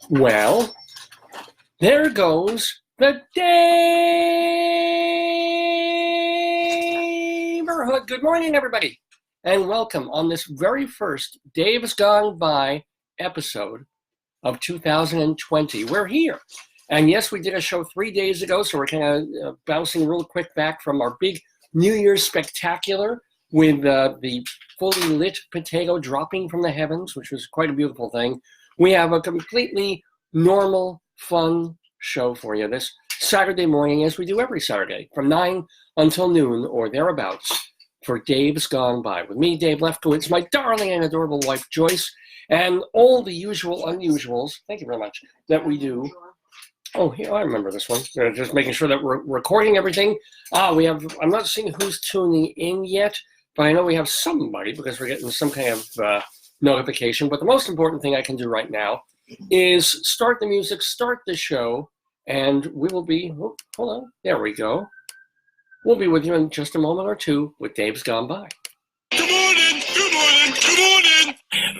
Well, there goes the Daverhood. Good morning, everybody, and welcome on this very first Dave's Gone By episode of 2020. We're here. And yes, we did a show 3 days ago, so we're kind of bouncing real quick back from our big New Year's spectacular with the fully lit potato dropping from the heavens, which was quite a beautiful thing. We have a completely normal, fun show for you this Saturday morning, as we do every Saturday, from 9 until noon or thereabouts, for Dave's Gone By. With me, Dave Lefkowitz, my darling and adorable wife, Joyce, and all the usual unusuals, thank you very much, that we do. Oh, here, I remember this one. Just making sure that we're recording everything. I'm not seeing who's tuning in yet, but I know we have somebody because we're getting some kind of notification. But the most important thing I can do right now is start the music, start the show, and we will be, hold on, there we go. We'll be with you in just a moment or two with Dave's Gone By. Good morning, good morning, good morning.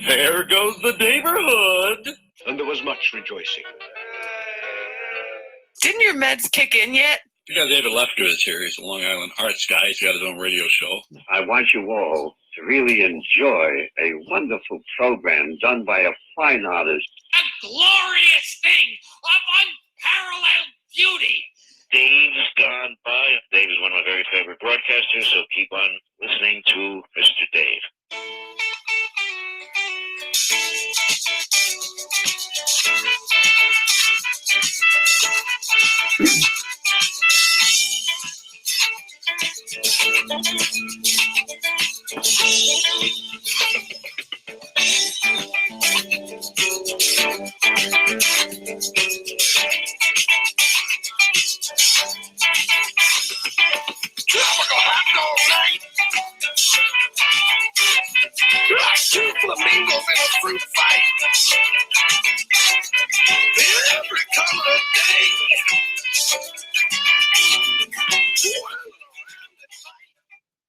There goes the Daverhood. And there was much rejoicing. Didn't your meds kick in yet? We got David Lefkowitz here. He's a Long Island Hearts guy. He's got his own radio show. I want you all to really enjoy a wonderful program done by a fine artist. A glorious thing of unparalleled beauty. Dave's Gone By. Dave is one of my very favorite broadcasters, so keep on listening to Mr. Dave. Tropical hot all night. Like two flamingos in a fruit fight. Every color of day.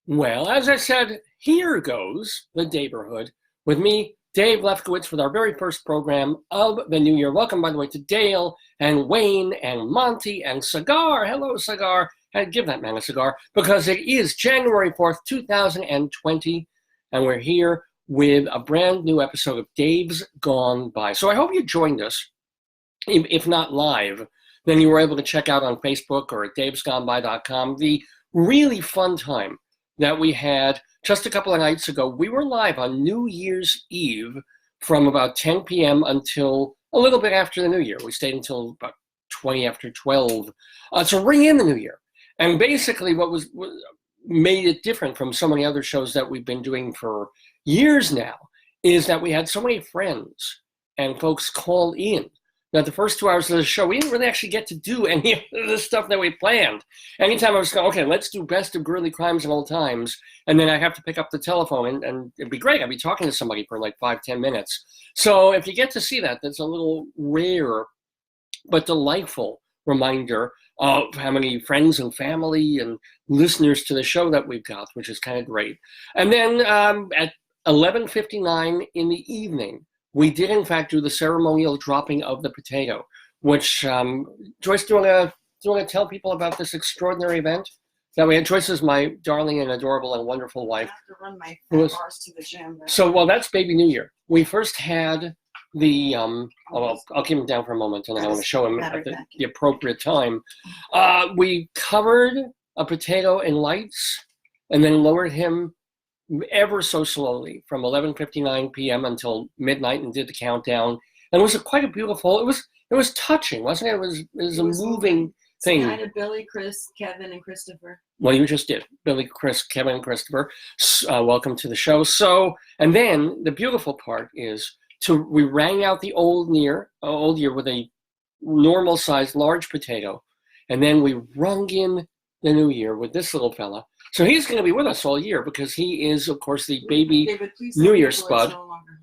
Well, as I said, here goes the Daverhood with me, Dave Lefkowitz, with our very first program of the new year. Welcome, by the way, to Dale and Wayne and Monty and Cigar. Hello, Cigar. And give that man a cigar, because it is January 4th, 2020, and we're here with a brand new episode of Dave's Gone By. So I hope you joined us. If not live, then you were able to check out on Facebook or at davesgoneby.com the really fun time that we had just a couple of nights ago. We were live on New Year's Eve from about 10 p.m. until a little bit after the New Year. We stayed until about 20 after 12 to ring in the New Year. And basically what made it different from so many other shows that we've been doing for years now is that we had so many friends and folks call in that the first 2 hours of the show, we didn't really actually get to do any of the stuff that we planned. Anytime I was going, okay, let's do best of Greeley crimes and old times, and then I have to pick up the telephone, and it'd be great. I'd be talking to somebody for like 5-10 minutes. So if you get to see that, that's a little rare but delightful reminder of how many friends and family and listeners to the show that we've got, which is kind of great. And then at 11:59 in the evening, we did in fact do the ceremonial dropping of the potato, which Joyce, do you want to tell people about this extraordinary event that we had? Joyce is my darling and adorable and wonderful wife. I have to run my bars to the gym. So, well, that's Baby New Year. We first had the, I'll keep him down for a moment, and then I want to show him at the appropriate time. We covered a potato in lights and then lowered him ever so slowly from 11:59 p.m. until midnight and did the countdown. And it was quite a beautiful, it was touching, wasn't it? It was a moving thing. Kind of Billy, Chris, Kevin, and Christopher. Well, you just did. Billy, Chris, Kevin, and Christopher. Welcome to the show. So, and then the beautiful part is we rang out the old year with a normal sized large potato. And then we rung in the new year with this little fella. So he's going to be with us all year because he is, of course, the baby David, New Year spud. No longer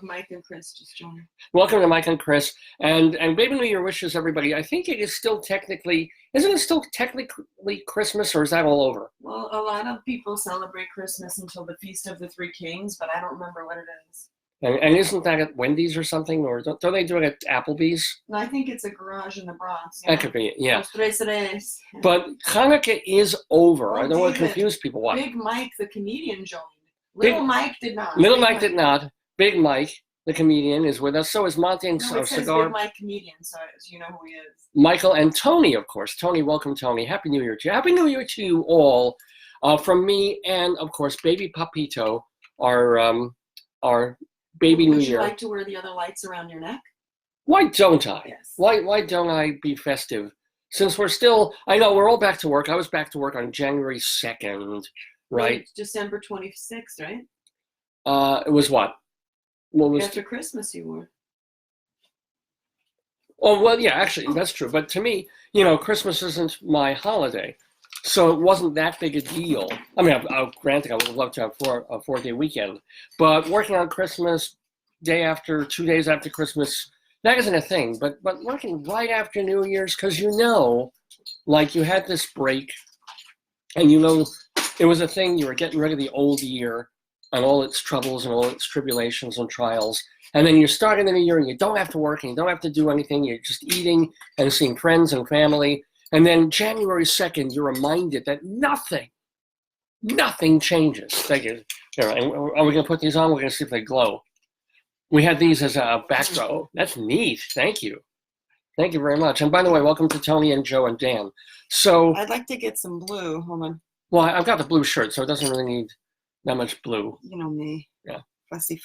Mike and Chris just joined. Welcome to Mike and Chris. And Baby New Year wishes everybody. I think it is still technically, isn't it still technically Christmas, or is that all over? Well, a lot of people celebrate Christmas until the Feast of the Three Kings, but I don't remember what it is. And isn't that at Wendy's or something? Or don't they do it at Applebee's? No, I think it's a garage in the Bronx. That could be it, yeah. Los Tres Tres. But Hanukkah is over. Oh, I don't want to David, confuse people. What? Big Mike, the comedian, joined. Big- Little Mike did not. Little Big Mike did not. Big Mike, the comedian, is with us. So is Monty and No, it says Cigar. Big Mike comedian, so you know who he is. Michael and Tony, of course. Tony, welcome, Tony. Happy New Year to you. Happy New Year to you all. From me and, of course, baby Papito, our baby New Would you Year. like to wear the other lights around your neck? Why don't I? Yes. Why don't I be festive? Since we're still, I know we're all back to work. I was back to work on January 2nd, right? Well, December 26th, right? It was what? What was? After Christmas you were. Oh, well, yeah, actually, that's true. But to me, Christmas isn't my holiday. So it wasn't that big a deal. I mean, granted, I would love to have a four-day weekend. But working on Christmas, 2 days after Christmas, that isn't a thing. But working right after New Year's, because like you had this break, and it was a thing, you were getting rid of the old year and all its troubles and all its tribulations and trials. And then you're starting the new year and you don't have to work and you don't have to do anything. You're just eating and seeing friends and family. And then January 2nd, you're reminded that nothing changes. Thank you. Here, are we going to put these on? We're going to see if they glow. We had these as a backdrop. Oh, that's neat. Thank you. Thank you very much. And by the way, welcome to Tony and Joe and Dan. So, I'd like to get some blue. Hold on. well, I've got the blue shirt, so it doesn't really need that much blue. You know me. Yeah. Fussy.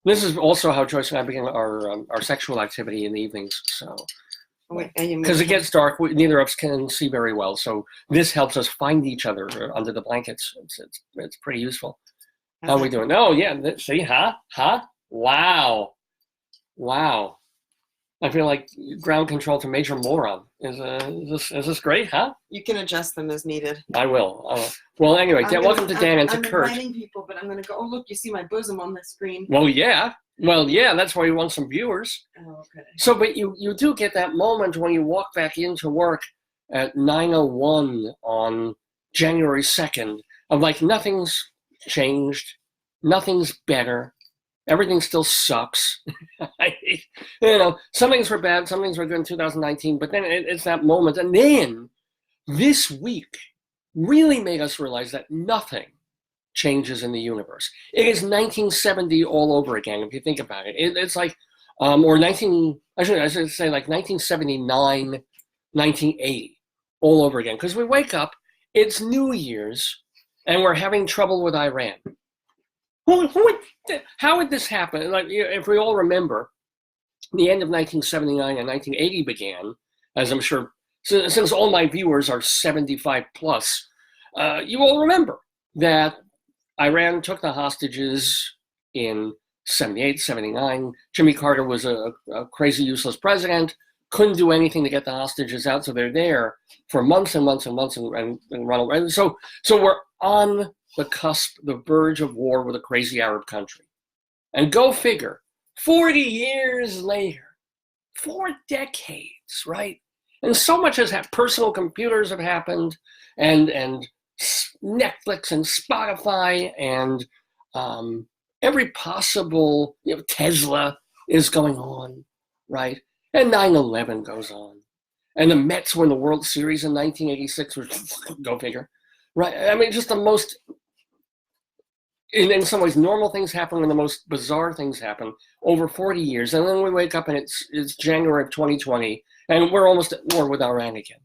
This is also how Joyce and I begin our sexual activity in the evenings. So, because it gets dark, neither of us can see very well. So this helps us find each other under the blankets. It's pretty useful. How are we doing? Oh yeah, see, huh? Wow. I feel like ground control to Major Moron. Is this great, huh? You can adjust them as needed. I will. Well, anyway, welcome to Dan and to Kurt. I'm inviting people, but I'm going to go, oh, look, you see my bosom on the screen. Well, yeah, that's why you want some viewers. Oh, okay. So, but you do get that moment when you walk back into work at 9:01 on January 2nd of like nothing's changed, nothing's better. Everything still sucks. Some things were bad, some things were good in 2019, but then it's that moment. And then this week really made us realize that nothing changes in the universe. It is 1970 all over again, if you think about it. It's like, I should say like 1979, 1980 all over again. Because we wake up, it's New Year's, and we're having trouble with Iran. How would this happen? Like, if we all remember, the end of 1979 and 1980 began, as I'm sure, since all my viewers are 75 plus, you all remember that Iran took the hostages in 78, 79. Jimmy Carter was a crazy, useless president, couldn't do anything to get the hostages out, so they're there for months and months and months and run away. So we're on the cusp, the verge of war with a crazy Arab country. And go figure, 40 years later, 4 decades, right? And so much has happened. Personal computers have happened, and Netflix and Spotify and every possible, Tesla is going on, right? And 9/11 goes on. And the Mets won the World Series in 1986, which, go figure, right? I mean, just the most, in some ways, normal things happen and the most bizarre things happen over 40 years. And then we wake up and it's January of 2020, and we're almost at war with Iran again.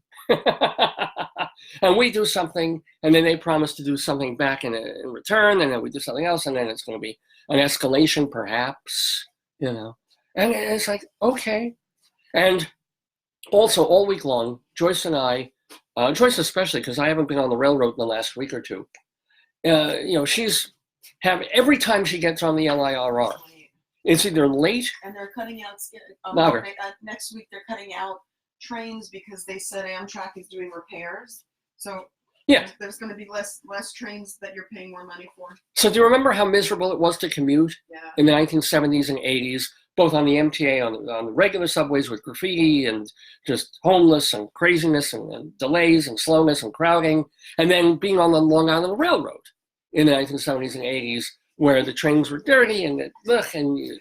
And we do something, and then they promise to do something back in return, and then we do something else, and then it's going to be an escalation, perhaps, And it's like, okay. And also, all week long, Joyce and I, Joyce especially, because I haven't been on the railroad in the last week or two, she's every time she gets on the LIRR, it's either late. And they're cutting out, next week they're cutting out trains because they said Amtrak is doing repairs. So yeah, there's going to be less trains that you're paying more money for. So do you remember how miserable it was to commute in the 1970s and 80s, both on the MTA, on the regular subways with graffiti and just homeless and craziness and delays and slowness and crowding, and then being on the Long Island Railroad in the 1970s and 80s where the trains were dirty and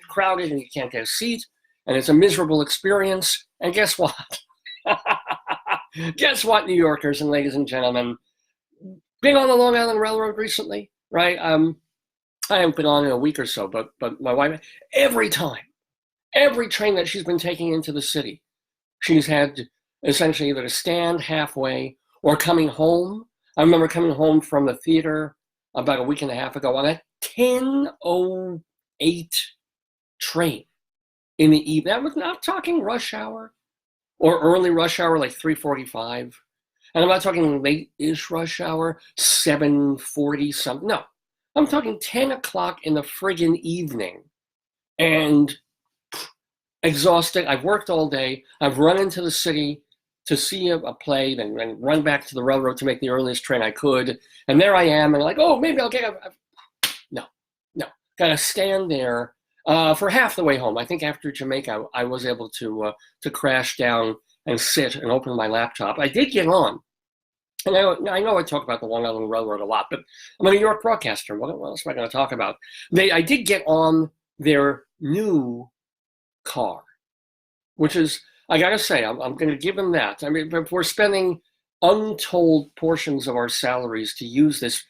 crowded and you can't get a seat, and it's a miserable experience. And guess what? Guess what, New Yorkers and ladies and gentlemen? Been on the Long Island Railroad recently, right? I haven't been on in a week or so, but my wife, every train that she's been taking into the city, she's had essentially either to stand halfway or coming home. I remember coming home from the theater about a week and a half ago on a 10:08 train in the evening. I was not talking rush hour or early rush hour like 3:45. And I'm not talking late-ish rush hour, 7:40 something. No, I'm talking 10 o'clock in the friggin' evening. And exhausted. I've worked all day. I've run into the city to see a play, then run back to the railroad to make the earliest train I could. And there I am, and like, oh, maybe I'll get a... No. Gotta stand there for half the way home. I think after Jamaica, I was able to crash down and sit and open my laptop. I did get on. And I know I talk about the Long Island Railroad a lot, but I'm a New York broadcaster. What else am I going to talk about? I did get on their new car, which is, I got to say, I'm going to give them that. I mean, we're spending untold portions of our salaries to use this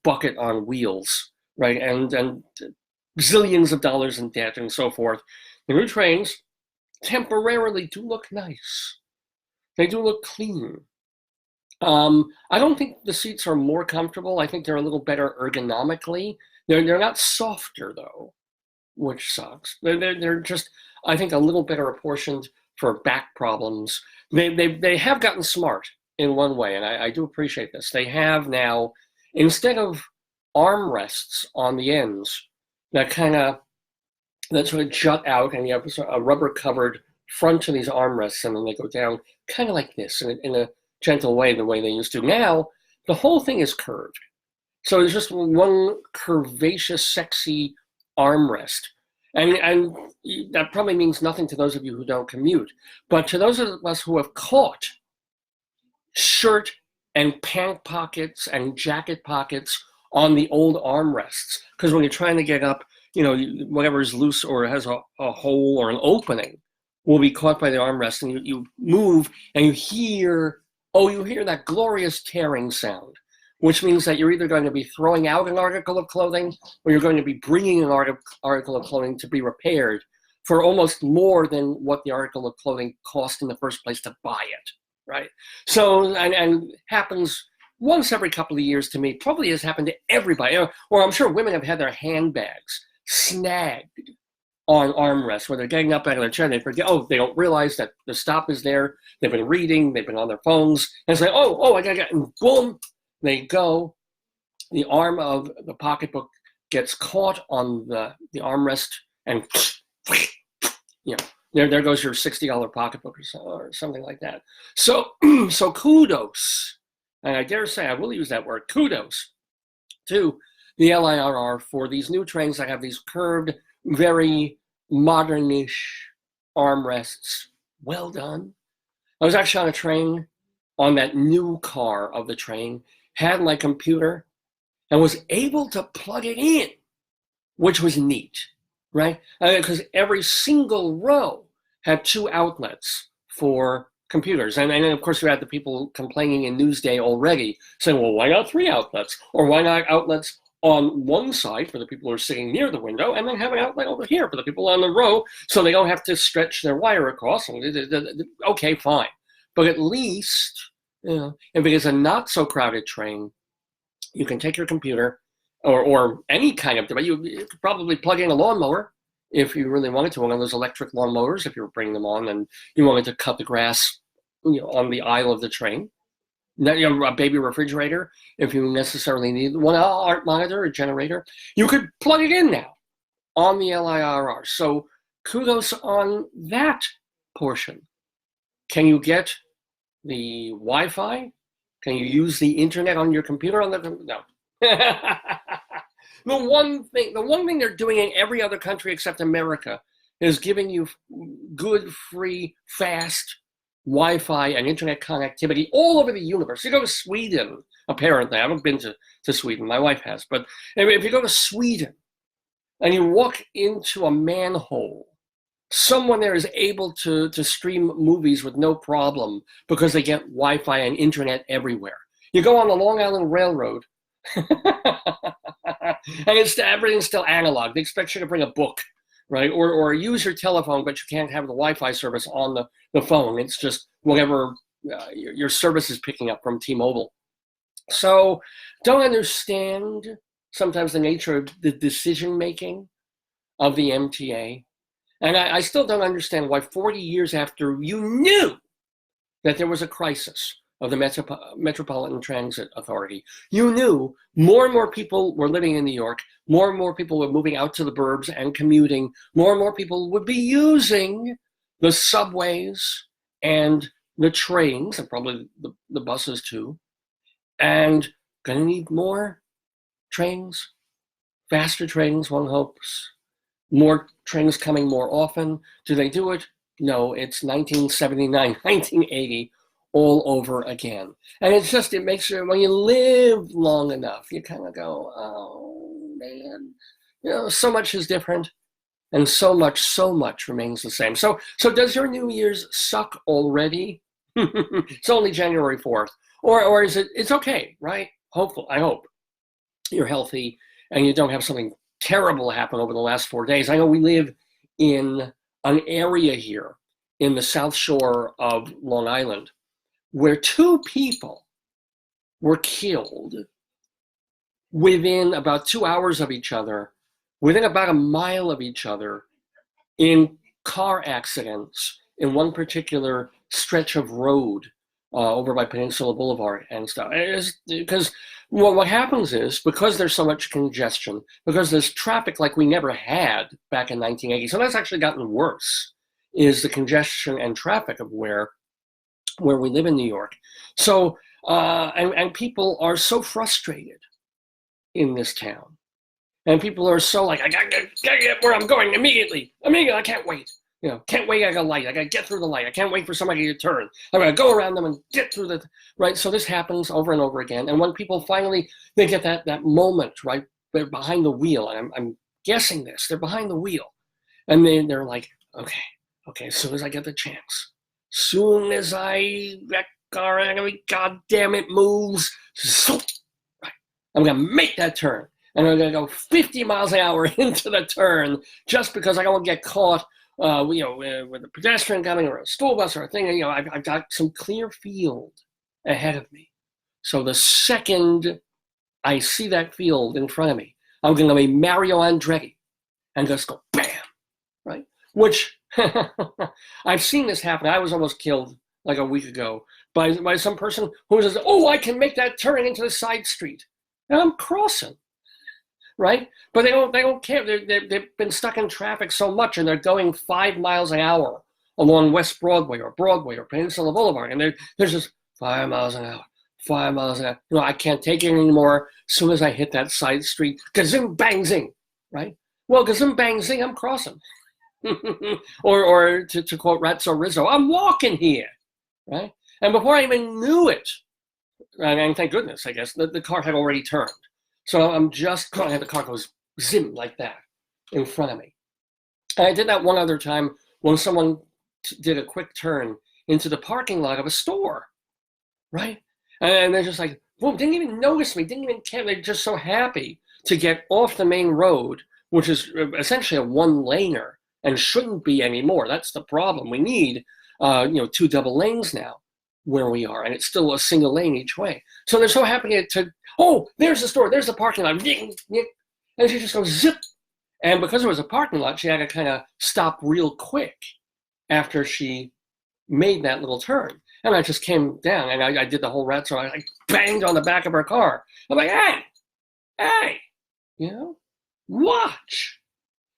bucket on wheels, right? And zillions of dollars in debt and so forth. The new trains temporarily do look nice. They do look clean. I don't think the seats are more comfortable. I think they're a little better ergonomically. They're not softer though, which sucks. They're just, I think, a little better apportioned for back problems. They have gotten smart in one way, and I do appreciate this. They have now, instead of armrests on the ends that sort of jut out, and you have a rubber covered front to these armrests, and then they go down kind of like this in a gentle way, the way they used to. Now the whole thing is curved, so there's just one curvaceous, sexy armrest, and that probably means nothing to those of you who don't commute, but to those of us who have caught shirt and pant pockets and jacket pockets on the old armrests, because when you're trying to get up, whatever is loose or has a hole or an opening will be caught by the armrest, and you move and you hear that glorious tearing sound, which means that you're either going to be throwing out an article of clothing or you're going to be bringing an article of clothing to be repaired for almost more than what the article of clothing cost in the first place to buy it, right? So, and happens once every couple of years to me, probably has happened to everybody, or I'm sure women have had their handbags snagged on armrests where they're getting up out of their chair and they forget, they don't realize that the stop is there. They've been reading, they've been on their phones, and it's like, I gotta get, and boom, they go. The arm of the pocketbook gets caught on the armrest, and there goes your $60 pocketbook or something like that. So kudos, and I dare say I will use that word, kudos to the LIRR for these new trains that have these curved, very modernish armrests. Well done. I was actually on a train, on that new car of the train, had my computer, and was able to plug it in, which was neat, right? Because every single row had 2 outlets for computers. And then, of course, you had the people complaining in Newsday already, saying, well, why not 3 outlets? Or why not outlets on one side for the people who are sitting near the window, and then have an outlet over here for the people on the row, so they don't have to stretch their wire across. Okay, fine. But at least, if it is a not so crowded train, you can take your computer or any kind of device. You could probably plug in a lawnmower if you really wanted to, one of those electric lawnmowers, if you were bringing them on and you wanted to cut the grass on the aisle of the train. A baby refrigerator, if you necessarily need one, an art monitor, a generator, you could plug it in now on the LIRR. So kudos on that portion. Can you get the Wi-Fi? Can you use the internet on your computer? No. The one thing they're doing in every other country except America is giving you good, free, fast Wi-Fi and internet connectivity all over the universe. You go to Sweden, apparently. I haven't been to Sweden. My wife has. But if you go to Sweden and you walk into a manhole, someone there is able to stream movies with no problem because they get Wi-Fi and internet everywhere. You go on the Long Island Railroad, and everything's still analog. They expect you to bring a book, right? Or use your telephone, but you can't have the Wi-Fi service on the phone. It's just whatever your service is picking up from T-Mobile. So don't understand sometimes the nature of the decision-making of the MTA. And I still don't understand why 40 years after you knew that there was a crisis of the Metropolitan Transit Authority, you knew more and more people were living in New York, more and more people were moving out to the burbs and commuting, more and more people would be using the subways and the trains, and probably the buses too, and gonna need more trains, faster trains, one hopes. More trains coming more often. Do they do it? No, it's 1979, 1980, all over again. And it makes you, when you live long enough, you kind of go, oh man, so much is different and so much remains the same. So does your New Year's suck already? It's only January 4th. Or is it's okay, right? I hope you're healthy and you don't have something terrible happen over the last 4 days. I know we live in an area here in the South Shore of Long Island where 2 people were killed within about 2 hours of each other, within about a mile of each other, in car accidents in one particular stretch of road over by Peninsula Boulevard and stuff. Because what happens is, because there's so much congestion, because there's traffic like we never had back in 1980, so that's actually gotten worse, is the congestion and traffic of where we live in New York. So, and people are so frustrated in this town. And people are so like, I gotta get where I'm going immediately. I can't wait. Can't wait, I got a light. I got to get through the light. I can't wait for somebody to turn. I'm going to go around them and get through the, right? So this happens over and over again. And when people finally, they get that moment, right? They're behind the wheel. And I'm guessing this. They're behind the wheel. And they're like, okay, as soon as I get the chance. Soon as that car, God damn it, moves. Right. I'm going to make that turn. And I'm going to go 50 miles an hour into the turn just because I don't want to get caught with a pedestrian coming or a school bus or a thing. I've got some clear field ahead of me. So the second I see that field in front of me, I'm going to be Mario Andretti and just go bam, right? Which I've seen this happen. I was almost killed like a week ago by some person who says, oh, I can make that turn into the side street. And I'm crossing. Right? But they don't care. They've been stuck in traffic so much, and they're going 5 miles an hour along West Broadway or Peninsula Boulevard, and there's just 5 miles an hour, 5 miles an hour. I can't take it anymore. As soon as I hit that side street, gazim, bang, zing, right? Well, gazim, bang, zing, I'm crossing. or to quote Ratso Rizzo, I'm walking here, right? And before I even knew it, and thank goodness, I guess, the car had already turned. So I'm just going to have the car goes zim like that in front of me. And I did that one other time when someone did a quick turn into the parking lot of a store, right? And they're just like, whoa, didn't even notice me, didn't even care. They're just so happy to get off the main road, which is essentially a one-laner and shouldn't be anymore. That's the problem. We need, 2 double lanes now where we are, and it's still a single lane each way. So they're so happy to oh, there's the store, there's the parking lot, and she just goes zip. And because it was a parking lot, she had to kind of stop real quick after she made that little turn. And I just came down, and I did the whole rat, so I banged on the back of her car. I'm like, hey, watch.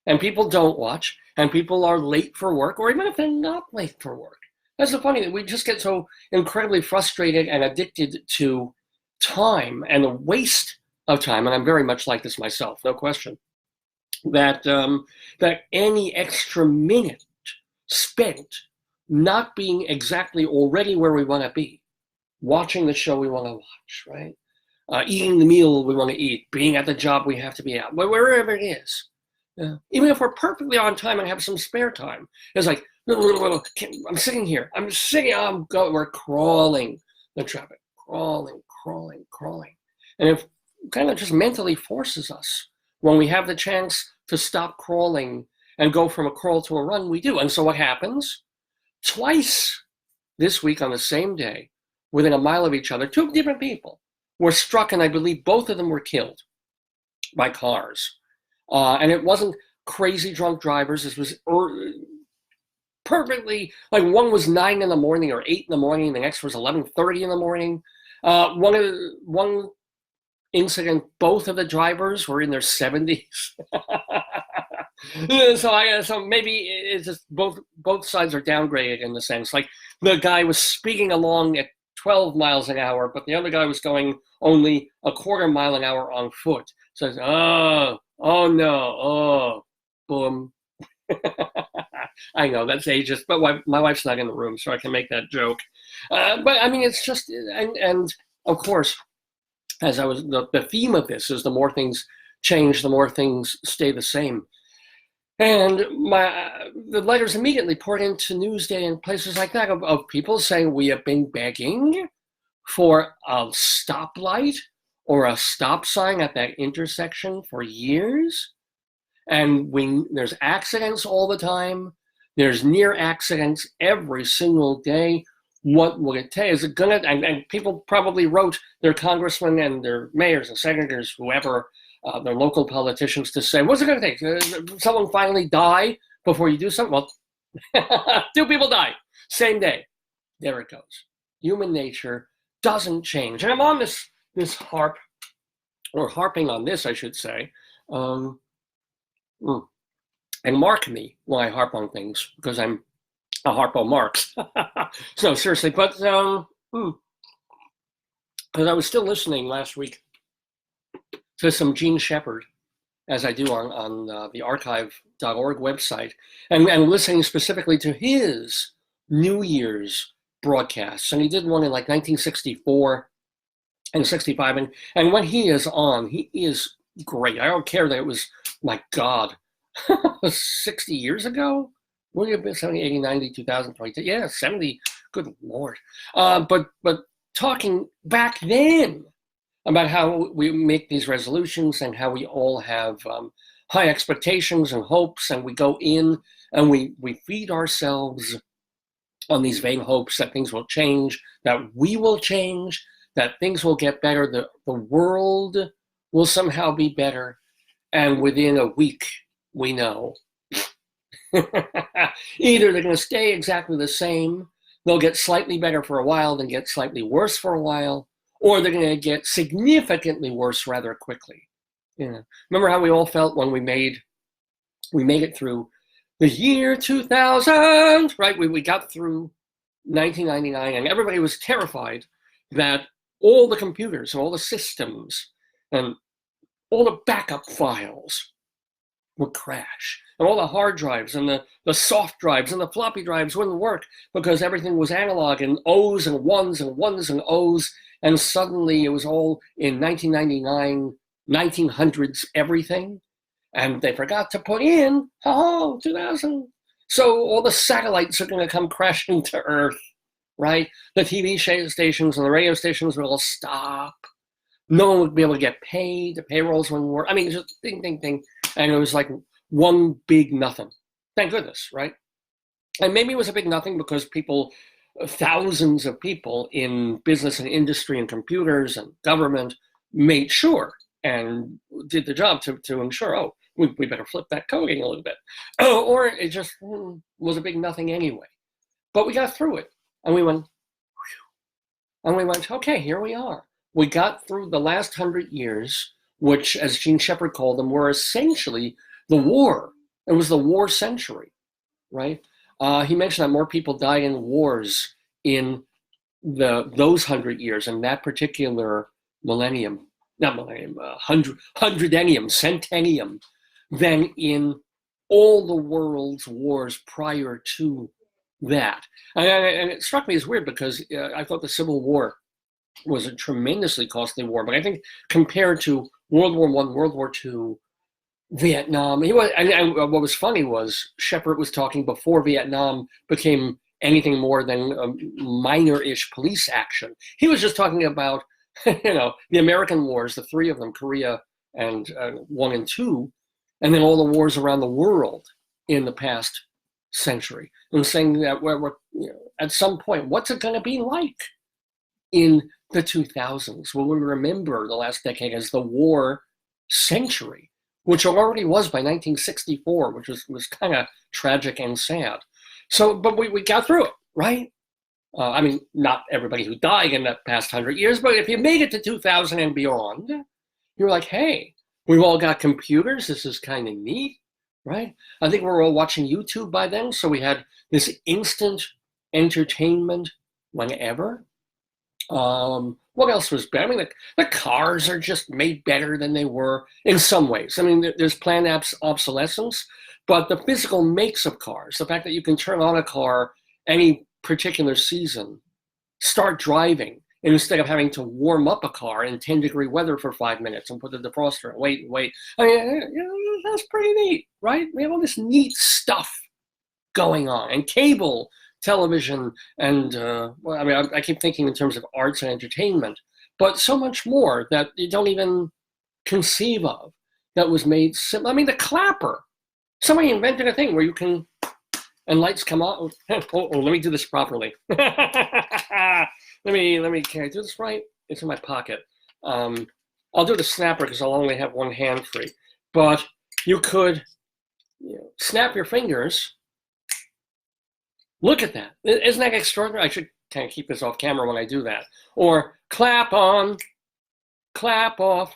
And people don't watch, and people are late for work, or even if they're not late for work. That's the funny thing. We just get so incredibly frustrated and addicted to time and the waste of time, and I'm very much like this myself, no question, that any extra minute spent not being exactly already where we want to be, watching the show we want to watch, right? eating the meal we want to eat, being at the job we have to be at, wherever it is. Even if we're perfectly on time and have some spare time, it's like, I'm sitting here, we're crawling the traffic, crawling. And it kind of just mentally forces us when we have the chance to stop crawling and go from a crawl to a run, we do. And so what happens? Twice this week on the same day, within a mile of each other, two different people were struck, and I believe both of them were killed by cars. And it wasn't crazy drunk drivers. This was perfectly, like one was 9 in the morning or 8 in the morning. The next was 11:30 in the morning. One incident, both of the drivers were in their 70s. So maybe it's just both sides are downgraded in the sense. Like the guy was speeding along at 12 miles an hour, but the other guy was going only a quarter mile an hour on foot. So it's, oh no, boom. I know that's ageist, but my wife's not in the room, so I can make that joke. But I mean, it's just, and of course, as the theme of this is the more things change, the more things stay the same. And the letters immediately poured into Newsday and places like that of people saying, we have been begging for a stoplight or a stop sign at that intersection for years. And there's accidents all the time. There's near accidents every single day. What will it take? Is it gonna, and people probably wrote their congressmen and their mayors and senators, whoever, their local politicians, to say, what's it gonna take? Someone finally die before you do something? Well, 2 people die, same day. There it goes. Human nature doesn't change. And I'm on this harping on this, I should say. And mark me when I harp on things, because I'm a harpo Marx. So seriously, but because I was still listening last week to some Gene Shepherd, as I do on the archive.org website, and listening specifically to his New Year's broadcasts. And he did one in like 1964 and 65. And when he is on, he is great. I don't care that it was, my God, 60 years ago? Would it have been 70, 80, 90, 2022? Yeah, 70. Good Lord. But talking back then about how we make these resolutions and how we all have high expectations and hopes, and we go in and we feed ourselves on these vain hopes that things will change, that we will change, that things will get better, the world will somehow be better. And within a week, we know either they're going to stay exactly the same, they'll get slightly better for a while, then get slightly worse for a while, or they're going to get significantly worse rather quickly. Remember how we all felt when we made it through the year 2000, right? We got through 1999, and everybody was terrified that all the computers and all the systems and all the backup files would crash, and all the hard drives and the soft drives and the floppy drives wouldn't work because everything was analog and O's and ones and ones and O's, and suddenly it was all in 1999, 1900s everything, and they forgot to put in 2000. So all the satellites are going to come crashing to Earth, right? The TV stations and the radio stations will all stop. No one would be able to get paid. The payrolls wouldn't work. I mean, just ding, ding, ding. And it was like one big nothing. Thank goodness, right? And maybe it was a big nothing because thousands of people in business and industry and computers and government made sure and did the job to ensure, we better flip that coding a little bit. Or it just was a big nothing anyway. But we got through it. And we went, okay, here we are. We got through the last 100 years, which, as Gene Shepherd called them, were essentially the war. It was the war century, right? He mentioned that more people died in wars in those 100 years, in that particular millennium, not millennium, hundredennium, centennium, than in all the world's wars prior to that. And it struck me as weird because I thought the Civil War was a tremendously costly war. But I think compared to World War I, World War II, Vietnam, and what was funny was Shepard was talking before Vietnam became anything more than a minor-ish police action. He was just talking about, the American wars, the three of them, Korea and 1 and 2, and then all the wars around the world in the past century, and saying that we're at some point, what's it going to be like in the 2000s? Will we remember the last decade as the war century, which already was by 1964, which was kind of tragic and sad. So, but we got through it, right? I mean, not everybody who died in the past 100 years, but if you made it to 2000 and beyond, you're like, hey, we've all got computers. This is kind of neat, right? I think we were all watching YouTube by then, so we had this instant entertainment whenever. What else was better? I mean, the cars are just made better than they were in some ways. I mean, there's planned obsolescence, but the physical makes of cars, the fact that you can turn on a car any particular season, start driving, and instead of having to warm up a car in 10-degree weather for 5 minutes and put the defroster in, wait. I mean, that's pretty neat, right? We have all this neat stuff going on, and cable television, and I keep thinking in terms of arts and entertainment, but so much more that you don't even conceive of that was made simple. I mean, the clapper. Somebody invented a thing where you can, and lights come on. Let me do this properly. Let me, can I do this right? It's in my pocket. I'll do the snapper because I'll only have one hand free. But you could snap your fingers. Look at that. Isn't that extraordinary? I should kind of keep this off camera when I do that. Or clap on, clap off.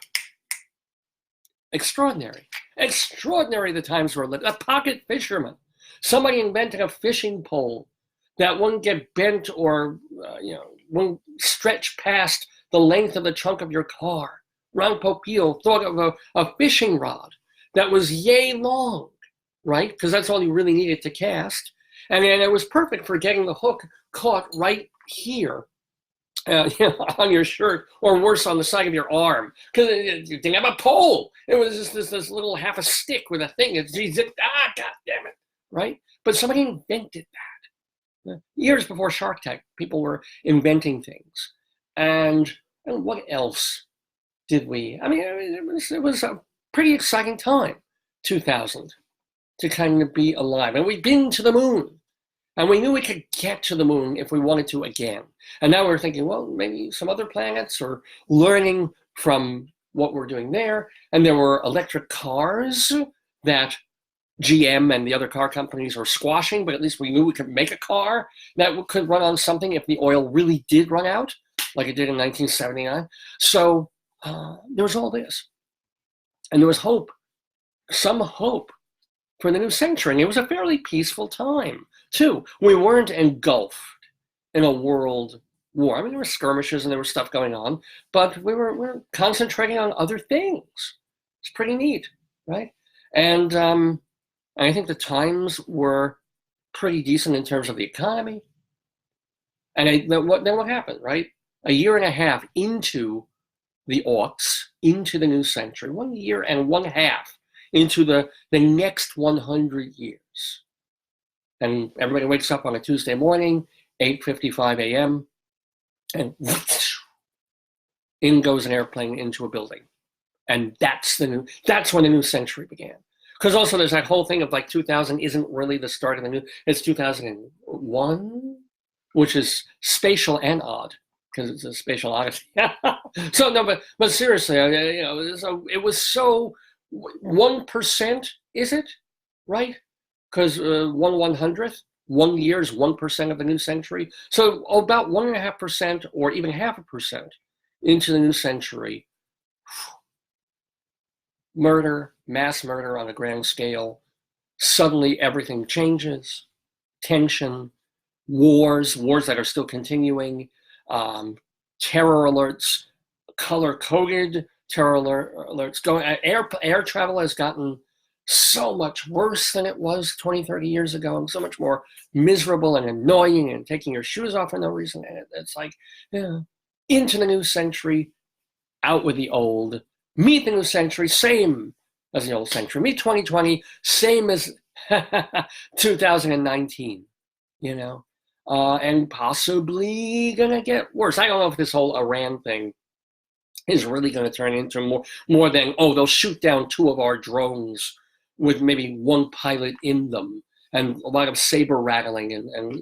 Extraordinary. Extraordinary the times we're living. A pocket fisherman. Somebody invented a fishing pole that wouldn't get bent or, wouldn't stretch past the length of the trunk of your car. Ron Popeil thought of a fishing rod that was yay long, right? Because that's all you really needed to cast. And then it was perfect for getting the hook caught right here on your shirt, or worse, on the side of your arm. Because you didn't have a pole. It was just this little half a stick with a thing. God damn it, right? But somebody invented that. Years before Shark Tank, people were inventing things. And what else did we? I mean, it was a pretty exciting time, 2000. To kind of be alive. And we'd been to the moon. And we knew we could get to the moon if we wanted to again. And now we're thinking, well, maybe some other planets, or learning from what we're doing there. And there were electric cars that GM and the other car companies were squashing, but at least we knew we could make a car that could run on something if the oil really did run out, like it did in 1979. So there was all this. And there was hope, some hope, for the new century. And it was a fairly peaceful time, too. We weren't engulfed in a world war. I mean, there were skirmishes and there was stuff going on, but we were concentrating on other things. It's pretty neat, right? And I think the times were pretty decent in terms of the economy. And then what happened, right? A year and a half into the aughts, into the new century, 1 year and 1/2 into the next 100 years. And everybody wakes up on a Tuesday morning, 8:55 a.m., and in goes an airplane into a building. And that's when the new century began. Because also there's that whole thing of like 2000 isn't really the start of the new, it's 2001, which is spatial and odd, because it's a spatial odyssey. So no, but seriously, it was so 1%, is it? Right? Because 1/100th, 1 year is 1% of the new century. So about 1.5% or even 0.5% into the new century, murder, mass murder on a grand scale. Suddenly everything changes. Tension, wars that are still continuing, terror alerts, color-coded terror alerts going. Air travel has gotten so much worse than it was 20, 30 years ago, and so much more miserable and annoying, and taking your shoes off for no reason. And it's like, into the new century, out with the old. Meet the new century, same as the old century. Meet 2020, same as 2019, you know, and possibly gonna get worse. I don't know if this whole Iran thing is really gonna turn into more than, oh, they'll shoot down 2 of our drones with maybe 1 pilot in them and a lot of saber rattling and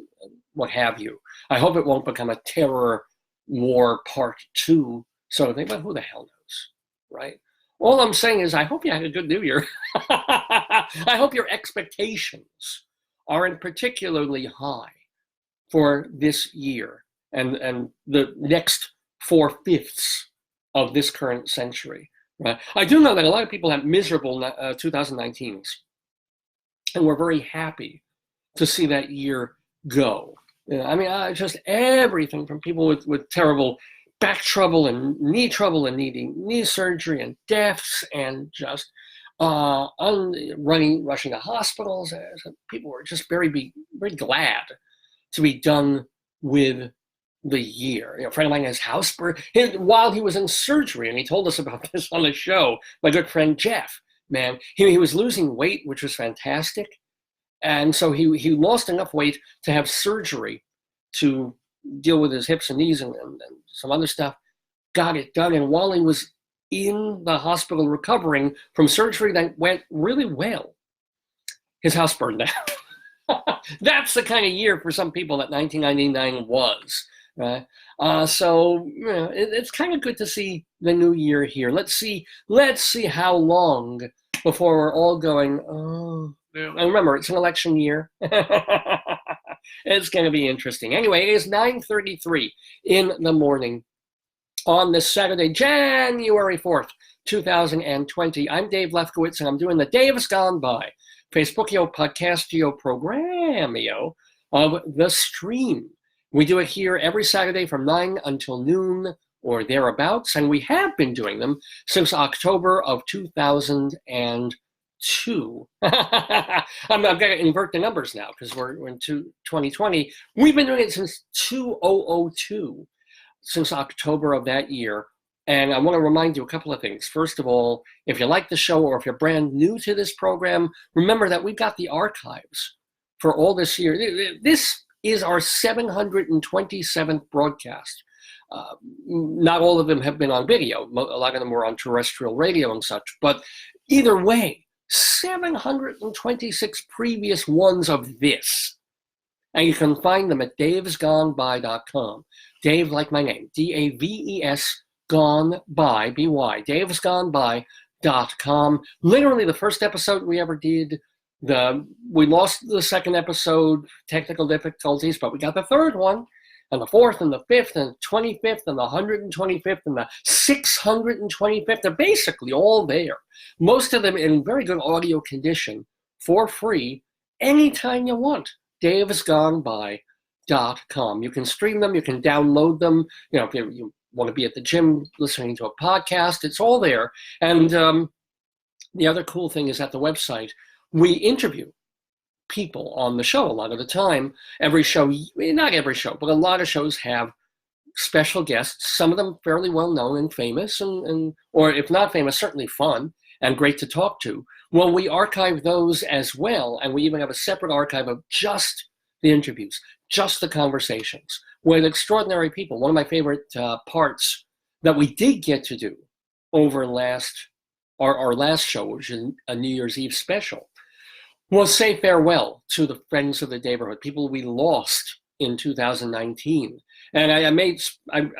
what have you. I hope it won't become a terror war part 2 sort of thing, but who the hell knows, right? All I'm saying is I hope you had a good New Year. I hope your expectations aren't particularly high for this year and the next 4/5 of this current century. Right? I do know that a lot of people have miserable 2019s, and we're very happy to see that year go. You know, I mean, just everything from people with terrible back trouble and knee trouble and needing knee surgery and deaths and just rushing to hospitals. People were just very glad to be done with the year. You know, a friend of mine has house while he was in surgery, and he told us about this on the show. My good friend Jeff, man, he was losing weight, which was fantastic, and so he lost enough weight to have surgery to deal with his hips and knees and some other stuff. Got it done, and while he was in the hospital recovering from surgery that went really well, his house burned down. That's the kind of year for some people that 1999 was. Right? So you know, it's kind of good to see the new year here. Let's see how long before we're all going, oh, and remember, it's an election year. It's going to be interesting. Anyway, it is 9:33 in the morning on this Saturday, January 4th, 2020. I'm Dave Lefkowitz, and I'm doing the Dave's Gone By, Facebookio, Podcastio, Programmio of the stream. We do it here every Saturday from 9 until noon or thereabouts, and we have been doing them since October of 2002. I've got to invert the numbers now because we're in 2020. We've been doing it since 2002, since October of that year. And I want to remind you a couple of things. First of all, if you like the show or if you're brand new to this program, remember that we've got the archives for all this year. This is our 727th broadcast. Not all of them have been on video. A lot of them were on terrestrial radio and such. But either way, 726 previous ones of this. And you can find them at davesgoneby.com. Dave, like my name, D-A-V-E-S, gone by, B-Y, davesgoneby.com. Literally the first episode we ever did, we lost the second episode, technical difficulties, but we got the third one, and the fourth, and the fifth, and 25th, and the 125th, and the 625th. They're basically all there. Most of them in very good audio condition for free anytime you want. davesgoneby.com. You can stream them, you can download them. You know, if you want to be at the gym listening to a podcast, it's all there. And the other cool thing is at the website, we interview people on the show a lot of the time. Every show, not every show, but a lot of shows have special guests, some of them fairly well known and famous, or if not famous, certainly fun and great to talk to. Well, we archive those as well, and we even have a separate archive of just the interviews, just the conversations with extraordinary people. One of my favorite parts that we did get to do over our last show, which is a New Year's Eve special, was say farewell to the friends of the Daverhood, people we lost in 2019. And I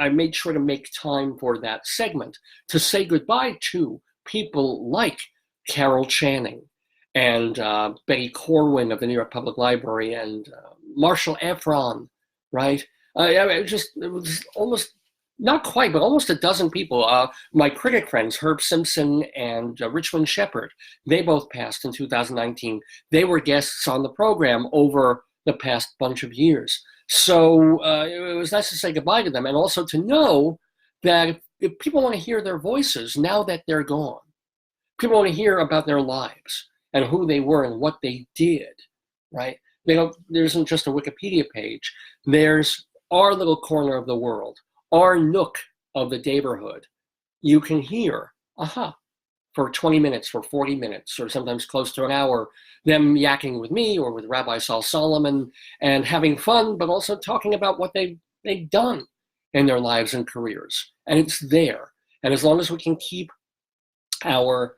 made sure to make time for that segment to say goodbye to people like Carol Channing and Betty Corwin of the New York Public Library and Marshall Efron, right? It was almost, not quite, but almost a dozen people. My critic friends, Herb Simpson and Richmond Shepard, they both passed in 2019. They were guests on the program over the past bunch of years. So it was nice to say goodbye to them, and also to know that if people want to hear their voices now that they're gone, people want to hear about their lives and who they were and what they did, right? There isn't just a Wikipedia page. There's our little corner of the world, our nook of the Daverhood, you can hear, for 20 minutes, for 40 minutes, or sometimes close to an hour, them yakking with me or with Rabbi Saul Solomon and having fun, but also talking about what they've done in their lives and careers. And it's there. And as long as we can keep our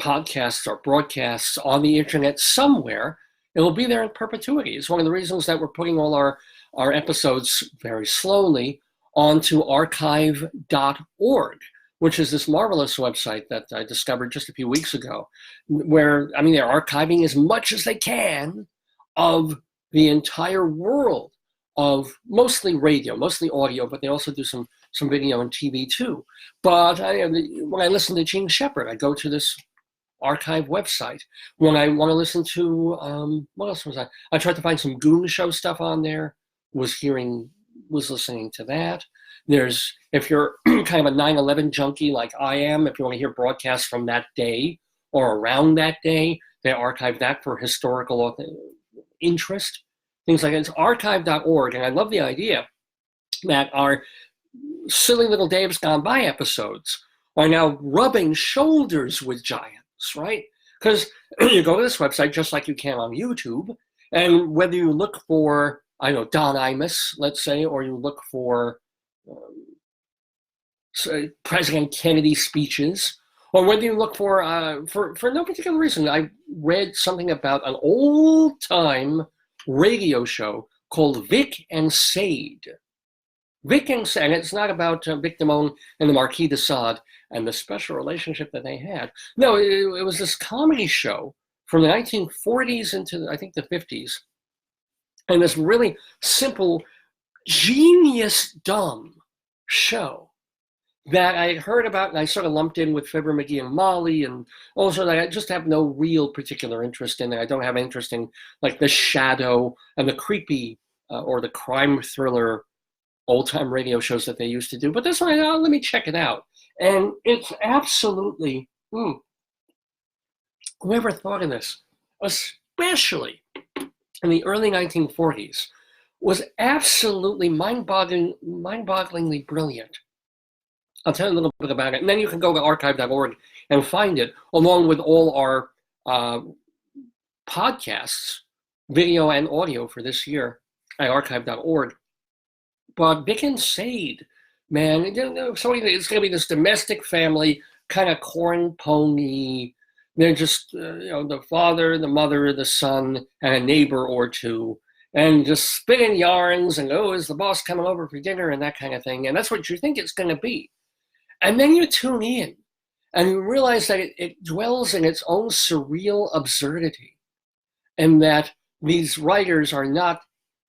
podcasts, our broadcasts on the internet somewhere, it will be there in perpetuity. It's one of the reasons that we're putting all our episodes very slowly onto archive.org, which is this marvelous website that I discovered just a few weeks ago, where, they're archiving as much as they can of the entire world of mostly radio, mostly audio, but they also do some video and TV too. But when I listen to Gene Shepherd, I go to this archive website. When I want to listen to, what else was I tried to find some Goon Show stuff on there, was listening to that. If you're kind of a 9/11 junkie like I am, if you want to hear broadcasts from that day or around that day, they archive that for historical interest, things like that. It's archive.org, and I love the idea that our silly little Dave's Gone By episodes are now rubbing shoulders with giants, right? Because you go to this website just like you can on YouTube, and whether you look for, Don Imus, let's say, or you look for President Kennedy speeches, or whether you look for no particular reason. I read something about an old-time radio show called Vic and Sade. Vic and Sade, and it's not about Vic Damone and the Marquis de Sade and the special relationship that they had. No, it was this comedy show from the 1940s into, I think, the 50s. And this really simple, genius, dumb show that I heard about, and I sort of lumped in with Fibber McGee and Molly, and also that I just have no real particular interest in it. I don't have interest in like The Shadow and the creepy or the crime thriller old-time radio shows that they used to do. But this one, let me check it out. And it's absolutely, whoever thought of this, especially in the early 1940s, was absolutely mind-bogglingly brilliant. I'll tell you a little bit about it, and then you can go to archive.org and find it, along with all our podcasts, video and audio for this year at archive.org. But Vic and Sade, man, it's going to be this domestic family, kind of corn pony. They're just, the father, the mother, the son, and a neighbor or two, and just spinning yarns and, is the boss coming over for dinner and that kind of thing. And that's what you think it's going to be. And then you tune in and you realize that it dwells in its own surreal absurdity, and that these writers are not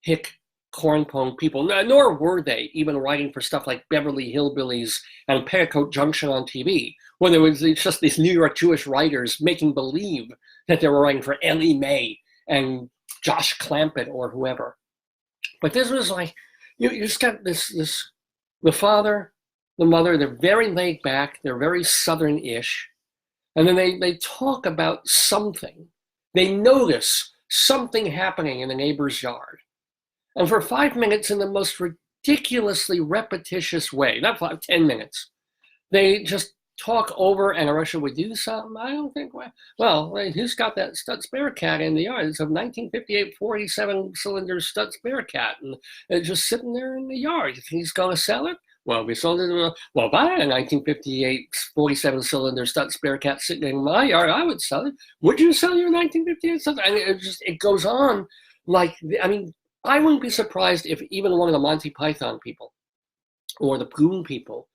hick cornpone people, nor were they even writing for stuff like Beverly Hillbillies and Petticoat Junction on TV, when there was just these New York Jewish writers making believe that they were writing for Ellie Mae and Josh Clampett or whoever. But this was like, you just got the father, the mother, they're very laid back, they're very Southern-ish, and then they talk about something. They notice something happening in the neighbor's yard. And for 5 minutes, in the most ridiculously repetitious way, not 10 minutes, they just talk over, and should we do something? I don't think, well, who's got that Stutz Bearcat in the yard? It's a 1958 47-cylinder Stutz Bearcat, and it's just sitting there in the yard. You think he's going to sell it? Well, we sold it. Well, buy a 1958 47-cylinder Stutz Bearcat sitting in my yard. I would sell it. Would you sell your 1958 Stutz? And it goes on like, I wouldn't be surprised if even one of the Monty Python people or the Goon people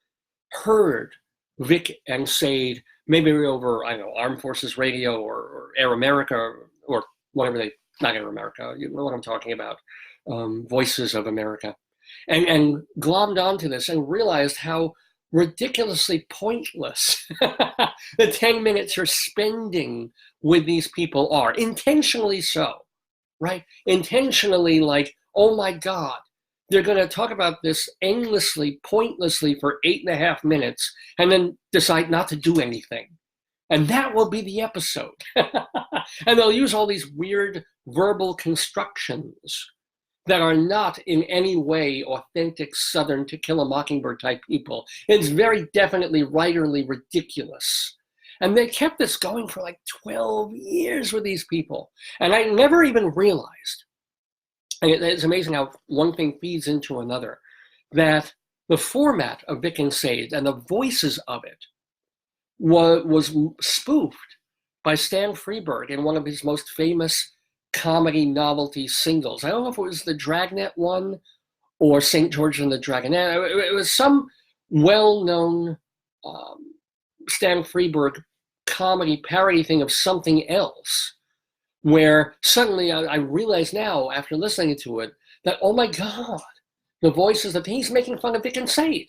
heard Vic and Sade, maybe over, Armed Forces Radio or Air America or whatever not Air America, you know what I'm talking about, Voices of America, and glommed onto this and realized how ridiculously pointless the 10 minutes you're spending with these people are, intentionally so. Right? Intentionally, like, oh my God, they're going to talk about this endlessly, pointlessly for 8.5 minutes and then decide not to do anything. And that will be the episode. And they'll use all these weird verbal constructions that are not in any way authentic Southern To Kill a Mockingbird type people. It's very definitely writerly ridiculous. And they kept this going for like 12 years with these people. And I never even realized, and it's amazing how one thing feeds into another, that the format of Vic and Sade and the voices of it was spoofed by Stan Freberg in one of his most famous comedy novelty singles. I don't know if it was the Dragnet one or St. George and the Dragonette. It was some well-known Stan Freberg comedy parody thing of something else, where suddenly I realize now, after listening to it, that, oh my God, the voices that he's making fun of Vic and Sade.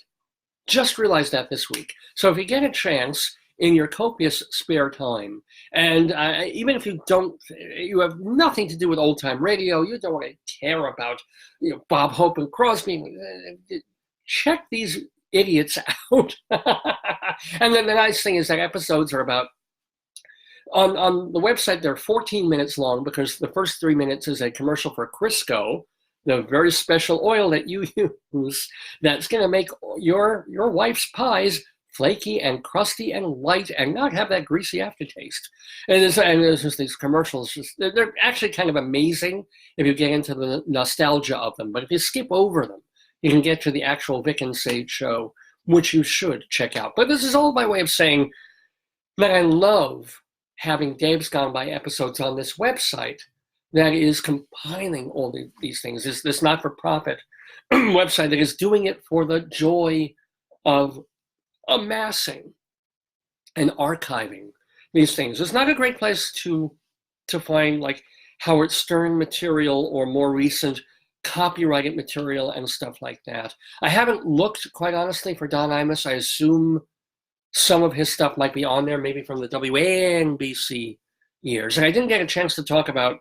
Just realized that this week. So if you get a chance in your copious spare time, and even if you have nothing to do with old time radio, you don't want to care about, Bob Hope and Crosby, check these idiots out. And then the nice thing is that episodes are about, on the website, they're 14 minutes long because the first 3 minutes is a commercial for Crisco, the very special oil that you use that's going to make your wife's pies flaky and crusty and light and not have that greasy aftertaste. And there's just these commercials, they're actually kind of amazing if you get into the nostalgia of them. But if you skip over them, you can get to the actual Vic and Sade show, which you should check out. But this is all by way of saying that I love having Dave's Gone By episodes on this website that is compiling all these things. This not-for-profit website that is doing it for the joy of amassing and archiving these things. It's not a great place to find like Howard Stern material or more recent copyrighted material and stuff like that. I haven't looked, quite honestly, for Don Imus. I assume some of his stuff might be on there, maybe from the WNBC years. And I didn't get a chance to talk about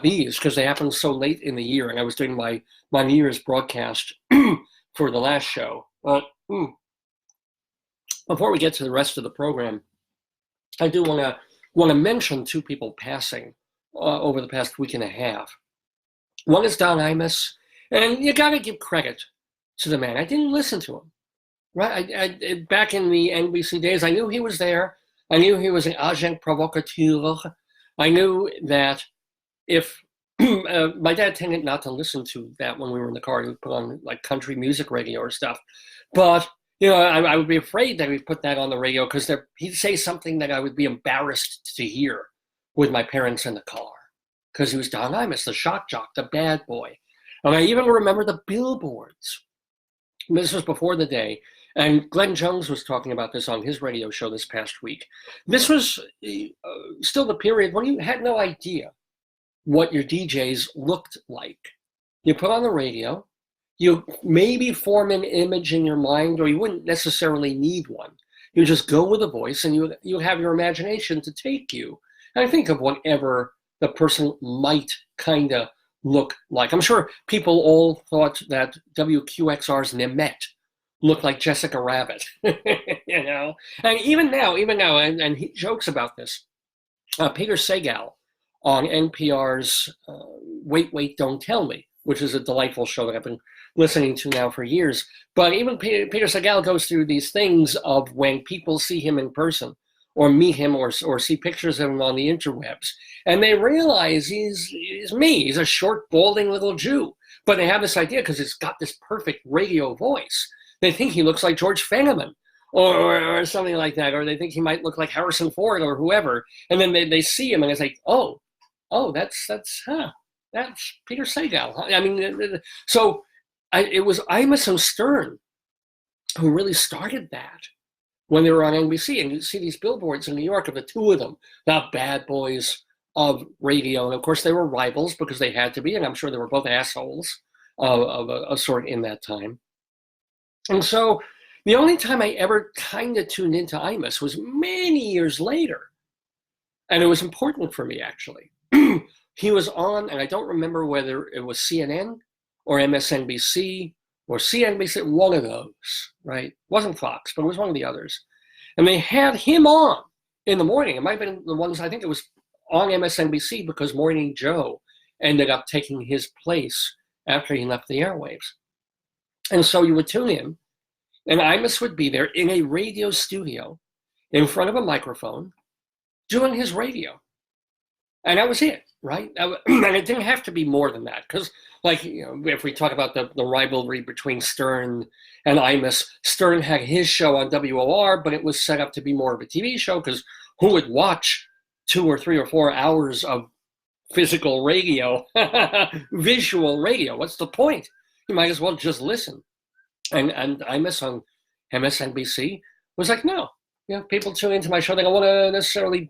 these because they happened so late in the year, and I was doing my New Year's broadcast for the last show. But before we get to the rest of the program, I do want to mention two people passing over the past week and a half. One is Don Imus, and you got to give credit to the man. I didn't listen to him. Right, I back in the NBC days, I knew he was there. I knew he was an agent provocateur. I knew that if my dad tended not to listen to that when we were in the car, he would put on like country music radio or stuff. But I would be afraid that he'd put that on the radio because he'd say something that I would be embarrassed to hear with my parents in the car, because he was Don Imus, the shock jock, the bad boy. And I even remember the billboards. This was before the day. And Glenn Jones was talking about this on his radio show this past week. This was still the period when you had no idea what your DJs looked like. You put on the radio, you maybe form an image in your mind, or you wouldn't necessarily need one. You just go with a voice, and you have your imagination to take you. And I think of whatever the person might kind of look like. I'm sure people all thought that WQXR's Nemette looked like Jessica Rabbit, And even now, and he jokes about this. Peter Sagal on NPR's Wait, Wait, Don't Tell Me, which is a delightful show that I've been listening to now for years. But even Peter Sagal goes through these things of when people see him in person or meet him or see pictures of him on the interwebs, and they realize he's me. He's a short, balding little Jew. But they have this idea because it's got this perfect radio voice. They think he looks like George Fenneman or something like that, or they think he might look like Harrison Ford or whoever. And then they see him and it's like, oh, that's Peter Sagal. Huh? I mean, so it was Imus and Stern who really started that when they were on NBC. And you see these billboards in New York of the two of them, the bad boys of radio. And of course, they were rivals because they had to be. And I'm sure they were both assholes of a sort in that time. And so the only time I ever kind of tuned into Imus was many years later. And it was important for me, actually. He was on, and I don't remember whether it was CNN or MSNBC or CNBC, one of those, right? It wasn't Fox, but it was one of the others. And they had him on in the morning. It might have been the ones, I think it was on MSNBC because Morning Joe ended up taking his place after he left the airwaves. And so you would tune in, and Imus would be there in a radio studio in front of a microphone doing his radio. And that was it, right? And it didn't have to be more than that, because, like, you know, if we talk about the rivalry between Stern and Imus, Stern had his show on WOR, but it was set up to be more of a TV show, because who would watch 2 or 3 or 4 hours of physical radio, visual radio? What's the point? You might as well just listen. And Imus on MSNBC was like, no, you know, people tune into my show. They don't want to necessarily,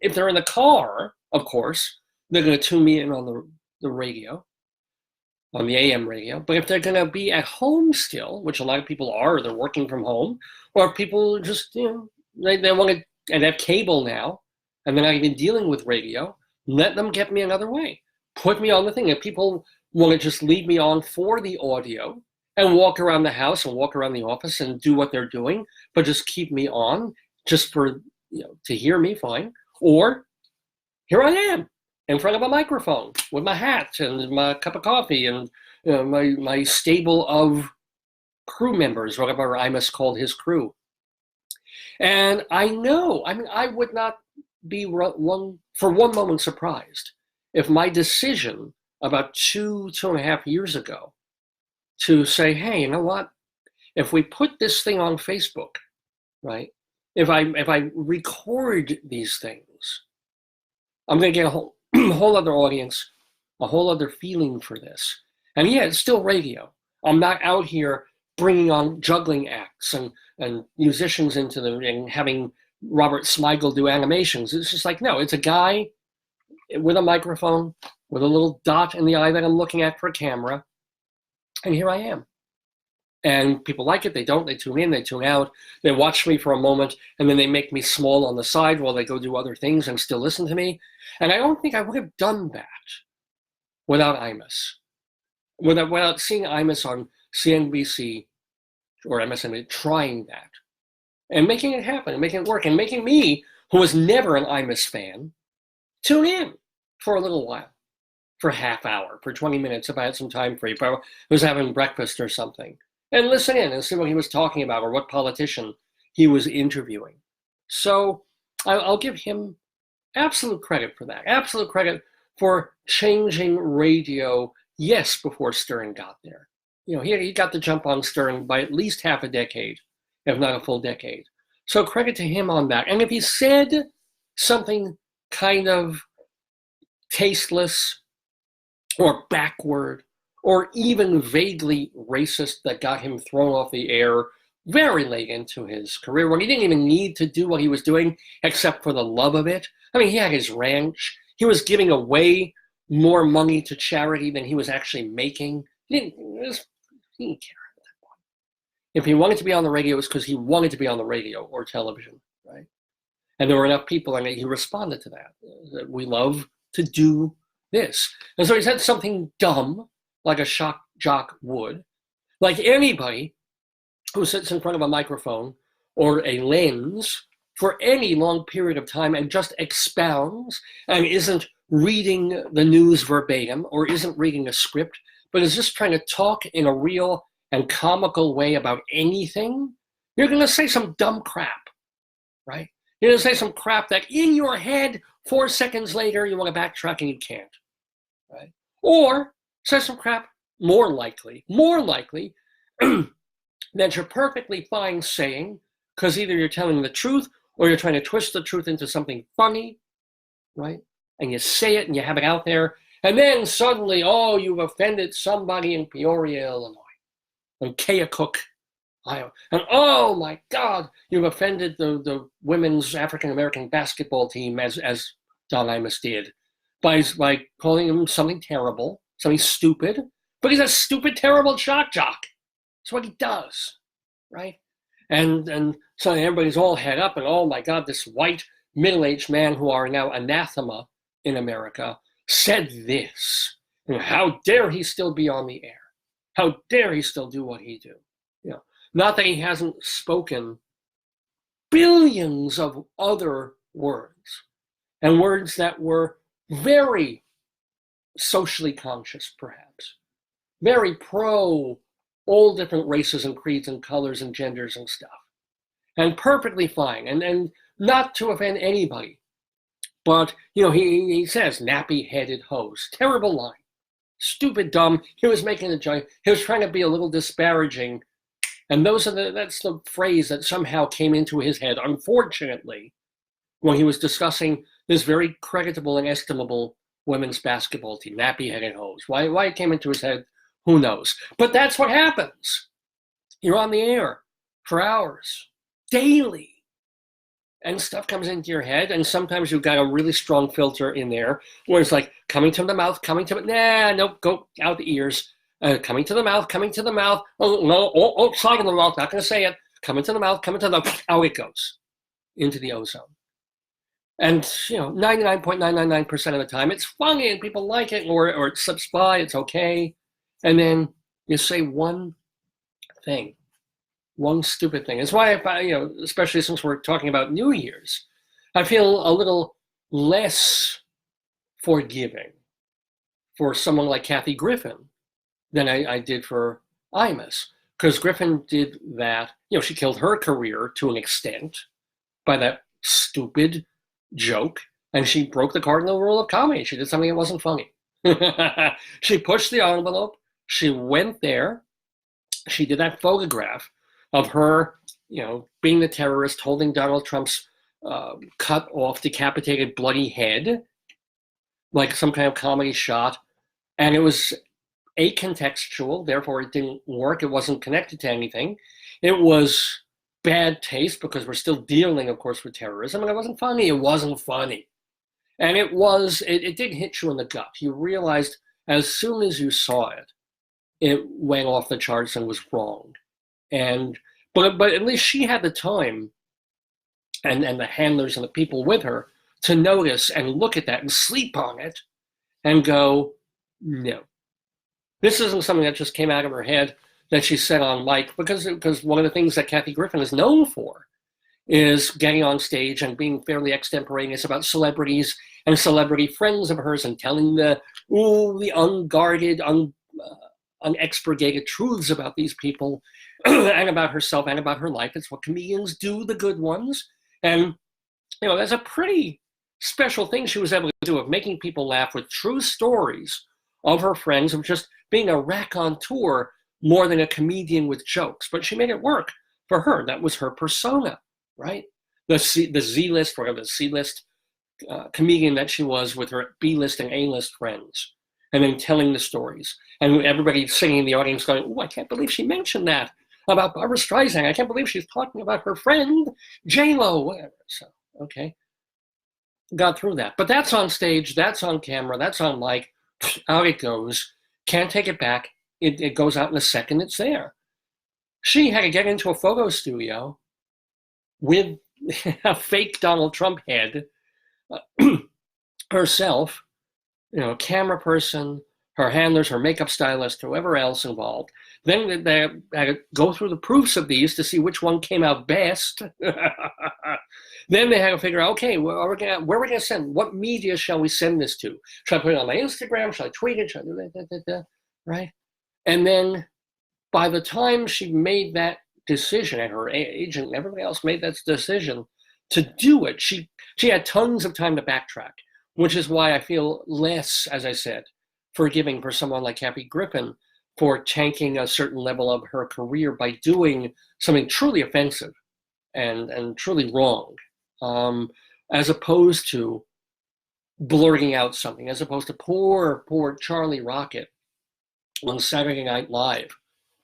if they're in the car, of course, they're going to tune me in on the radio, on the AM radio. But if they're going to be at home still, which a lot of people are, they're working from home, or people just, you know, they want to, and have cable now, and they're not even dealing with radio, let them get me another way. Put me on the thing. If people want to just leave me on for the audio and walk around the house and walk around the office and do what they're doing, but just keep me on just for, you know, to hear me, fine. Or here I am in front of a microphone with my hat and my cup of coffee and, you know, my stable of crew members, whatever Imus called his crew. And I know, I mean, I would not be for one moment surprised if my decision about 2.5 years ago to say, hey, you know what? If we put this thing on Facebook, right? If I record these things, I'm going to get a whole other audience, a whole other feeling for this. And yeah, it's still radio. I'm not out here bringing on juggling acts and musicians into the ring, having Robert Smigel do animations. It's just like, no, it's a guy with a microphone, with a little dot in the eye that I'm looking at for a camera. And here I am. And people like it, they don't, they tune in, they tune out, they watch me for a moment, and then they make me small on the side while they go do other things and still listen to me. And I don't think I would have done that without Imus. Without seeing Imus on CNBC or MSNBC trying that and making it happen, and making it work, and making me, who was never an Imus fan, tune in for a little while, for a half hour, for 20 minutes if I had some time free, if I was having breakfast or something, and listen in and see what he was talking about or what politician he was interviewing. So I'll give him absolute credit for that, absolute credit for changing radio, yes, before Stern got there. You know, he got the jump on Stern by at least half a decade, if not a full decade. So credit to him on that. And if he said something kind of tasteless or backward or even vaguely racist that got him thrown off the air very late into his career, when he didn't even need to do what he was doing except for the love of it. I mean, he had his ranch. He was giving away more money to charity than he was actually making. He didn't care at that point. If he wanted to be on the radio, it was because he wanted to be on the radio or television, right? And there were enough people, and he responded to that. We love to do this. And so he said something dumb, like a shock jock would, like anybody who sits in front of a microphone or a lens for any long period of time and just expounds and isn't reading the news verbatim or isn't reading a script, but is just trying to talk in a real and comical way about anything, you're going to say some dumb crap, right? You're going to say some crap that in your head, 4 seconds later, you want to backtrack and you can't, right? Or say some crap more likely that you're perfectly fine saying, because either you're telling the truth or you're trying to twist the truth into something funny, right? And you say it and you have it out there, and then suddenly, oh, you've offended somebody in Peoria, Illinois, and Keokuk, Iowa, and oh my God, you've offended the women's African-American basketball team as Don Imus did by calling him something terrible, something stupid, but he's a stupid, terrible shock jock. That's what he does, right? And so everybody's all head up, and oh my God, this white middle-aged man who are now anathema in America said this. And how dare he still be on the air? How dare he still do what he do? You know, not that he hasn't spoken billions of other words, and words that were very socially conscious, perhaps. Very pro all different races and creeds and colors and genders and stuff. And perfectly fine, and not to offend anybody. But, he says, nappy-headed hose. Terrible line. Stupid, dumb. He was making a joke. He was trying to be a little disparaging. And that's the phrase that somehow came into his head, unfortunately, when he was discussing this very creditable and estimable women's basketball team, nappy-headed hose. Why it came into his head, who knows? But that's what happens. You're on the air for hours, daily. And stuff comes into your head, and sometimes you've got a really strong filter in there where it's like coming to the mouth, nope, go out the ears. Coming to the mouth. Oh, no, side of the mouth, not going to say it. Coming to the mouth, out it goes into the ozone. And, 99.999% of the time, it's funny and people like it, or it slips by, it's okay. And then you say one thing. One stupid thing. It's why, especially since we're talking about New Year's, I feel a little less forgiving for someone like Kathy Griffin than I did for Imus. Because Griffin did that, she killed her career to an extent by that stupid joke, and she broke the cardinal rule of comedy. She did something that wasn't funny. She pushed the envelope. She went there. She did that photograph of her, being the terrorist, holding Donald Trump's cut off, decapitated, bloody head, like some kind of comedy shot. And it was acontextual, therefore it didn't work. It wasn't connected to anything. It was bad taste because we're still dealing, of course, with terrorism. And it wasn't funny. It wasn't funny. And it did hit you in the gut. You realized as soon as you saw it, it went off the charts and was wrong. But at least she had the time and the handlers and the people with her to notice and look at that and sleep on it and go, no. This isn't something that just came out of her head that she said on mic, because one of the things that Kathy Griffin is known for is getting on stage and being fairly extemporaneous about celebrities and celebrity friends of hers and telling the unguarded, unexpurgated truths about these people and about herself and about her life. It's what comedians do, the good ones. And, that's a pretty special thing she was able to do, of making people laugh with true stories of her friends, of just being a raconteur more than a comedian with jokes. But she made it work for her. That was her persona, right? The Z-list, or the C-list comedian that she was with her B-list and A-list friends, and then telling the stories. And everybody singing in the audience going, oh, I can't believe she mentioned that about Barbra Streisand. I can't believe she's talking about her friend J-Lo, whatever. So, okay. Got through that. But that's on stage, that's on camera, that's on mic, out it goes. Can't take it back. It goes out in a second, it's there. She had to get into a photo studio with a fake Donald Trump head herself, a camera person, her handlers, her makeup stylist, whoever else involved. Then they had to go through the proofs of these to see which one came out best. Then they had to figure out, okay, where are we going to send? What media shall we send this to? Should I put it on my Instagram? Should I tweet it? Should I do that? Right? And then by the time she made that decision, and her agent and everybody else made that decision to do it, she had tons of time to backtrack, which is why I feel less, as I said, forgiving for someone like Kathy Griffin for tanking a certain level of her career by doing something truly offensive and truly wrong, as opposed to blurting out something, as opposed to poor Charlie Rocket on Saturday Night Live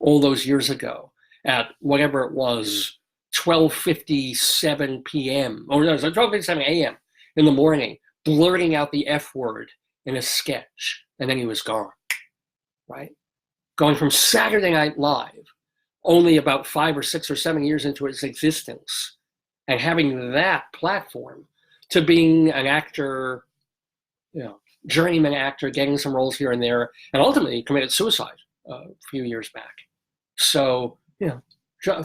all those years ago at whatever it was, 12:57 p.m. or no, it was 12:57 a.m. in the morning, blurting out the F word in a sketch, and then he was gone, right? Going from Saturday Night Live, only about 5 or 6 or 7 years into its existence, and having that platform, to being an actor, journeyman actor, getting some roles here and there, and ultimately committed suicide a few years back. So,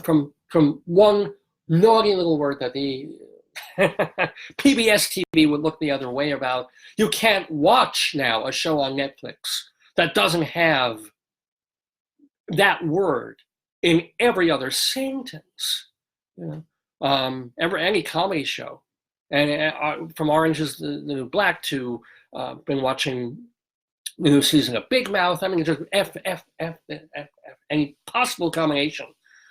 from one naughty little word that the PBS TV would look the other way about, you can't watch now a show on Netflix that doesn't have that word in every other sentence. You know, any comedy show, and from Orange is the New Black to been watching the new season of Big Mouth. I mean, just F, any possible combination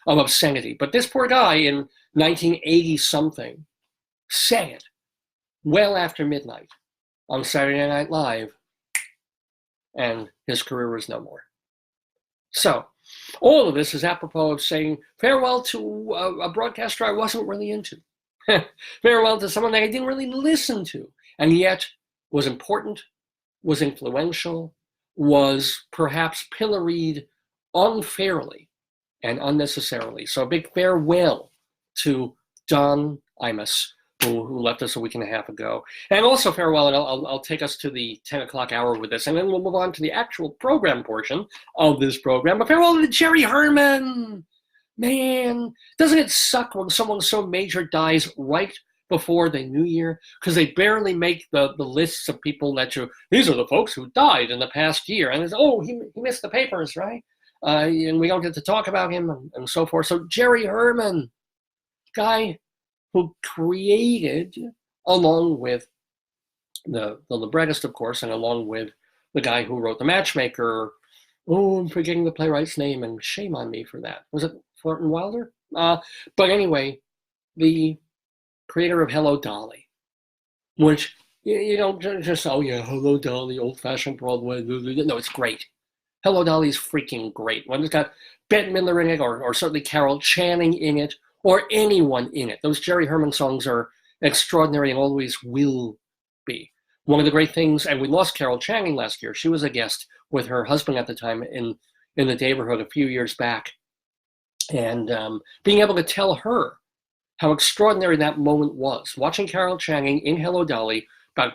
of obscenity. But this poor guy in 1980 something said it well after midnight on Saturday Night Live, and his career was no more. So all of this is apropos of saying farewell to a broadcaster I wasn't really into. Farewell to someone that I didn't really listen to, and yet was important, was influential, was perhaps pilloried unfairly and unnecessarily. So a big farewell to Don Imus, who left us a week and a half ago. And also farewell, and I'll take us to the 10 o'clock hour with this, and then we'll move on to the actual program portion of this program. But farewell to Jerry Herman. Man, doesn't it suck when someone so major dies right before the new year? Because they barely make the lists of people that these are the folks who died in the past year. And it's, oh, he missed the papers, right? And we don't get to talk about him and so forth. So Jerry Herman, guy who created, along with the librettist, of course, and along with the guy who wrote The Matchmaker. Oh, I'm forgetting the playwright's name, and shame on me for that. Was it Thornton Wilder? But anyway, the creator of Hello, Dolly, which you don't just, oh yeah, Hello, Dolly, old-fashioned Broadway. No, it's great. Hello, Dolly's freaking great. When it's got Bette Midler in it, or certainly Carol Channing in it, or anyone in it. Those Jerry Herman songs are extraordinary and always will be. One of the great things, and we lost Carol Channing last year. She was a guest with her husband at the time in the Daverhood a few years back. And being able to tell her how extraordinary that moment was, watching Carol Channing in Hello, Dolly about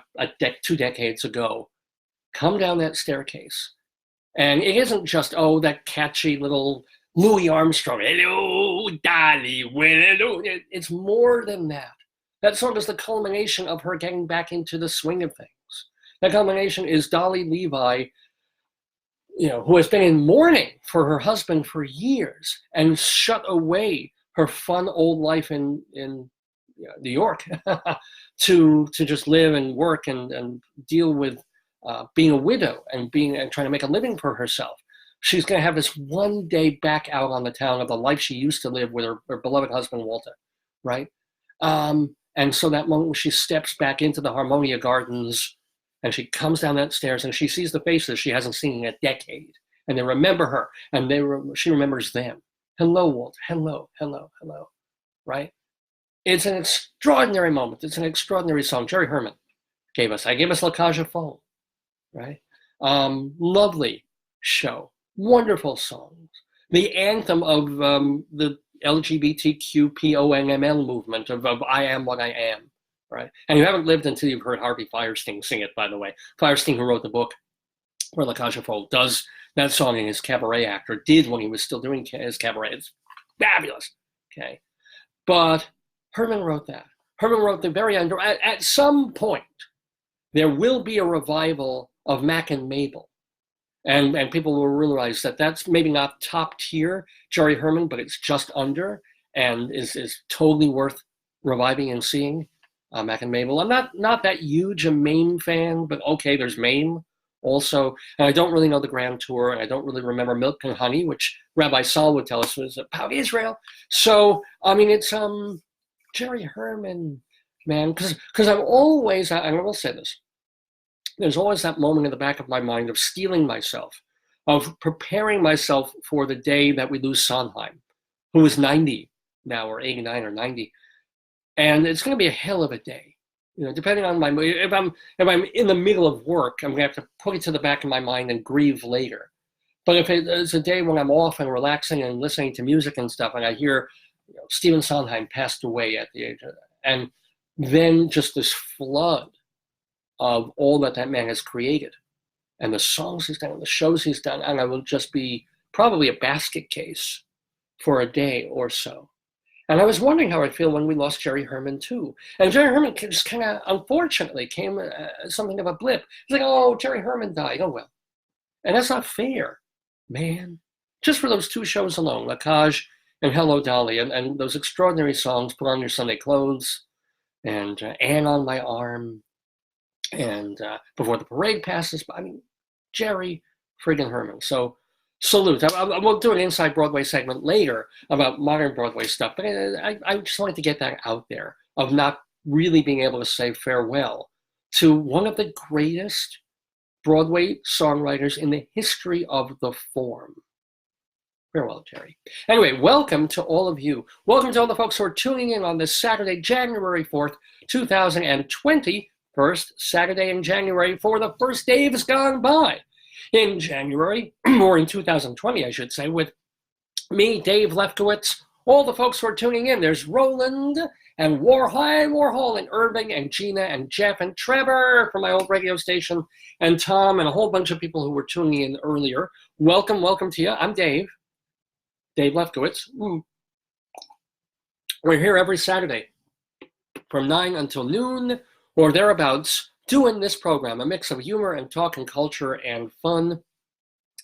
2 decades ago, come down that staircase. And it isn't just, oh, that catchy little Louis Armstrong, hello, Dolly, hello. It's more than that. That song is the culmination of her getting back into the swing of things. That culmination is Dolly Levi, who has been in mourning for her husband for years and shut away her fun old life in New York to just live and work and deal with being a widow and trying to make a living for herself. She's going to have this one day back out on the town of the life she used to live with her beloved husband, Walter, right? And so that moment when she steps back into the Harmonia Gardens and she comes down that stairs and she sees the faces she hasn't seen in a decade, and they remember her, and she remembers them. Hello, Walter. Hello, hello, hello, right? It's an extraordinary moment. It's an extraordinary song. Jerry Herman gave us La Cage aux Folles, right? Lovely show. Wonderful songs. The anthem of the LGBTQPONML movement of I am what I am, right? And you haven't lived until you've heard Harvey Fierstein sing it, by the way. Fierstein, who wrote the book where La Cage aux Folles, does that song in his cabaret act, or did when he was still doing his cabaret. It's fabulous, okay? But Herman wrote that. Herman wrote the very end. At some point, there will be a revival of Mac and Mabel. And people will realize that that's maybe not top tier Jerry Herman, but it's just under, and is totally worth reviving and seeing. Mac and Mabel. I'm not that huge a Maine fan, but okay, there's Maine also. And I don't really know the Grand Tour, and I don't really remember Milk and Honey, which Rabbi Saul would tell us was about Israel. So, I mean, it's Jerry Herman, man, because I'm always, and I will say this, there's always that moment in the back of my mind of steeling myself, of preparing myself for the day that we lose Sondheim, who is 90 now, or 89 or 90. And it's going to be a hell of a day, depending on my mood. If I'm in the middle of work, I'm going to have to put it to the back of my mind and grieve later. But if it's a day when I'm off and relaxing and listening to music and stuff, and I hear Stephen Sondheim passed away at the age of, and then just this flood of all that man has created, and the songs he's done, and the shows he's done, and I will just be probably a basket case for a day or so. And I was wondering how I'd feel when we lost Jerry Herman, too. And Jerry Herman just kind of, unfortunately, came something of a blip. It's like, oh, Jerry Herman died. Oh, well. And that's not fair, man. Just for those 2 shows alone, La Cage and Hello, Dolly, and those extraordinary songs, Put On Your Sunday Clothes, and Anne on My Arm, and Before the Parade Passes. I mean, Jerry friggin' Herman. So, salute. We'll do an Inside Broadway segment later about modern Broadway stuff, but I just wanted to get that out there of not really being able to say farewell to one of the greatest Broadway songwriters in the history of the form. Farewell, Jerry. Anyway, welcome to all of you. Welcome to all the folks who are tuning in on this Saturday, January 4th, 2020, first Saturday in January for the first Dave's Gone By. In January, or in 2020, I should say, with me, Dave Lefkowitz, all the folks who are tuning in. There's Roland and Warhol and Irving and Gina and Jeff and Trevor from my old radio station and Tom and a whole bunch of people who were tuning in earlier. Welcome to you. I'm Dave Lefkowitz. We're here every Saturday from 9 until noon or thereabouts, doing this program, a mix of humor and talk and culture and fun.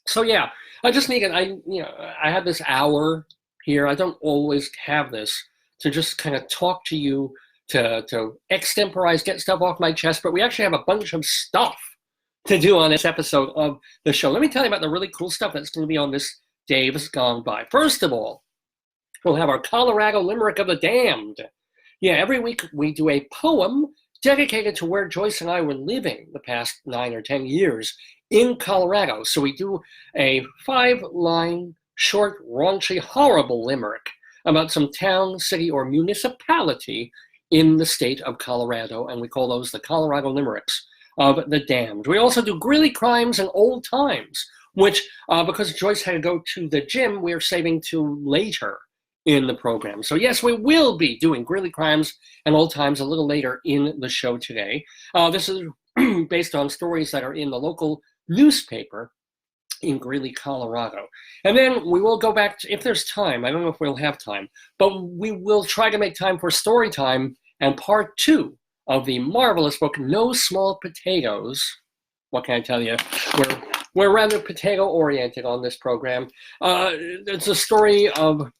So yeah, I just needed, I had this hour here. I don't always have this to just kind of talk to you, to extemporize, get stuff off my chest, but we actually have a bunch of stuff to do on this episode of the show. Let me tell you about the really cool stuff that's going to be on this Dave's Gone By. First of all, we'll have our Colorado Limerick of the Damned. Yeah, every week we do a poem dedicated to where Joyce and I were living the past 9 or 10 years in Colorado. So we do a 5-line, short, raunchy, horrible limerick about some town, city, or municipality in the state of Colorado, and we call those the Colorado Limericks of the Damned. We also do Greeley Crimes and Old Times, which, because Joyce had to go to the gym, we're saving to later in the program. So yes, we will be doing Greeley Crimes and Old Times a little later in the show today. This is based on stories that are in the local newspaper in Greeley, Colorado. And then we will go back to, if there's time, I don't know if we'll have time, but we will try to make time for Storytime and part 2 of the marvelous book, No Small Potatoes. What can I tell you? We're rather potato-oriented on this program. It's a story of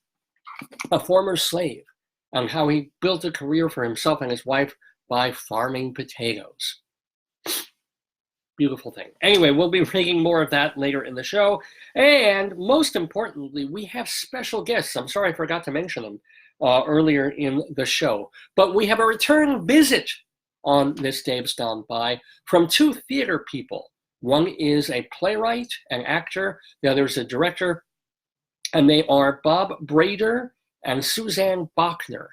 a former slave and how he built a career for himself and his wife by farming potatoes. Beautiful thing. Anyway, we'll be reading more of that later in the show. And most importantly, we have special guests. I'm sorry I forgot to mention them earlier in the show. But we have a return visit on this Dave's Gone By from 2 theater people. One is a playwright, an actor. The other is a director. And they are Bob Brader and Suzanne Bachner.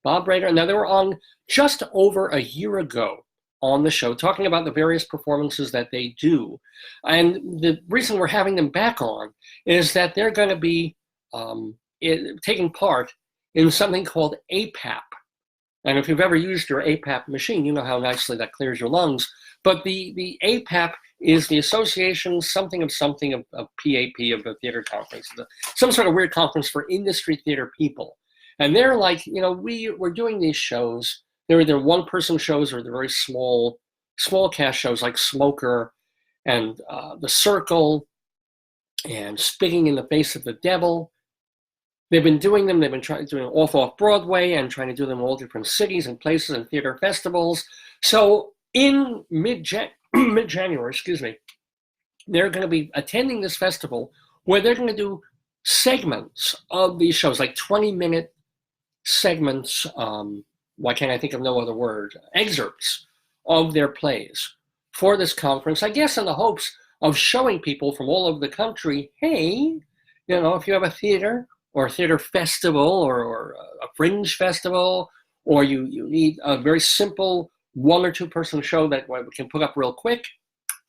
Bob Brader, now they were on just over a year ago on the show, talking about the various performances that they do. And the reason we're having them back on is that they're going to be taking part in something called APAP. And if you've ever used your APAP machine, you know how nicely that clears your lungs. But the APAP is the Association something of PAP of the theater conference, some sort of weird conference for industry theater people. And they're like, we're doing these shows. They're either one-person shows or they're very small cast shows like Smoker and The Circle and Spitting in the Face of the Devil. They've been doing them. They've been doing them off Broadway and trying to do them in all different cities and places and theater festivals. So in mid-January, they're going to be attending this festival where they're going to do segments of these shows, like 20-minute segments, why can't I think of no other word, excerpts of their plays for this conference, I guess in the hopes of showing people from all over the country, hey, if you have a theater or a theater festival or a fringe festival, or you need a very simple 1 or 2 person show that we can put up real quick,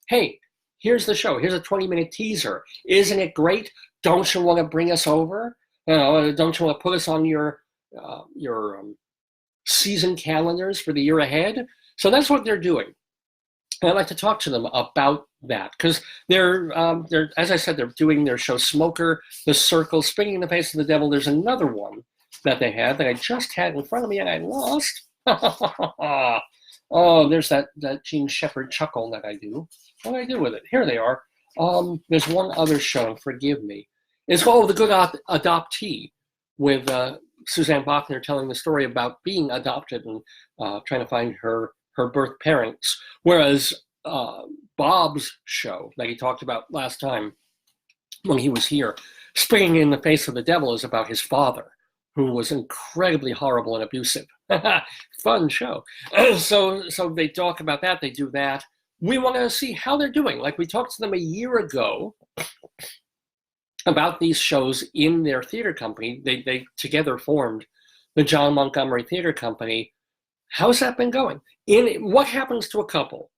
hey, here's the show. Here's a 20-minute teaser. Isn't it great? Don't you want to bring us over? Don't you want to put us on your season calendars for the year ahead? So that's what they're doing. And I'd like to talk to them about that because they're as I said, they're doing their show Smoker, The Circle, Spitting in the Face of the Devil. There's another one that they had that I just had in front of me and I lost. Oh, there's that Gene Shepherd chuckle that I do. What do I do with it? Here they are. There's one other show, forgive me. It's called The Good Adoptee, with Suzanne Bachner telling the story about being adopted and trying to find her birth parents. Whereas Bob's show that he talked about last time when he was here, Springing in the Face of the Devil, is about his father, who was incredibly horrible and abusive. Fun show. So they talk about that, they do that. We want to see how they're doing. Like, we talked to them a year ago about these shows in their theater company. They together formed the John Montgomery Theater Company. How's that been going? What happens to a couple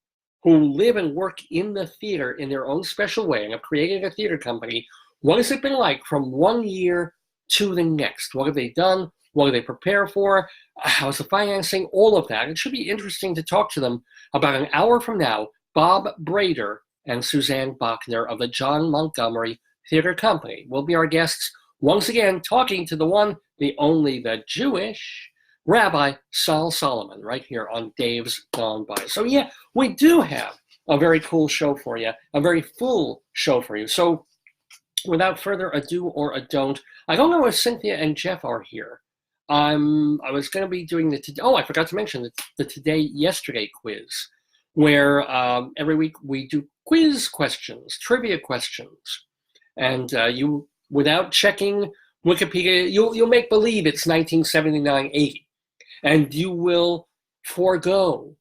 who live and work in the theater in their own special way and have created a theater company? What has it been like from one year to the next? What have they done? What do they prepare for? How's the financing? All of that. It should be interesting to talk to them about an hour from now. Bob Brader and Suzanne Bachner of the John Montgomery Theater Company will be our guests once again, talking to the one, the only, the Jewish Rabbi Saul Solomon, right here on Dave's Gone By. So yeah, we do have a very cool show for you, a very full show for you. So without further ado or a don't, I don't know if Cynthia and Jeff are here. I was going to be doing I forgot to mention the Today Yesterday quiz, where every week we do quiz questions, trivia questions, and you, without checking Wikipedia, you'll make believe it's 1979-80, and you will forego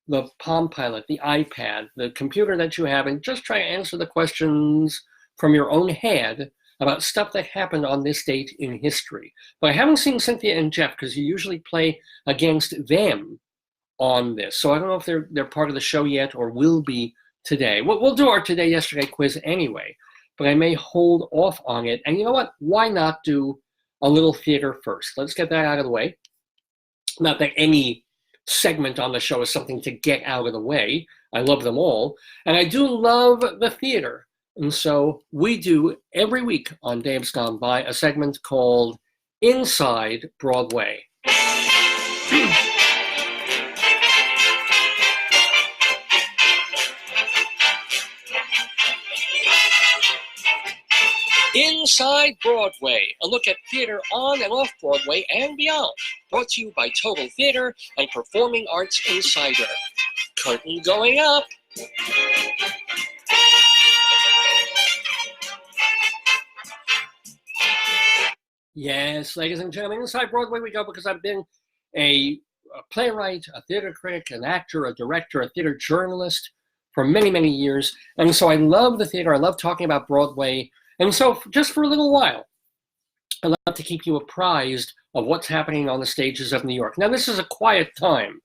the Palm Pilot, the iPad, the computer that you have, and just try to answer the questions from your own head about stuff that happened on this date in history. But I haven't seen Cynthia and Jeff, because you usually play against them on this. So I don't know if they're part of the show yet or will be today. We'll do our Today Yesterday quiz anyway, but I may hold off on it. And you know what? Why not do a little theater first? Let's get that out of the way. Not that any segment on the show is something to get out of the way. I love them all. And I do love the theater. And so we do every week on Dave's Gone By a segment called Inside Broadway. Inside Broadway, a look at theater on and off Broadway and beyond. Brought to you by Total Theater and Performing Arts Insider. Curtain going up. Yes, ladies and gentlemen, Inside Broadway we go, because I've been a playwright, a theater critic, an actor, a director, a theater journalist for many, many years. And so I love the theater. I love talking about Broadway. And so just for a little while, I love to keep you apprised of what's happening on the stages of New York. Now, this is a quiet time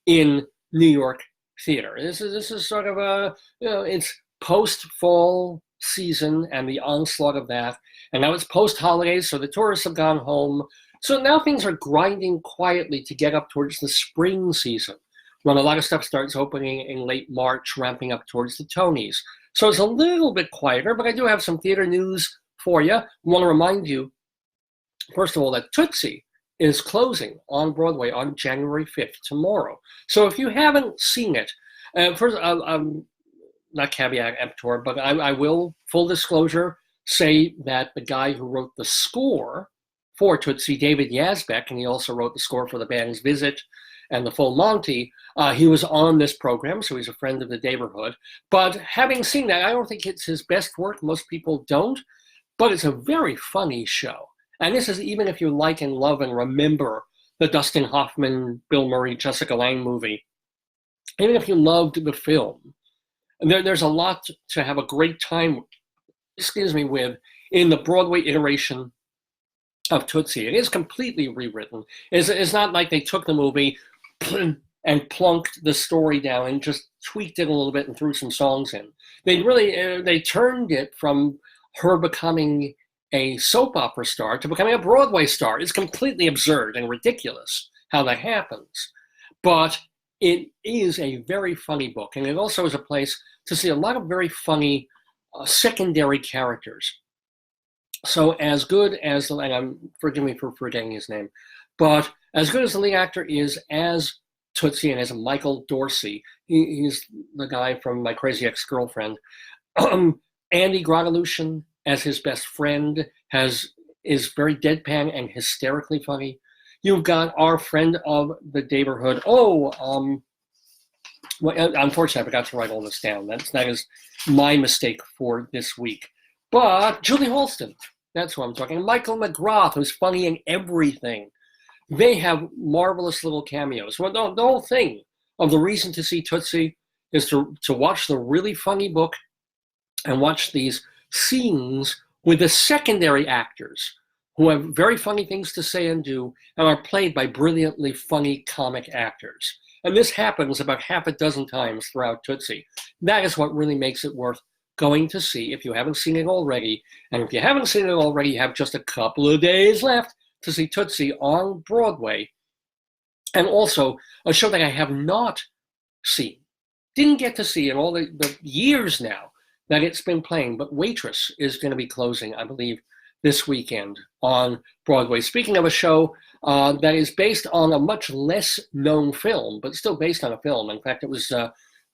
in New York theater. This is sort of it's post-fall season and the onslaught of that. And now it's post-holidays, so the tourists have gone home. So now things are grinding quietly to get up towards the spring season, when a lot of stuff starts opening in late March, ramping up towards the Tonys. So it's a little bit quieter, but I do have some theater news for you. I want to remind you, first of all, that Tootsie is closing on Broadway on January 5th, tomorrow. So if you haven't seen it, first, not caveat emptor, but I will, full disclosure, say that the guy who wrote the score for Tootsie, David Yazbek, and he also wrote the score for The Band's Visit and The Full Monty, he was on this program, so he's a friend of the Daverhood. But having seen that, I don't think it's his best work. Most people don't, but it's a very funny show. And this is even if you like and love and remember the Dustin Hoffman, Bill Murray, Jessica Lange movie, even if you loved the film, there's a lot to have a great time, with in the Broadway iteration of Tootsie. It is completely rewritten. It's not like they took the movie and plunked the story down and just tweaked it a little bit and threw some songs in. They turned it from her becoming a soap opera star to becoming a Broadway star. It's completely absurd and ridiculous how that happens. But it is a very funny book, and it also is a place to see a lot of very funny secondary characters So as good as, and forgive me for forgetting his name, but as good as the lead actor is as Tootsie and as Michael Dorsey, he's the guy from My Crazy Ex-Girlfriend. Andy Grotelushin as his best friend is very deadpan and hysterically funny. You've got our friend of the Daverhood. Well, unfortunately, I forgot to write all this down. That is my mistake for this week. But Julie Halston, that's who I'm talking. Michael McGrath, who's funny in everything. They have marvelous little cameos. Well, the whole thing of the reason to see Tootsie is to watch the really funny book and watch these scenes with the secondary actors who have very funny things to say and do and are played by brilliantly funny comic actors. And this happens about half a dozen times throughout Tootsie. That is what really makes it worth going to see if you haven't seen it already. And if you haven't seen it already, you have just a couple of days left to see Tootsie on Broadway. And also a show that I have not seen, didn't get to see in all the years now that it's been playing, but Waitress is going to be closing, I believe, this weekend on Broadway. Speaking of a show that is based on a much less known film, but still based on a film. In fact, it was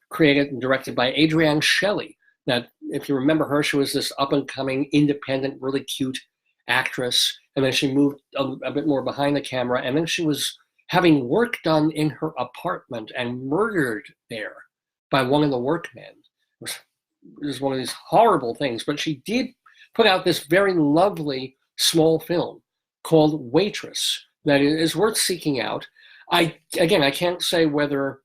created and directed by Adrienne Shelley. That, if you remember her, she was this up-and-coming, independent, really cute actress. And then she moved a bit more behind the camera. And then she was having work done in her apartment and murdered there by one of the workmen. It was one of these horrible things. But she did put out this very lovely small film called Waitress that is worth seeking out. I can't say whether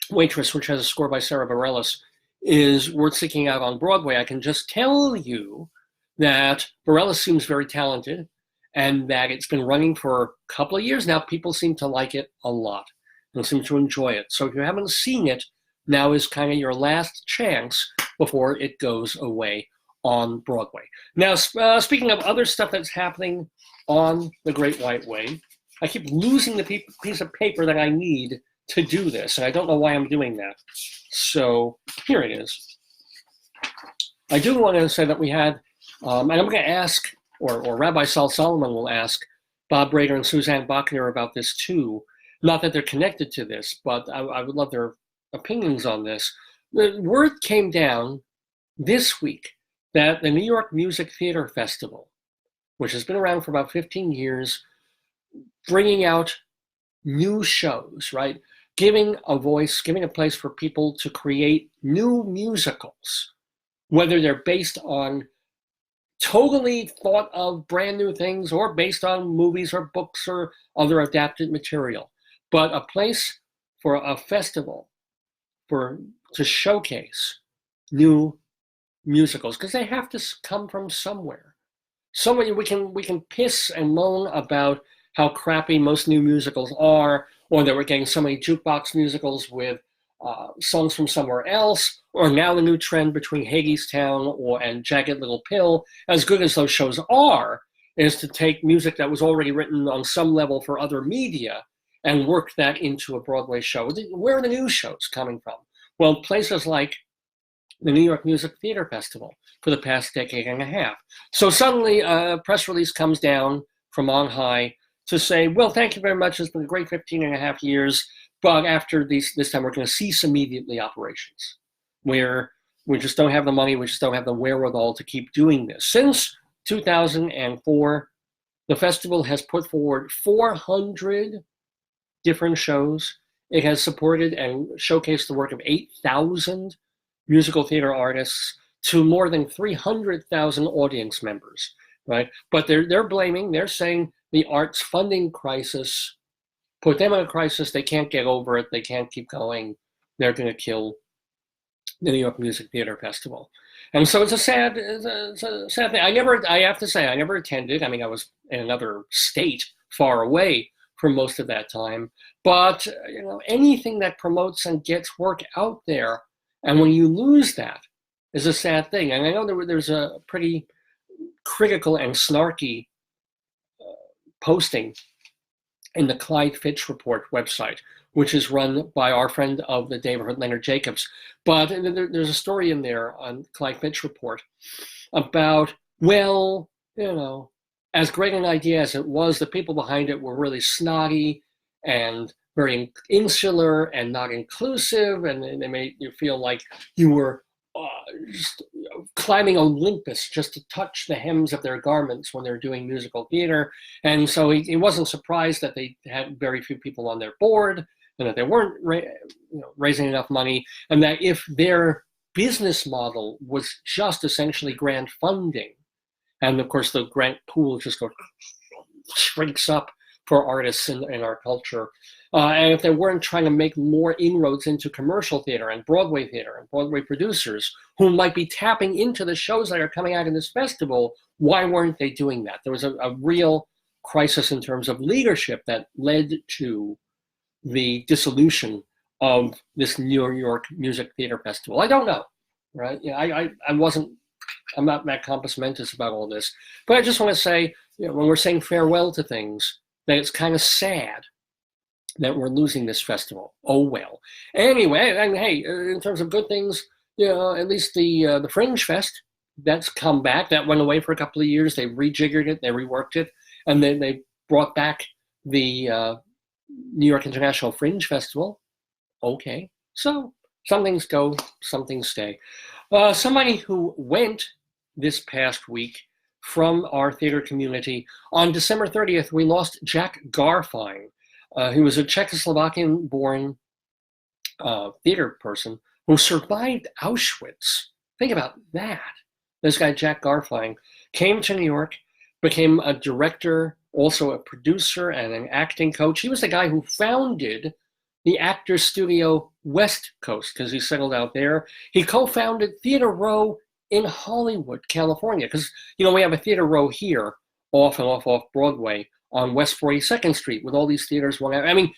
Waitress, which has a score by Sarah Bareilles, is worth seeking out on Broadway. I can just tell you that Bareilles seems very talented and that it's been running for a couple of years now. People seem to like it a lot and seem to enjoy it. So if you haven't seen it, now is kind of your last chance before it goes away on Broadway. Now, speaking of other stuff that's happening on the Great White Way, I keep losing the piece of paper that I need to do this, and I don't know why I'm doing that. So here it is. I do want to say that we had, and I'm going to ask, or Rabbi Sal Solomon will ask Bob Brader and Suzanne Bachner about this too. Not that they're connected to this, but I would love their opinions on this. The word came down this week that the New York Music Theater Festival, which has been around for about 15 years, bringing out new shows, right? Giving a voice, giving a place for people to create new musicals, whether they're based on totally thought of brand new things or based on movies or books or other adapted material, but a place for a festival to showcase new musicals, because they have to come from somewhere. Somewhere we can piss and moan about how crappy most new musicals are, or that we're getting so many jukebox musicals with songs from somewhere else, or now the new trend between Hadestown and Jagged Little Pill. As good as those shows are, is to take music that was already written on some level for other media and work that into a Broadway show. Where are the new shows coming from? Well, places like the New York Music Theater Festival for the past decade and a half. So suddenly a press release comes down from on high to say, well, thank you very much. It's been a great 15 and a half years. But after this time, we're going to cease immediately operations, where we just don't have the money, we just don't have the wherewithal to keep doing this. Since 2004, the festival has put forward 400 different shows. It has supported and showcased the work of 8,000 musical theater artists to more than 300,000 audience members, right? But they're saying the arts funding crisis put them in a crisis. They can't get over it. They can't keep going. They're going to kill the New York Music Theater Festival. And so it's a sad thing. I have to say, I never attended. I mean, I was in another state far away for most of that time. But, anything that promotes and gets work out there, and when you lose that, is a sad thing. And I know there's a pretty critical and snarky posting in the Clyde Fitch Report website, which is run by our friend of the Daverhood, Leonard Jacobs. But there's a story in there on Clyde Fitch Report about, well, as great an idea as it was, the people behind it were really snotty and very insular and not inclusive, and they made you feel like you were just climbing Olympus just to touch the hems of their garments when they're doing musical theater. And so he wasn't surprised that they had very few people on their board and that they weren't raising enough money, and that if their business model was just essentially grant funding, and of course the grant pool just shrinks up for artists in our culture, and if they weren't trying to make more inroads into commercial theater and Broadway producers who might be tapping into the shows that are coming out in this festival, why weren't they doing that? There was a real crisis in terms of leadership that led to the dissolution of this New York Music Theater Festival. I don't know, right? I'm not that compos mentis about all this, but I just want to say, when we're saying farewell to things, that it's kind of sad that we're losing this festival. Oh well. Anyway, and hey, in terms of good things, at least the Fringe Fest, that's come back. That went away for a couple of years. They rejiggered it, they reworked it, and then they brought back the New York International Fringe Festival. Okay, so some things go, some things stay. Somebody who went this past week from our theater community, on December 30th, we lost Jack Garfein. He was a Czechoslovakian-born theater person who survived Auschwitz. Think about that. This guy, Jack Garfein, came to New York, became a director, also a producer and an acting coach. He was the guy who founded the Actors Studio West Coast because he settled out there. He co-founded Theater Row in Hollywood, California, because we have a Theater Row here, off Broadway on West 42nd Street with all these theaters. I mean,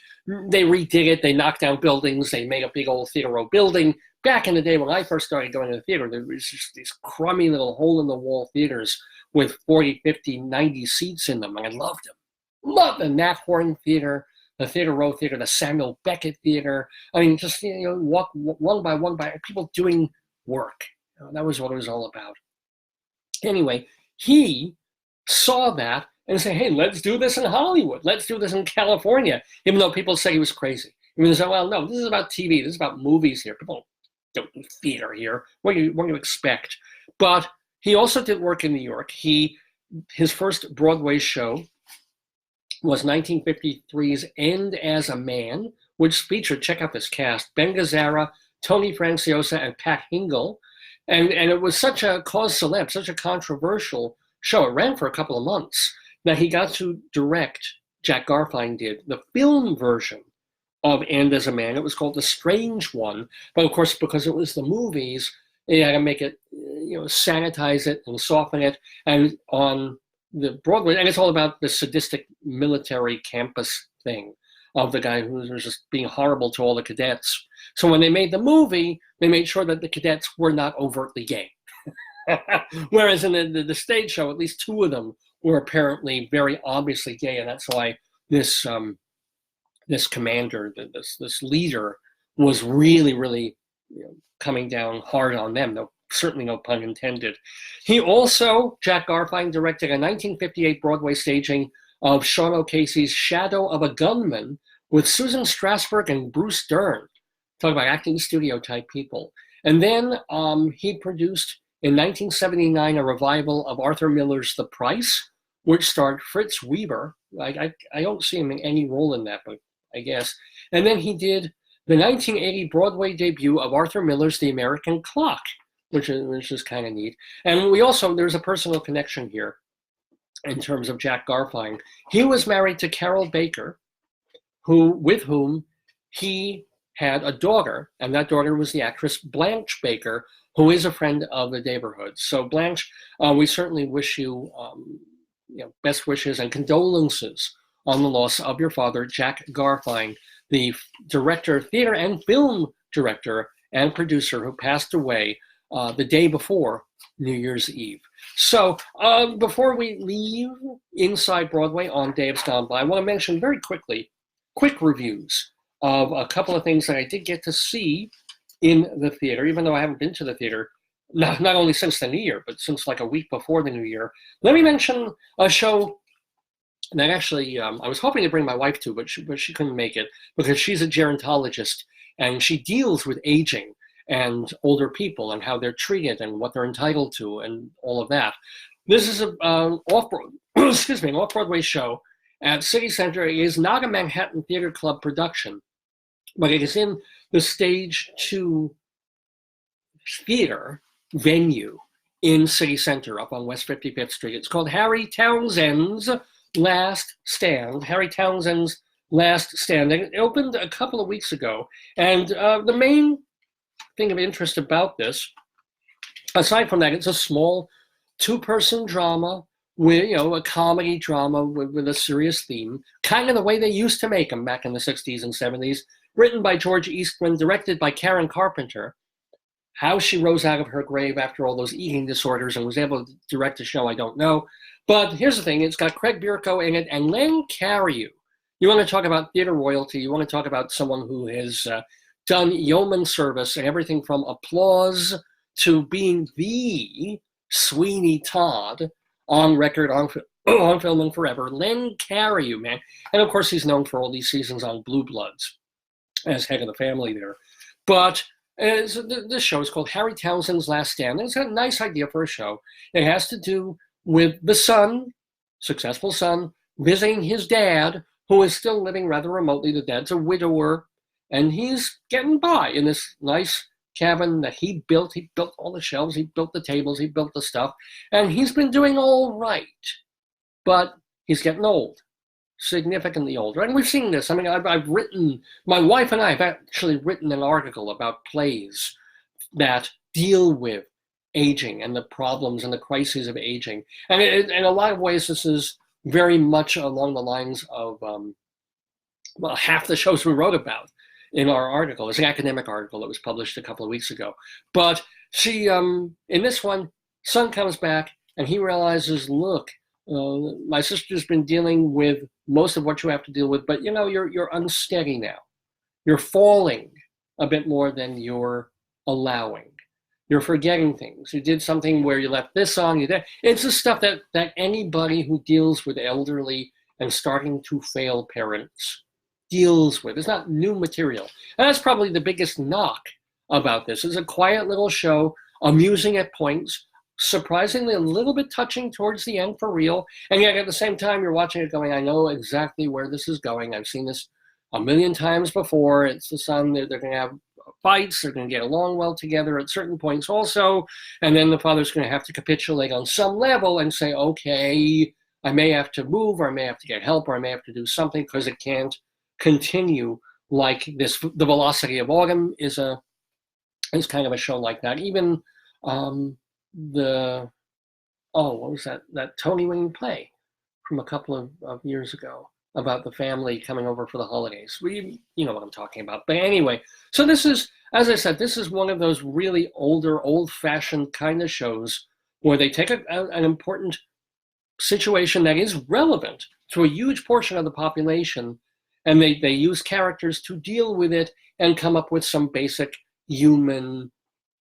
they redid it, they knocked down buildings, they made a big old Theater Row building. Back in the day when I first started going to the theater, there was just these crummy little hole-in-the-wall theaters with 40, 50, 90 seats in them, and I loved them. Loved the Nat Horn Theater, the Theater Row Theater, the Samuel Beckett Theater. I mean, just walk one by one by people doing work. That was what it was all about. Anyway, he saw that and said, hey, let's do this in Hollywood. Let's do this in California, even though people say he was crazy. I mean, they say, well, no, this is about TV. This is about movies here. People don't do theater here. What do you expect? But he also did work in New York. His first Broadway show was 1953's End as a Man, which featured, check out this cast, Ben Gazzara, Tony Franciosa, and Pat Hingle. And it was such a cause célèbre, such a controversial show. It ran for a couple of months that he got to direct, Jack Garfein did, the film version of End as a Man. It was called The Strange One. But of course, because it was the movies, they had to make it, sanitize it and soften it. And on the Broadway, and it's all about the sadistic military campus thing of the guy who was just being horrible to all the cadets. So when they made the movie, they made sure that the cadets were not overtly gay. Whereas in the stage show, at least two of them were apparently very obviously gay, and that's why this commander, this leader, was really, really coming down hard on them. No, certainly no pun intended. He also, Jack Garfein, directed a 1958 Broadway staging of Sean O'Casey's Shadow of a Gunman with Susan Strasberg and Bruce Dern. Talk about acting studio type people. And then he produced in 1979 a revival of Arthur Miller's The Price, which starred Fritz Weber. I don't see him in any role in that, but I guess. And then he did the 1980 Broadway debut of Arthur Miller's The American Clock, which is kind of neat. And there's a personal connection here in terms of Jack Garfein. He was married to Carol Baker, with whom he had a daughter, and that daughter was the actress Blanche Baker, who is a friend of the Daverhood. So Blanche, we certainly wish you, best wishes and condolences on the loss of your father, Jack Garfein, the director, theater and film director and producer who passed away the day before New Year's Eve. So before we leave Inside Broadway on Dave's Gone By, I want to mention very quickly, quick reviews of a couple of things that I did get to see in the theater, even though I haven't been to the theater not only since the New Year, but since like a week before the New Year. Let me mention a show that actually I was hoping to bring my wife to, but she couldn't make it because she's a gerontologist and she deals with aging and older people and how they're treated and what they're entitled to and all of that. This is an off-Broadway show at City Center. It is not a Manhattan Theater Club production, but it is in the Stage 2 theater venue in City Center up on West 55th Street. It's called Harry Townsend's Last Stand. Harry Townsend's Last Stand. It opened a couple of weeks ago, and the main thing of interest about this, aside from that, it's a small two-person drama with, a comedy drama with a serious theme, kind of the way they used to make them back in the 60s and 70s, written by George Eastman, directed by Karen Carpenter. How she rose out of her grave after all those eating disorders and was able to direct a show, I don't know. But here's the thing, it's got Craig Bierko in it and Len Cariou. You want to talk about theater royalty, you want to talk about someone who has done yeoman service and everything from applause to being the Sweeney Todd on record, on film and forever. Len Cariou, man. And of course, he's known for all these seasons on Blue Bloods as head of the family there. But this show is called Harry Townsend's Last Stand. And it's a nice idea for a show. It has to do with the son, successful son, visiting his dad, who is still living rather remotely. The dad's a widower, and he's getting by in this nice cabin that he built. He built all the shelves, he built the tables, he built the stuff, and he's been doing all right. But he's getting old, significantly older. And we've seen this. I mean, I've written, my wife and I have actually written an article about plays that deal with aging and the problems and the crises of aging. And in a lot of ways, this is very much along the lines of, half the shows we wrote about in our article. It's an academic article that was published a couple of weeks ago. But she, in this one, son comes back and he realizes, look, my sister's been dealing with most of what you have to deal with, but you're unsteady now. You're falling a bit more than you're allowing. You're forgetting things. You did something where you left this on, it's the stuff that anybody who deals with elderly and starting to fail parents deals with. It's not new material. And that's probably the biggest knock about this. It's a quiet little show, amusing at points, surprisingly a little bit touching towards the end for real. And yet at the same time, you're watching it going, I know exactly where this is going. I've seen this a million times before. It's the son, they're going to have fights, they're going to get along well together at certain points also. And then the father's going to have to capitulate on some level and say, okay, I may have to move, or I may have to get help, or I may have to do something because it can't continue like this. The Velocity of Autumn is kind of a show like that. Even what was that Tony winning play from a couple of years ago about the family coming over for the holidays. You know what I'm talking about. But anyway, so this is, as I said, this is one of those really older, old-fashioned kind of shows where they take an important situation that is relevant to a huge portion of the population, and they use characters to deal with it and come up with some basic human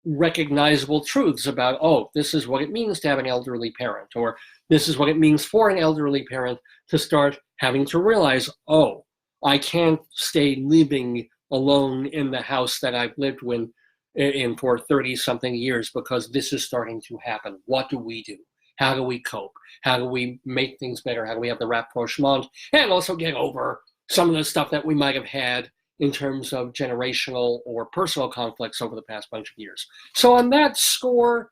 recognizable truths about, this is what it means to have an elderly parent, or this is what it means for an elderly parent to start having to realize, I can't stay living alone in the house that I've lived in for 30-something years because this is starting to happen. What do we do? How do we cope? How do we make things better? How do we have the rapprochement and also get over some of the stuff that we might have had in terms of generational or personal conflicts over the past bunch of years? So on that score,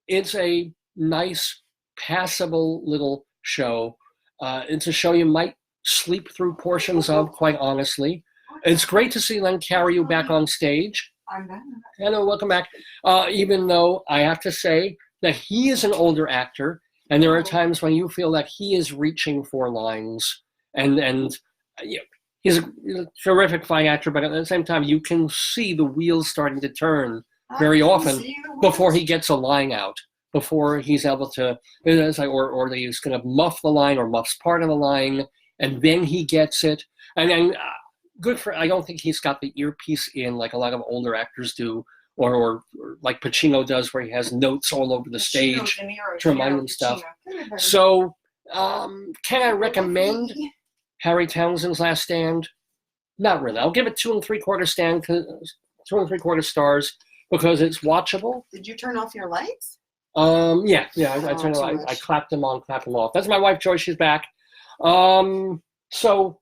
it's a nice, passable little show. It's a show you might sleep through portions of, quite honestly. It's great to see Len Cariou back on stage. I'm back. Hello, welcome back. Even though I have to say that he is an older actor, and there are times when you feel that he is reaching for lines, and he's a terrific fine actor, but at the same time, you can see the wheels starting to turn very often before he gets a line out, before he's able to, or he's going to muff the line or muffs part of the line, and then he gets it. And then I don't think he's got the earpiece in like a lot of older actors do, or like Pacino does, where he has notes all over the stage to remind him stuff. So, can I recommend Harry Townsend's Last Stand? Not really. I'll give it 2 3/4 stars because it's watchable. Did you turn off your lights? Yeah. I turned I clapped them on, clapped them off. That's my wife Joyce. She's back. So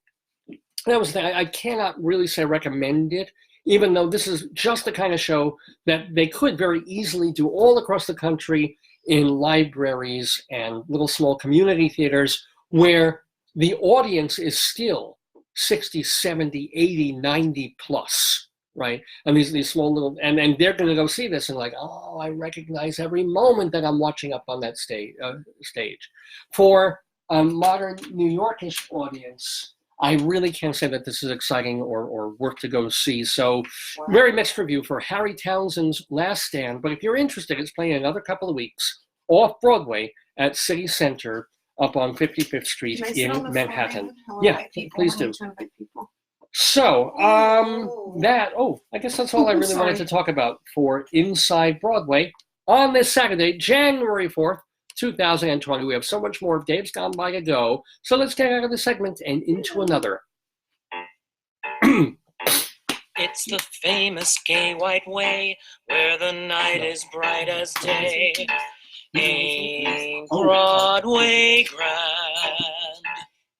that was the thing. I cannot really say recommend it, even though this is just the kind of show that they could very easily do all across the country in libraries and little small community theaters where the audience is still 60, 70, 80, 90 plus, right? And these small little, and they're going to go see this and like, oh, I recognize every moment that I'm watching up on that stage. For a modern New Yorkish audience, I really can't say that this is exciting or worth to go see. So very mixed review for Harry Townsend's Last Stand. But if you're interested, it's playing another couple of weeks off Broadway at City Center up on 55th Street in Manhattan. Yeah, please do. So I guess that's all I really wanted to talk about for Inside Broadway on this Saturday, January 4th, 2020. We have so much more of Dave's Gone By to go. So let's get out of this segment and into another. It's the famous gay white way where the night is bright as day. Ain't Broadway grand?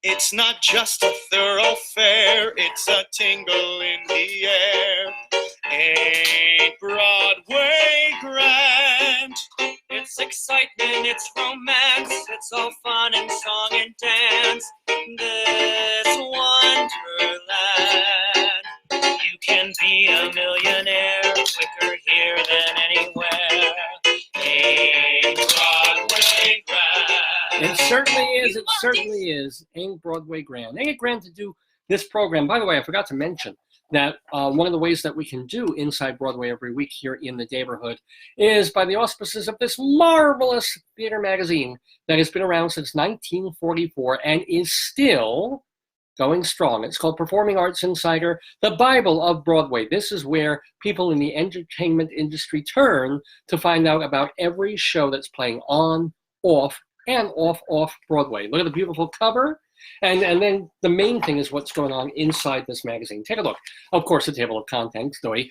It's not just a thoroughfare, it's a tingle in the air. Ain't Broadway grand? It's excitement, it's romance, it's all fun and song and dance. This wonderland, you can be a millionaire quicker here than anywhere. Ain't Broadway grand? It certainly is. It certainly is. Ain't Broadway grand? Ain't it grand to do this program? By the way, I forgot to mention that one of the ways that we can do Inside Broadway every week here in the Daverhood is by the auspices of this marvelous theater magazine that has been around since 1944 and is still going strong. It's called Performing Arts Insider, the Bible of Broadway. This is where people in the entertainment industry turn to find out about every show that's playing on, off, and off Broadway. Look at the beautiful cover. And then the main thing is what's going on inside this magazine. Take a look. Of course, the table of contents, Joy.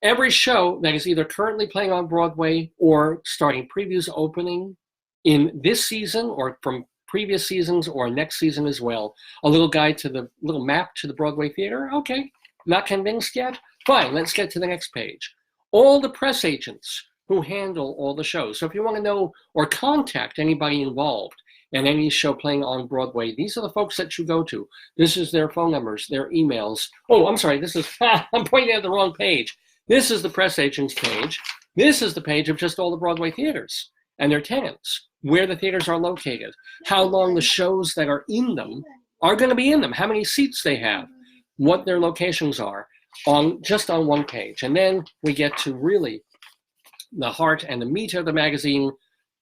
Every show that is either currently playing on Broadway or starting previews opening in this season or from previous seasons or next season as well. A little guide to the little map to the Broadway theater. Okay, not convinced yet? Fine, let's get to the next page. All the press agents who handle all the shows. So if you want to know or contact anybody involved in any show playing on Broadway, these are the folks that you go to. This is their phone numbers, their emails. Oh, I'm sorry, this is, I'm pointing at the wrong page. This is the press agents page. This is the page of just all the Broadway theaters and their tenants, where the theaters are located, how long the shows that are in them are going to be in them, how many seats they have, what their locations are, just on one page. And then we get to really the heart and the meat of the magazine,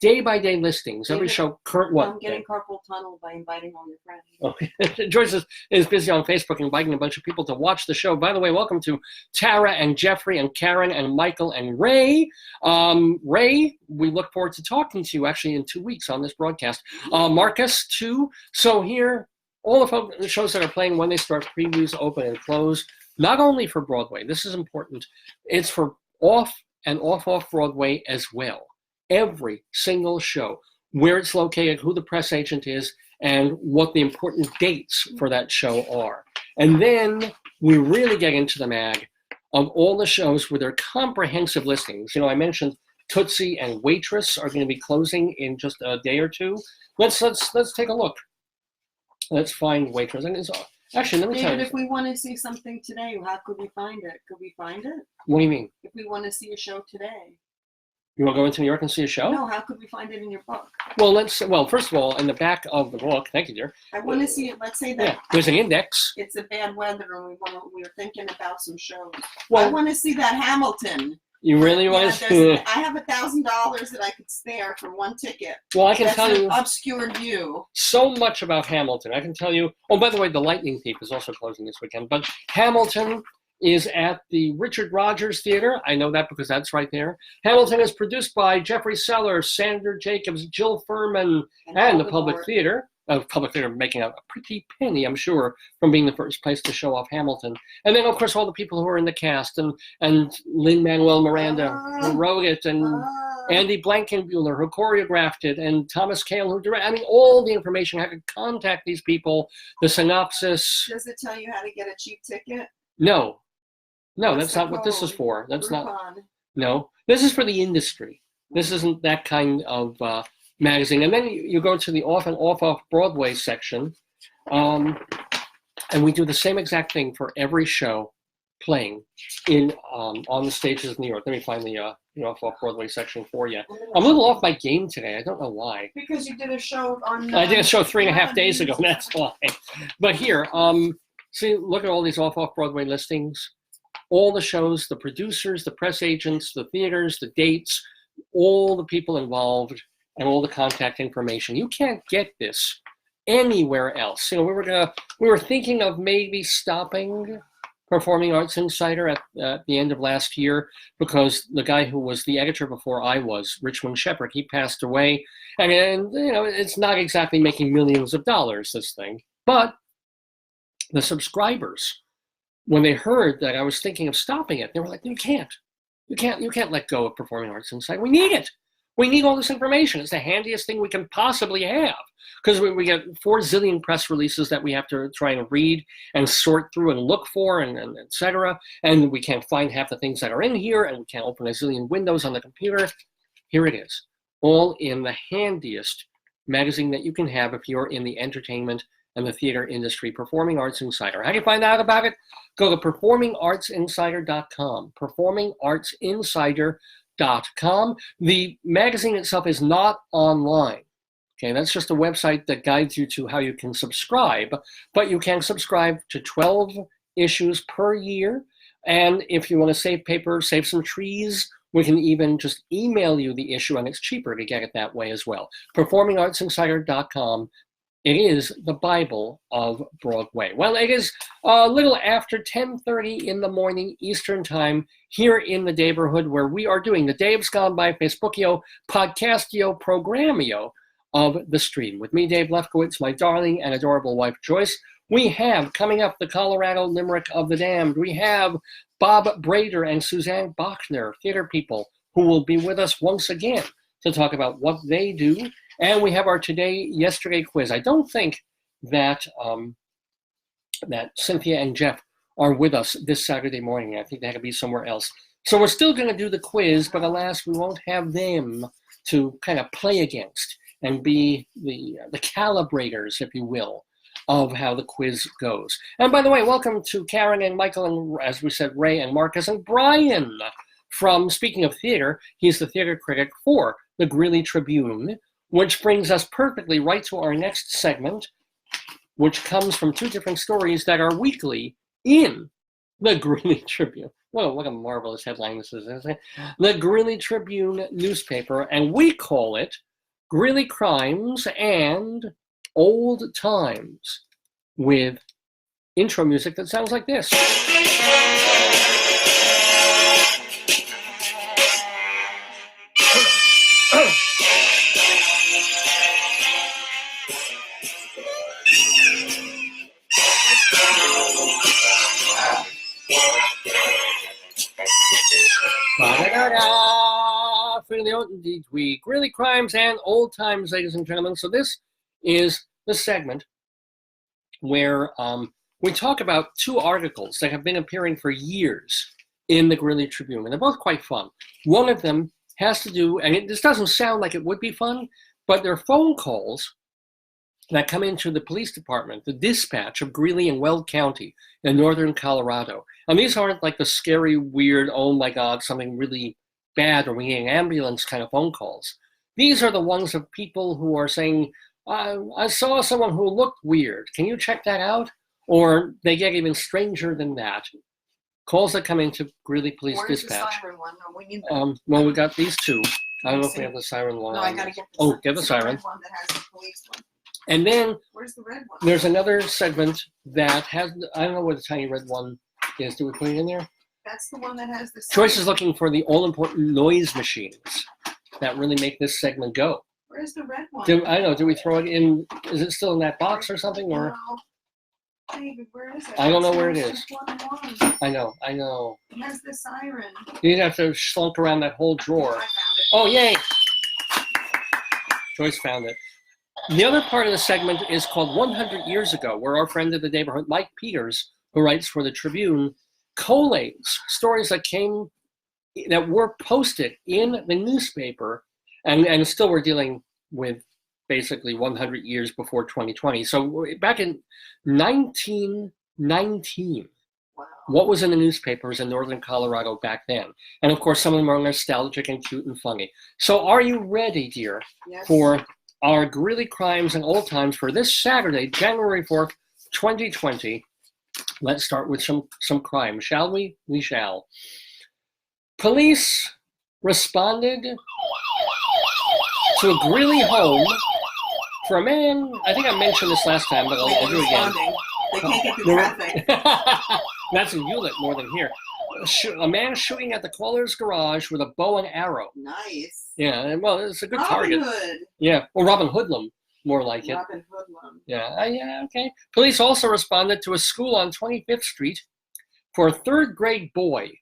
day-by-day listings. Every show, I'm getting carpal tunnel by inviting all your friends. Oh, Joyce is busy on Facebook inviting a bunch of people to watch the show. By the way, welcome to Tara and Jeffrey and Karen and Michael and Ray. Ray, we look forward to talking to you actually in 2 weeks on this broadcast. Marcus, too. So here, all the shows that are playing when they start, previews open and close, not only for Broadway, this is important, it's for off and off Broadway as well. Every single show, where it's located, who the press agent is, and what the important dates for that show are. And then we really get into the mag of all the shows with their comprehensive listings. You know, I mentioned Tootsie and Waitress are going to be closing in just a day or two. Let's take a look. Let's find Waitress. And actually, let me tell you. David, if we want to see something today, how could we find it? Could we find it? What do you mean? If we want to see a show today. You want to go into New York and see a show? No, how could we find it in your book? Well, first of all, in the back of the book, thank you, dear. I want to see it. Let's say that. Yeah, there's an index. It's a bad weather and we're thinking about some shows. Well, I want to see that Hamilton. You really want to see? I have $1,000 that I could spare for one ticket. Well, I can tell you. That's an obscure view. So much about Hamilton. I can tell you. Oh, by the way, the Lightning Thief is also closing this weekend. But Hamilton is at the Richard Rogers Theater. I know that because that's right there. Hamilton is produced by Jeffrey Sellers, Sandra Jacobs, Jill Furman, and the Public Theater. Public Theater making a pretty penny, I'm sure, from being the first place to show off Hamilton. And then, of course, all the people who are in the cast, and Lin-Manuel Miranda, who wrote it, and Andy Blankenbuehler, who choreographed it, and Thomas Kail, who directed. I mean, all the information, how to contact these people, the synopsis. Does it tell you how to get a cheap ticket? No, What's that's the not what this is code? for. That's not. Groupon. No, this is for the industry. This isn't that kind of magazine. And then you go to the off and off Broadway section, and we do the same exact thing for every show playing in on the stages in New York. Let me find the off Broadway section for you. I'm a little off my game today. I don't know why. Because you did a show on. I did a show 3.5 days ago. That's why. But here, see, look at all these off Broadway listings. All the shows, the producers, the press agents, the theaters, the dates, all the people involved, and all the contact information. You can't get this anywhere else. You know, we were thinking of maybe stopping Performing Arts Insider at the end of last year, because the guy who was the editor before I was, Richmond Shepard, he passed away, and you know, it's not exactly making millions of dollars, this thing. But the subscribers, when they heard that I was thinking of stopping it, they were like, you can't let go of Performing Arts Insider. We need it. We need all this information. It's the handiest thing we can possibly have, because we get 4 zillion press releases that we have to try and read and sort through and look for, and et cetera. And we can't find half the things that are in here, and we can't open a zillion windows on the computer. Here it is, all in the handiest magazine that you can have if you're in the entertainment and the theater industry, Performing Arts Insider. How do you find out about it? Go to performingartsinsider.com, performingartsinsider.com. The magazine itself is not online. Okay, that's just a website that guides you to how you can subscribe, but you can subscribe to 12 issues per year. And if you want to save paper, save some trees, we can even just email you the issue, and it's cheaper to get it that way as well. Performingartsinsider.com. It is the Bible of Broadway. Well, it is a little after 10:30 in the morning Eastern Time here in the Daverhood, where we are doing the Dave's Gone By Facebookio, Podcastio, Programmio of the stream. With me, Dave Lefkowitz, my darling and adorable wife, Joyce. We have coming up the Colorado Limerick of the Damned. We have Bob Brader and Suzanne Bachner, theater people, who will be with us once again to talk about what they do. And we have our yesterday quiz. I don't think that that Cynthia and Jeff are with us this Saturday morning. I think they had to be somewhere else. So we're still going to do the quiz, but alas, we won't have them to kind of play against and be the calibrators, if you will, of how the quiz goes. And by the way, welcome to Karen and Michael and, as we said, Ray and Marcus and Brian from, speaking of theater, he's the theater critic for the Greeley Tribune, which brings us perfectly right to our next segment, which comes from 2 different stories that are weekly in the Greeley Tribune. Whoa, what a marvelous headline this is, isn't it? The Greeley Tribune newspaper, and we call it Greeley Crimes and Old Times, with intro music that sounds like this. We Greeley Crimes and Old Times, ladies and gentlemen. So this is the segment where we talk about 2 articles that have been appearing for years in the Greeley Tribune, and they're both quite fun. One of them has to do, and this doesn't sound like it would be fun, but they're phone calls that come into the police department, the dispatch of Greeley and Weld County in northern Colorado. And these aren't like the scary, weird, oh my God, something really bad, or we need an ambulance kind of phone calls. These are the ones of people who are saying, I saw someone who looked weird. Can you check that out? Or they get even stranger than that. Calls that come into Greeley Police Dispatch. Where's the siren one? No, we need that. Well, we got these 2. I don't know if we have the siren one. No, I gotta get get the siren. One that has the police one. And then where's the red one? There's another segment that has, I don't know where the tiny red one Yes, do we put it in there? That's the one that has the. Joyce is looking for the all-important noise machines that really make this segment go. Where's the red one? I know. Do we throw it in? Is it still in that box or something? Or No. David, where is it? I don't know It's where it just is. one. I know. It has the siren. You'd have to slunk around that whole drawer. I found it. Oh, yay! Joyce found it. The other part of the segment is called 100 Years Ago, where our friend of the neighborhood, Mike Peters, who writes for the Tribune, collates stories that were posted in the newspaper, and still we're dealing with basically 100 years before 2020. So back in 1919, Wow. what was in the newspapers in northern Colorado back then? And of course, some of them are nostalgic and cute and funny. So are you ready, dear, Yes. for our Greeley Crimes and Old Times for this Saturday, January 4th, 2020? Let's start with some crime, shall we? We shall. Police responded to a Greeley home for a man. I think I mentioned this last time, but I'll do it again. They can't get through traffic. That's in Hewlett more than here. A man shooting at the Queller's garage with a bow and arrow. Nice. Yeah, well, it's a good Robin target. Hood. Yeah, or Robin Hoodlum, more like it. Robin Hoodlum. Yeah, okay. Police also responded to a school on 25th Street for a third grade boy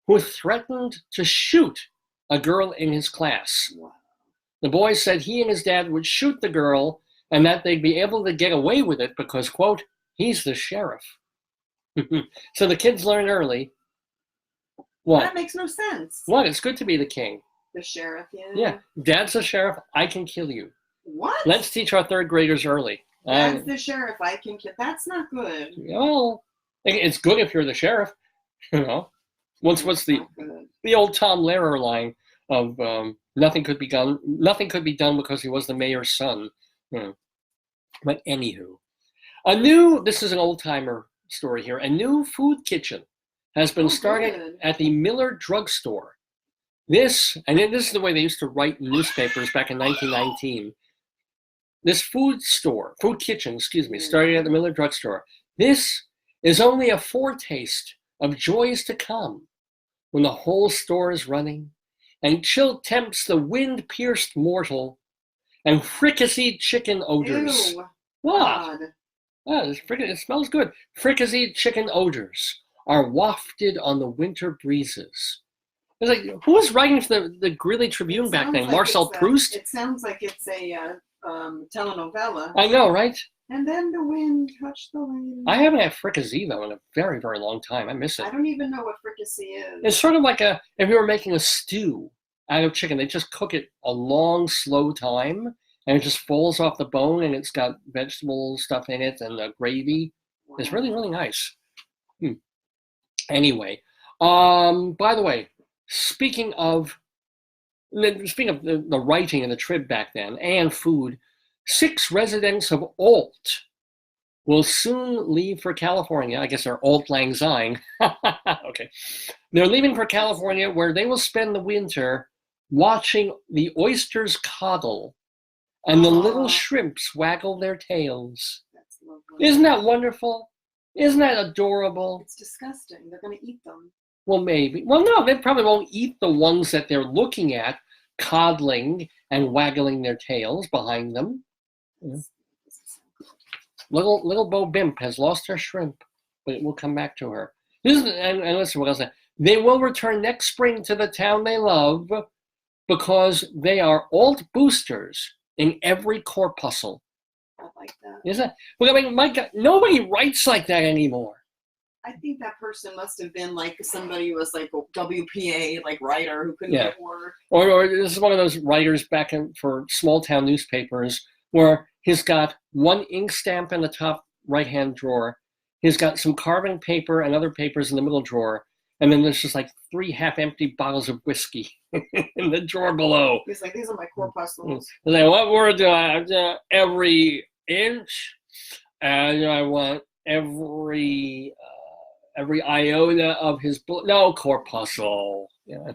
who threatened to shoot a girl in his class. Wow. The boy said he and his dad would shoot the girl and that they'd be able to get away with it because, quote, he's the sheriff. So the kids learned early. What? That makes no sense. What? It's good to be the king. The sheriff, yeah. Yeah. Dad's the sheriff. I can kill you. What? Let's teach our third graders early. That's the sheriff. I can kill. That's not good. Well, it's good if you're the sheriff. You know, what's the Not good. old Tom Lehrer line of nothing could be done because he was the mayor's son. But anywho, this is an old timer story here. A new food kitchen has been started good. at the Miller drugstore. This is the way they used to write in newspapers back in 1919. This food kitchen, started at the Miller drugstore. This is only a foretaste of joys to come when the whole store is running and chill tempts the wind-pierced mortal and fricasseed chicken odors. Ew. What? God. Oh, it smells good. Fricasseed chicken odors are wafted on the winter breezes. It's like, who was writing for the Greeley Tribune It back sounds then? like Marcel it's Proust? It sounds like it's a telenovela. I know, right? And then the wind touched the wind. I haven't had fricassee, though, in a very, very long time. I miss it. I don't even know what fricassee is. It's sort of like if you were making a stew out of chicken, they just cook it a long, slow time, and it just falls off the bone, and it's got vegetable stuff in it and gravy. Wow. It's really, really nice. Anyway, by the way, speaking of the writing and the trib back then and food, 6 residents of Alt will soon leave for California. I guess they're Alt Lang Syne. Okay. They're leaving for California where they will spend the winter watching the oysters coddle and the little shrimps waggle their tails. That's lovely. Isn't that wonderful? Isn't that adorable? It's disgusting. They're going to eat them. Well, maybe. Well, no, they probably won't eat the ones that they're looking at, coddling and waggling their tails behind them. Little Bo Bimp has lost her shrimp, but it will come back to her. And listen, what else? They will return next spring to the town they love because they are alt boosters in every corpuscle. I like that. Is that? Well, I mean, my God, nobody writes like that anymore. I think that person must have been like somebody who was like a WPA writer who couldn't get work. Or this is one of those writers back for small town newspapers where he's got one ink stamp in the top right-hand drawer. He's got some carbon paper and other papers in the middle drawer. And then there's just 3 half-empty bottles of whiskey in the drawer below. He's like, these are my corpuscles. Like, what word do I have? Every inch, and I want every iota of his book. No, corpuscle. Yeah.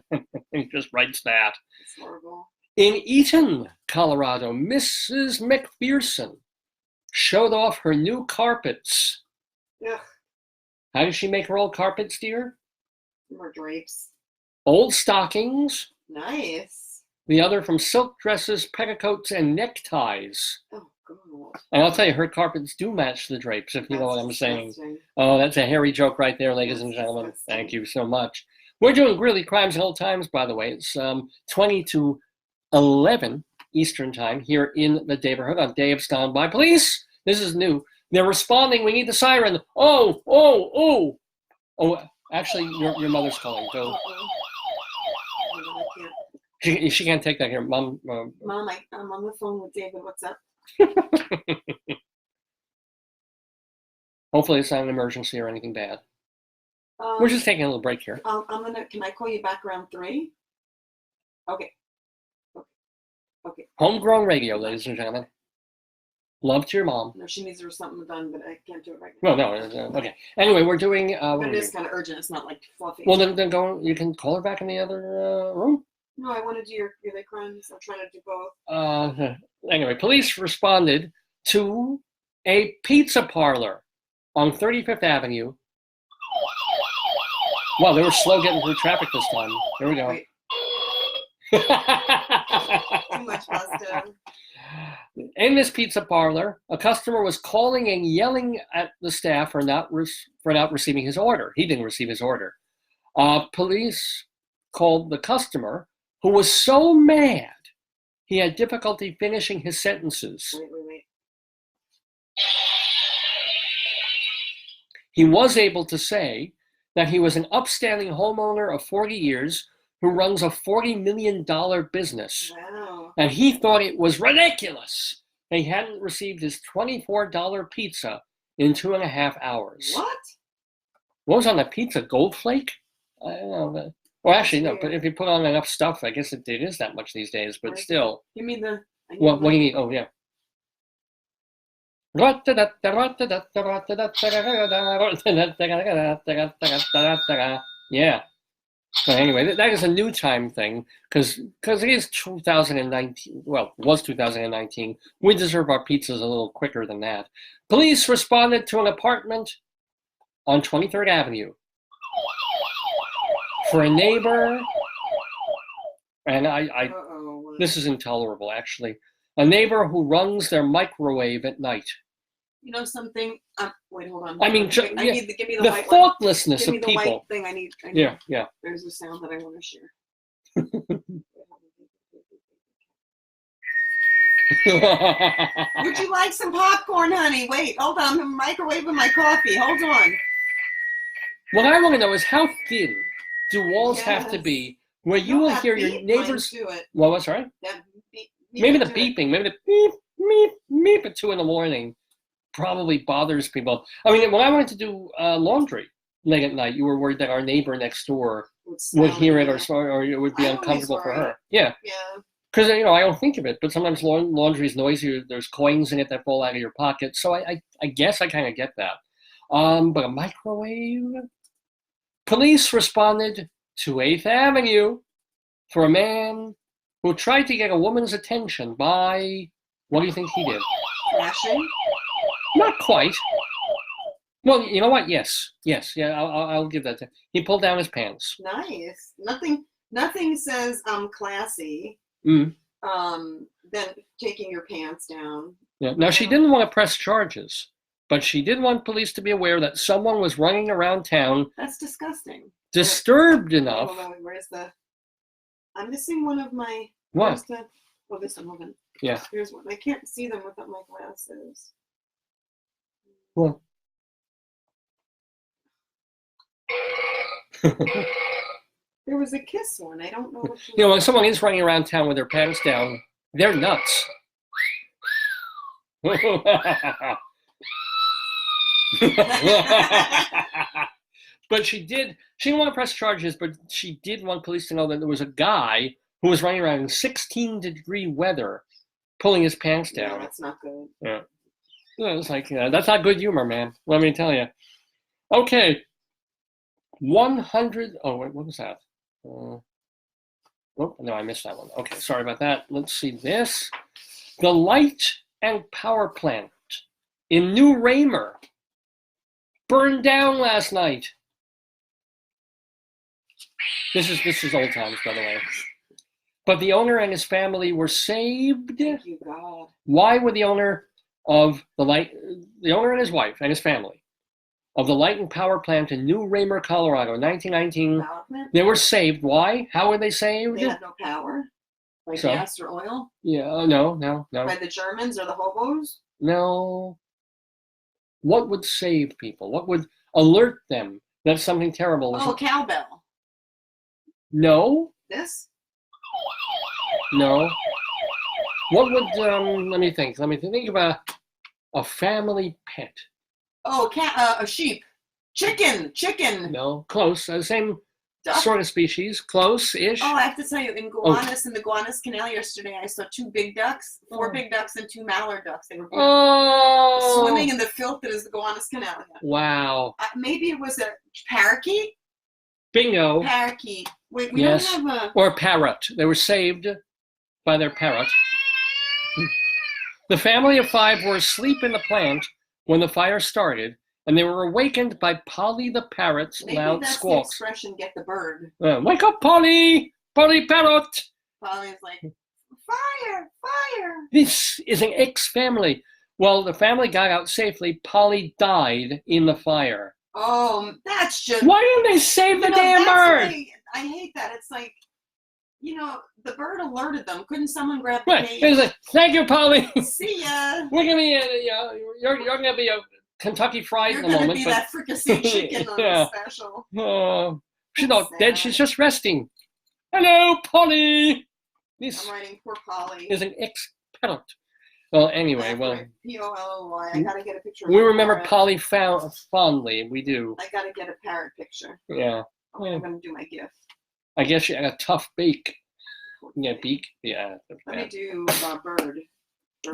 He just writes that. It's horrible. In Eaton, Colorado, Mrs. McPherson showed off her new carpets. Ugh. How does she make her old carpets, dear? More drapes. Old stockings. Nice. The other from silk dresses, petticoats, and neckties. Oh, God. And I'll tell you, her carpets do match the drapes, if you know what I'm saying. Disgusting. Oh, that's a hairy joke right there, ladies and That's gentlemen. disgusting. Thank you so much. We're doing Greeley Crimes and Old Times, by the way. It's 20 to 11 Eastern Time here in the Daverhood on Day of Standby. Police, this is new. They're responding. We need the siren. Oh, oh, oh. Oh, actually, your mother's calling. Go. Uh-oh. I can't. She can't take that here. Mom. Mom, I'm on the phone with David. What's up? Hopefully it's not an emergency or anything bad. We're just taking a little break here. Can I call you back around 3? Okay. Homegrown radio, ladies and gentlemen. Love to your mom. No, she needs to have something done, but I can't do it right No, now. okay. Anyway, we're doing. But it is kind of urgent. It's not like fluffy. Well, then go. You can call her back in the other room. No, I want to do your Greeley Crimes. I'm trying to do both. Anyway, police responded to a pizza parlor on 35th Avenue. Wow, they were slow getting through traffic this time. Here we go. Wait. Too much pasta. In this pizza parlor, a customer was calling and yelling at the staff for not receiving his order. He didn't receive his order. Police called the customer, who was so mad he had difficulty finishing his sentences. Wait. He was able to say that he was an upstanding homeowner of 40 years who runs a $40 million business. Wow. And he thought it was ridiculous that he hadn't received his $24 pizza in 2.5 hours. What? What was on the pizza? Gold flake? I don't know. Well, actually, no. But if you put on enough stuff, I guess it is that much these days. But still. Give me the. What do you need? Oh, yeah. Yeah. So anyway, that is a new time thing because it is 2019. Well, it was 2019. We deserve our pizzas a little quicker than that. Police responded to an apartment on 23rd Avenue for a neighbor, and this is intolerable, actually. A neighbor who runs their microwave at night. You know something? Wait, hold on. I mean, give me the the white thoughtlessness one. of Give me the people. white thing I need. Yeah. There's a sound that I want to share. Would you like some popcorn, honey? Wait, hold on. I'm microwaving my coffee. Hold on. What I want to know is how thin do walls have to be where you will hear your neighbors. Well, what's right? Maybe the beeping, maybe the beep, meep, meep at 2 a.m. probably bothers people. I mean, when I went to do laundry late at night, you were worried that our neighbor next door would hear it or it would be uncomfortable for her. Yeah. Because, I don't think of it, but sometimes laundry is noisy. There's coins in it that fall out of your pocket. So I guess I kind of get that. But a microwave? Police responded to 8th Avenue for a man who tried to get a woman's attention by, what do you think he did? Crashing? Not quite. Well, you know what? Yes. Yeah, I'll give that to him. He pulled down his pants. Nice. Nothing says classy. Than taking your pants down. Yeah. Now, she didn't want to press charges, but she did want police to be aware that someone was running around town. That's disgusting. Disturbed enough. Hold on, where's the? I'm missing one of my. What? Oh, this one. Hold on. Yeah. Here's one. I can't see them without my glasses. Well. There was a kiss one. I don't know what. When someone is running around town with their pants down, they're nuts. But she didn't want to press charges, but she did want police to know that there was a guy who was running around in 16-degree weather, pulling his pants down. Yeah, that's not good. Yeah. It's like, that's not good humor, man. Let me tell you. Okay. 100. Oh, wait, what was that? Oh, no, I missed that one. Okay, sorry about that. Let's see this. The light and power plant in New Raymer burned down last night. This is old times, by the way. But the owner and his family were saved. Thank you, God. Why were the owner and his wife and his family of the light and power plant in New Raymer, Colorado, in 1919, Development? they were saved. Why? How were they saved? They had no power. Like So? gas or oil? Yeah, no. By the Germans or the hobos? No. What would save people? What would alert them that something terrible was? Oh, cowbell. No. This? No. What would, let me think. Think about a family pet. Oh, a sheep. Chicken. No, close. Same Duck? sort of species. Close-ish. Oh, I have to tell you, in Gowanus, in the Gowanus Canal yesterday, I saw 2 big ducks, 4 big ducks, and 2 mallard ducks. They were beautiful. Swimming in the filth that is the Gowanus Canal. Wow. Maybe it was a parakeet? Bingo. Parakeet. Wait, we Yes. don't have a... Or a parrot. They were saved by their parrot. The family of 5 were asleep in the plant when the fire started, and they were awakened by Polly the parrot's Maybe loud that's squawks. the expression, get the bird. Wake up, Polly! Polly parrot! Polly's like, fire! This is an ex-family. Well, the family got out safely. Polly died in the fire. Oh, that's just... Why didn't they save the damn bird? I hate that. It's like, the bird alerted them. Couldn't someone grab the Right. cage? It was like, thank you, Polly. See ya. We're gonna be, you're gonna be a Kentucky Fried You're in a gonna moment. be but that fricasseed chicken on Yeah. the special. She's That's not dead. sad. She's just resting. Hello, Polly. This I'm writing poor Polly. is an ex-parrot. Well, anyway, P-O-L-O-Y. I gotta get a picture of we a remember parrot. Polly fondly. We do. I gotta get a parrot picture. Yeah. Okay, I'm gonna do my gift. I guess she had a tough beak. Yeah, beak. Yeah. Let me do bird.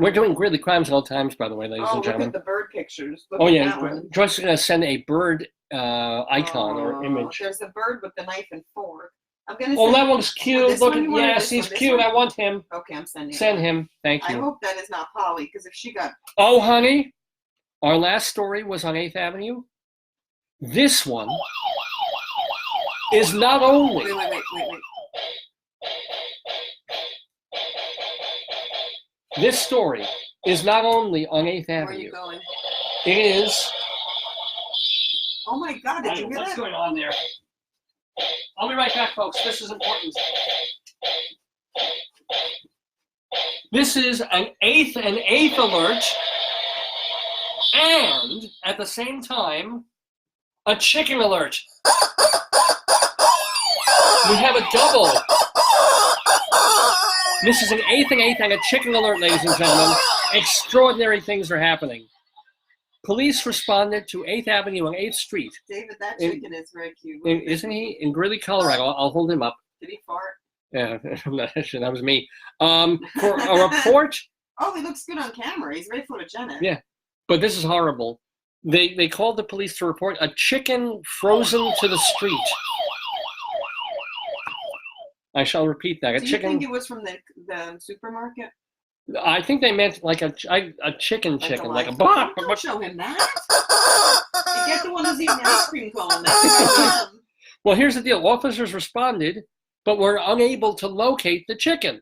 We're doing Greeley Crimes at all times, by the way, ladies Oh, and look gentlemen. at the bird pictures. Look Oh at yeah, that one. Joyce is gonna send a bird icon or image. There's a bird with the knife and fork. I'm gonna. Oh, send that one's cute. this Look one at you want or yes, this he's one? This cute. one? I want him. Okay, I'm sending. Send it. him. Thank I you. hope that is not Polly, because if she got. Oh, honey, our last story was on 8th Avenue. This one is not only. Wait. This story is not only on 8th Where are Avenue. you going? It is. Oh my God! Did you hear What's that? going on there? I'll be right back, folks. This is important. This is an eighth alert, and at the same time, a chicken alert. We have a double. This is an eighth and a chicken alert, ladies and gentlemen. Extraordinary things are happening. Police responded to 8th Avenue and 8th Street. David, that chicken is very cute. Isn't he? In Greeley, Colorado. I'll hold him up. Did he fart? Yeah, I'm not sure. That was me. For a report, Oh, he looks good on camera. He's very photogenic. Yeah. but this is horrible. They called the police to report a chicken frozen to the street. I shall repeat that. Do you think it was from the supermarket? I think they meant like a chicken, like a bop. Don't show him that. You get the one who's eating ice cream cone. Well, here's the deal. Officers responded, but were unable to locate the chicken.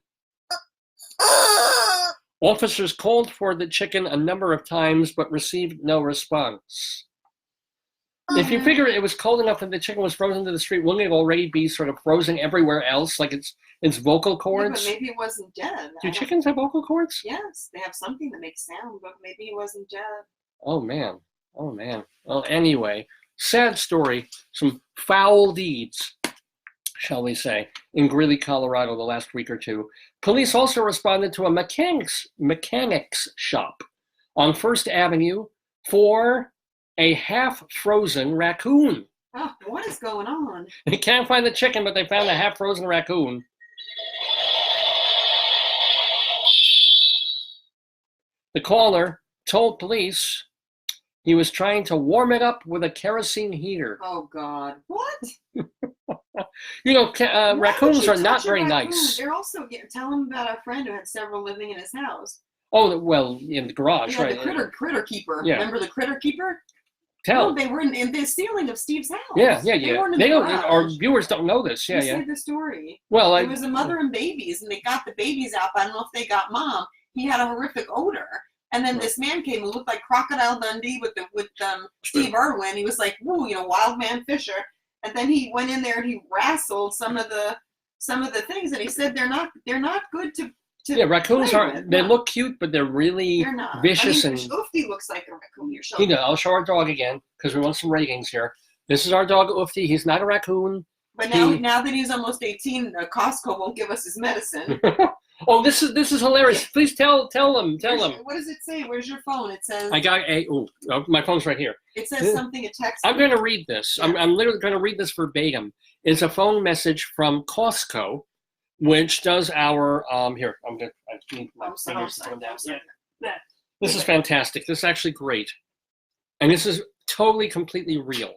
Officers called for the chicken a number of times, but received no response. If you figure it was cold enough that the chicken was frozen to the street, wouldn't it already be sort of frozen everywhere else, like its vocal cords? Yeah, but maybe it wasn't dead. Do chickens have vocal cords? Yes, they have something that makes sound, but maybe it wasn't dead. Oh, man. Oh, man. Well, anyway, sad story. Some foul deeds, shall we say, in Greeley, Colorado the last week or two. Police also responded to a mechanics shop on 1st Avenue for a half-frozen raccoon. Oh, what is going on? They can't find the chicken, but they found a half-frozen raccoon. The caller told police he was trying to warm it up with a kerosene heater. Oh, God. What? You know, raccoons are not very nice. They're also, tell him about our friend who had several living in his house. Oh, well, in the garage, Yeah, right? the critter keeper. Yeah. Remember the critter keeper? Tell. No, they were in the ceiling of Steve's house. Yeah. They weren't in They the don't. garage. Our viewers don't know this. Yeah, He yeah. said the story. Well, It was a mother and babies, and they got the babies out, but I don't know if they got mom. He had a horrific odor. And then this man came who looked like Crocodile Dundee with Steve Irwin. He was like, "Woo, Wild Man Fisher." And then he went in there and he wrestled some of the things, and he said they're not good to. Yeah, raccoons play are. with. They No, look cute, but they're really they're not. vicious I mean, and. Oofty looks like a raccoon. You're showing. I'll show our dog again because we want some ratings here. This is our dog Oofty. He's not a raccoon. But now that he's almost 18, Costco won't give us his medicine. Oh, this is hilarious. Please tell them. What does it say? Where's your phone? It says. I got my phone's right here. It says something. A text. I'm going to read this. Yeah. I'm literally going to read this verbatim. It's a phone message from Costco, which does our here. I need my fingers to come down. Yeah. This is fantastic. This is actually great, and this is totally, completely real.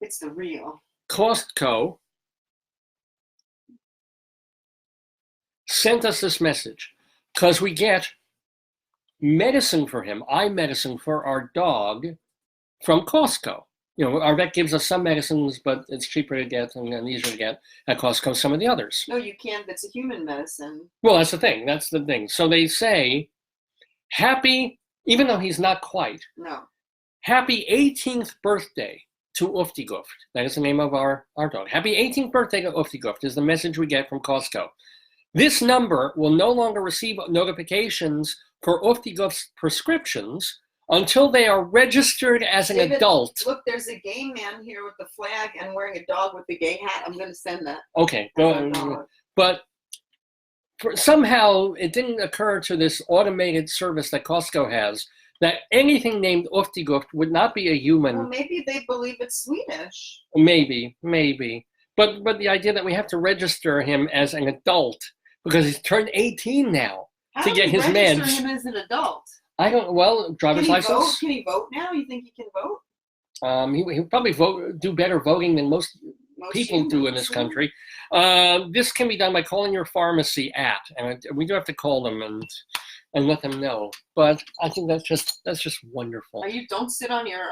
It's the real. Costco sent us this message because we get medicine for him, eye medicine for our dog from Costco. Our vet gives us some medicines, but it's cheaper to get and easier to get at Costco some of the others. No, you can't. It's a human medicine. Well, that's the thing. So they say, even though he's not quite, happy 18th birthday to Oofty Gooft. That is the name of our dog. Happy 18th birthday to Oofty Gooft is the message we get from Costco. This number will no longer receive notifications for Oofty Gooft's prescriptions until they are registered as an adult. Look, there's a gay man here with the flag and wearing a dog with the gay hat. I'm going to send that. Okay, go. But somehow it didn't occur to this automated service that Costco has that anything named Oofty Gooft would not be a human. Well, maybe they believe it's Swedish. Maybe. But the idea that we have to register him as an adult because he's turned 18 now to get his meds. How do you register him as an adult? I don't. Well, driver's license. Can he vote now? You think he can vote? He'll probably do better voting than most people do in this country. This can be done by calling your pharmacy and we do have to call them and let them know. But I think that's just wonderful. Don't sit on your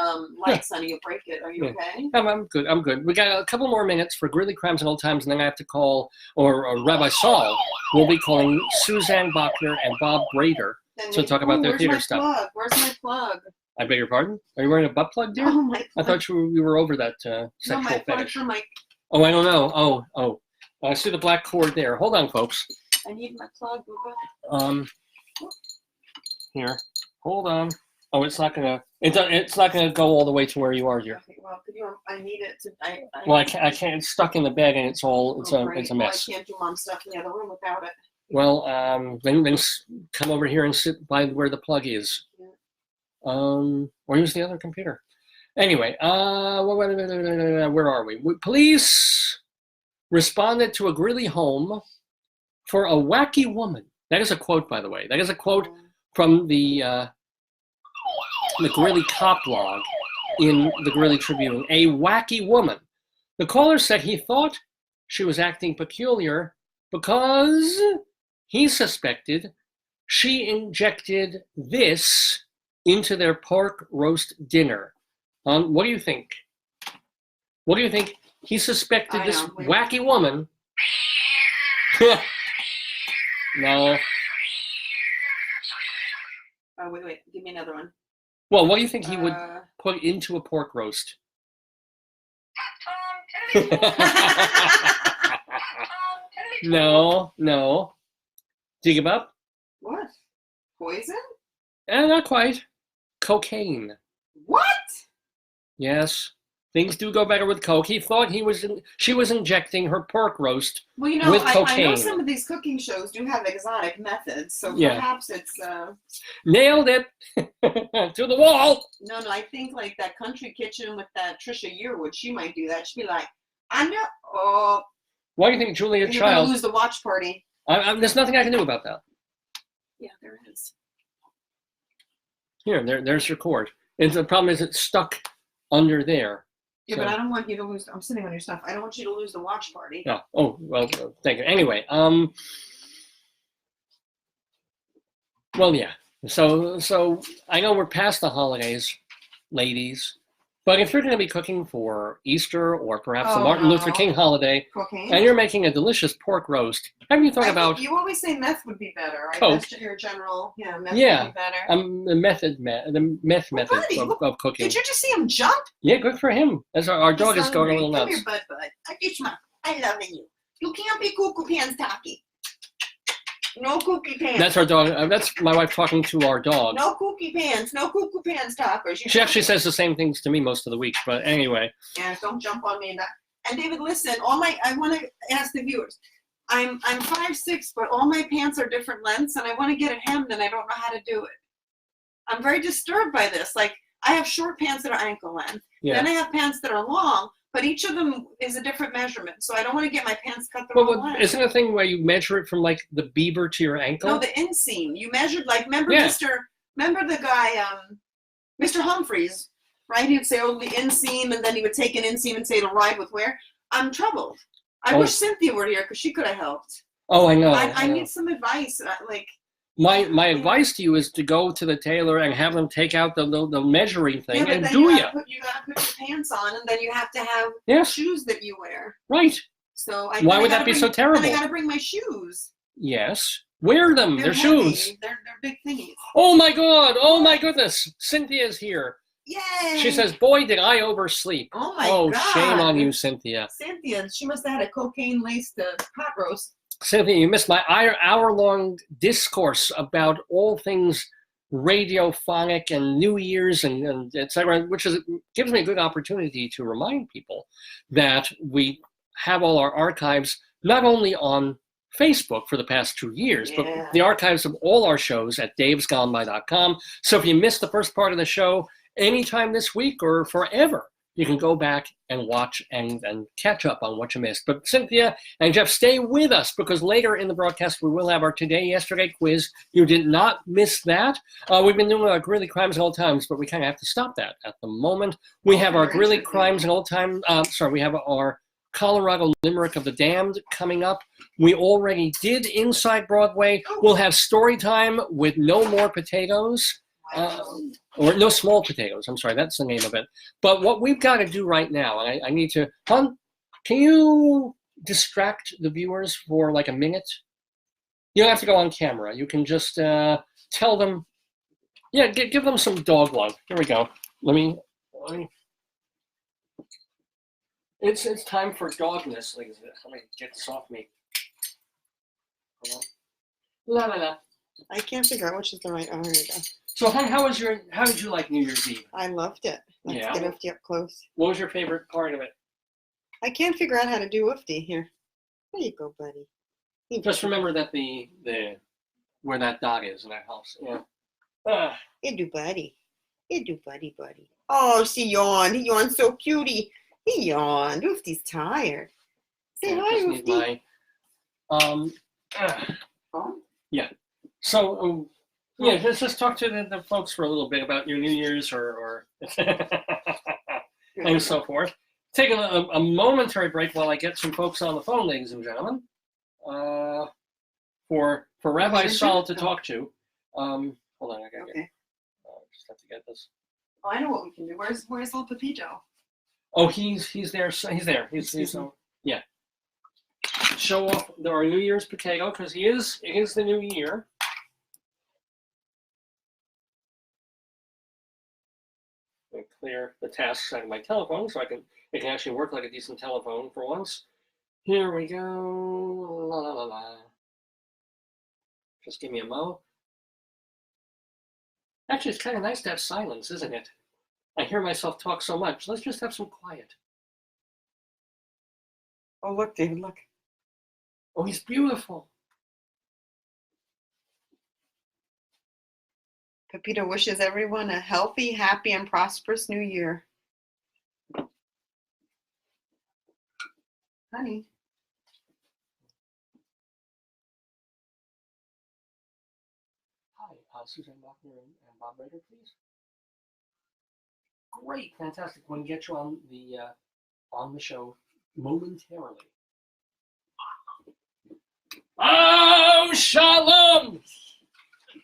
lights, honey. You'll break it. Are you okay? I'm good. We got a couple more minutes for Greeley Crimes and Old Times, and then I have to call, or Rabbi Saul will be calling Suzanne Bachner and Bob Brader to talk about their theater stuff. Where's my plug? I beg your pardon? Are you wearing a butt plug, dear? Oh, my plug. I thought you were over that sexual my fetish. For my... Oh, I don't know. Oh. I see the black cord there. Hold on, folks. I need my plug, Booba. Here. Hold on. Oh, it's not gonna go all the way to where you are, dear. Okay, well, I need it to. I can't. It's stuck in the bag, and it's a mess. I can't do mom stuff in the other room without it. Well, then come over here and sit by where the plug is. Yeah. Or use the other computer. Anyway, where are we? Police responded to a Greeley home for a wacky woman. That is a quote, by the way. That is a quote from the Greeley cop log in the Greeley Tribune. A wacky woman. The caller said he thought she was acting peculiar because he suspected she injected this into their pork roast dinner. What do you think? What do you think? He suspected this wacky woman. No. Oh, wait. Give me another one. Well, what do you think he would put into a pork roast? No. Do you give up? What? Poison? Not quite. Cocaine. What? Yes. Things do go better with coke. He thought she was injecting her pork roast with cocaine. I know some of these cooking shows do have exotic methods, so perhaps it's... Nailed it! To the wall! No, I think like that country kitchen with that Trisha Yearwood, she might do that. She'd be like, I know... Oh... Why do you think Julia Child... You're going to lose the watch party. There's nothing I can do about that. Yeah, there is. Here, there's your cord. And the problem is it's stuck under there. Yeah, but I don't want you to lose. I'm sitting on your stuff. I don't want you to lose the watch party. No. Oh, well, thank you. Anyway, well, yeah. So I know we're past the holidays, ladies. But if you're going to be cooking for Easter or perhaps the Oh, Martin Luther no. King holiday, Cocaine. and you're making a delicious pork roast, have you thought I about think you always say meth would be better, right? Coke. That's your general, meth Yeah. would be better. the meth method buddy, of cooking? Did you just see him jump? Yeah, good for him. As our dog He's is going a hungry. little Come nuts. here, bud. I love you. You can't be cuckoo pants talkie. No cookie pants. That's our dog. That's my wife talking to our dog. No cookie pants. No cuckoo pants talkers. She actually says the same things to me most of the week. But anyway. Yeah, don't jump on me. And David, listen. I want to ask the viewers. I'm 5'6", but all my pants are different lengths, and I want to get it hemmed, and I don't know how to do it. I'm very disturbed by this. Like, I have short pants that are ankle length. Yeah. Then I have pants that are long, but each of them is a different measurement. So I don't want to get my pants cut the wrong way. Isn't it a thing where you measure it from like the beaver to your ankle? No, the inseam. You measured remember Yeah. remember the guy, Mr. Humphreys, right? He'd say, oh, the inseam, and then he would take an inseam and say it'll ride with wear. I'm troubled. I wish Cynthia were here because she could have helped. Oh, I know. I need some advice. My advice to you is to go to the tailor and have them take out the measuring thing but and then do you ya. gotta put your pants on, and then you have to have shoes that you wear. Right. So why would that be so terrible? And I gotta bring my shoes. Yes. Wear them. They're heavy. shoes. They're big thingies. Oh my God. Oh my goodness. Cynthia's here. Yay! She says, boy, did I oversleep. Oh my God. Shame on you, Cynthia. Cynthia, she must have had a cocaine-laced pot roast. Cynthia, you missed my hour-long discourse about all things radiophonic and New Year's and et cetera, which gives me a good opportunity to remind people that we have all our archives not only on Facebook for the past 2 years, but the archives of all our shows at davesgoneby.com. So if you missed the first part of the show anytime this week or forever, you can go back and watch and catch up on what you missed. But Cynthia and Jeff, stay with us because later in the broadcast, we will have our Today, Yesterday quiz. You did not miss that. We've been doing our Greeley Crimes and Old Times, but we kind of have to stop that at the moment. We have our Greeley Crimes and Old Times. We have our Colorado Limerick of the Damned coming up. We already did Inside Broadway. We'll have Storytime with No More Potatoes. Or No Small Potatoes. I'm sorry, that's the name of it. But what we've got to do right now, and I need to, Hon, can you distract the viewers for like a minute? You don't have to go on camera. You can just tell them, give them some dog love. Here we go. Let me. It's time for dogness. Let me get this off me. Hold on. La la la. I can't figure out which is the right. Oh, here we go. So, how did you like New Year's Eve? I loved it. Let's get Oofty up close. What was your favorite part of it? I can't figure out how to do Oofty here. There you go, buddy. Just remember that the where that dot is, and that helps. Yeah. You do, buddy. You do, buddy. Oh, she yawned. He yawned so cutie. He yawned. Oofty's tired. Say hi, Oofty. Yeah. So. Let's just talk to the folks for a little bit about your New Year's or and so forth. Taking a momentary break while I get some folks on the phone, ladies and gentlemen, for Rabbi Saul to talk to. Hold on, I gotta get. Just have to get this. Oh, I know what we can do. Where's little Pepito? Oh, he's there. He's there. He's yeah. Show off our New Year's potato because it is the new year. Clear the tasks out of my telephone so it can actually work like a decent telephone for once. Here we go. La la la la. Just give me a mo. Actually, it's kind of nice to have silence, isn't it? I hear myself talk so much. Let's just have some quiet. Oh, look, David, look. Oh, he's beautiful. Pepito wishes everyone a healthy, happy, and prosperous new year. Honey. Hi, Suzanne Bachner and Bob Brader, please. Great, fantastic. We'll get you on the show momentarily. Oh, shalom!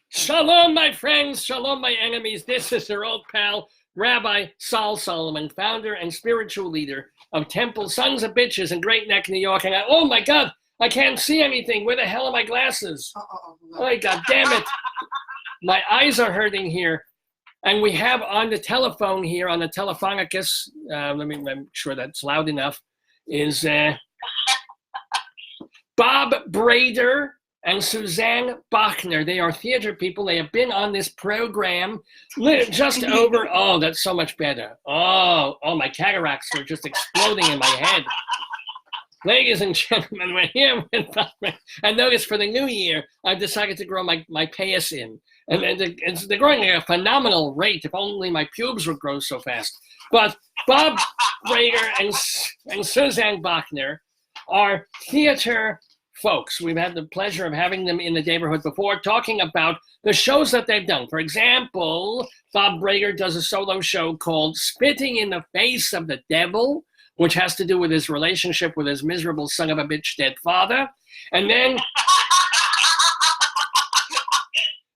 Shalom, my friends. Shalom, my enemies. This is your old pal, Rabbi Sol Solomon, founder and spiritual leader of Temple Sons of Bitches in Great Neck, New York. And oh my God, I can't see anything. Where the hell are my glasses? Oh my God damn it. My eyes are hurting here. And we have on the telephone here, on the Telephonicus, let me make sure that's loud enough, is Bob Brader and Suzanne Bachner. They are theater people. They have been on this program just over, oh, that's so much better. Oh, my cataracts are just exploding in my head. Ladies and gentlemen, we're here with Bob. And notice for the new year, I've decided to grow my payas in. And they're growing at a phenomenal rate. If only my pubes would grow so fast. But Bob Brader and Suzanne Bachner are theater folks. We've had the pleasure of having them in the Daverhood before, talking about the shows that they've done. For example, Bob Brader does a solo show called Spitting in the Face of the Devil, which has to do with his relationship with his miserable son of a bitch dead father. And then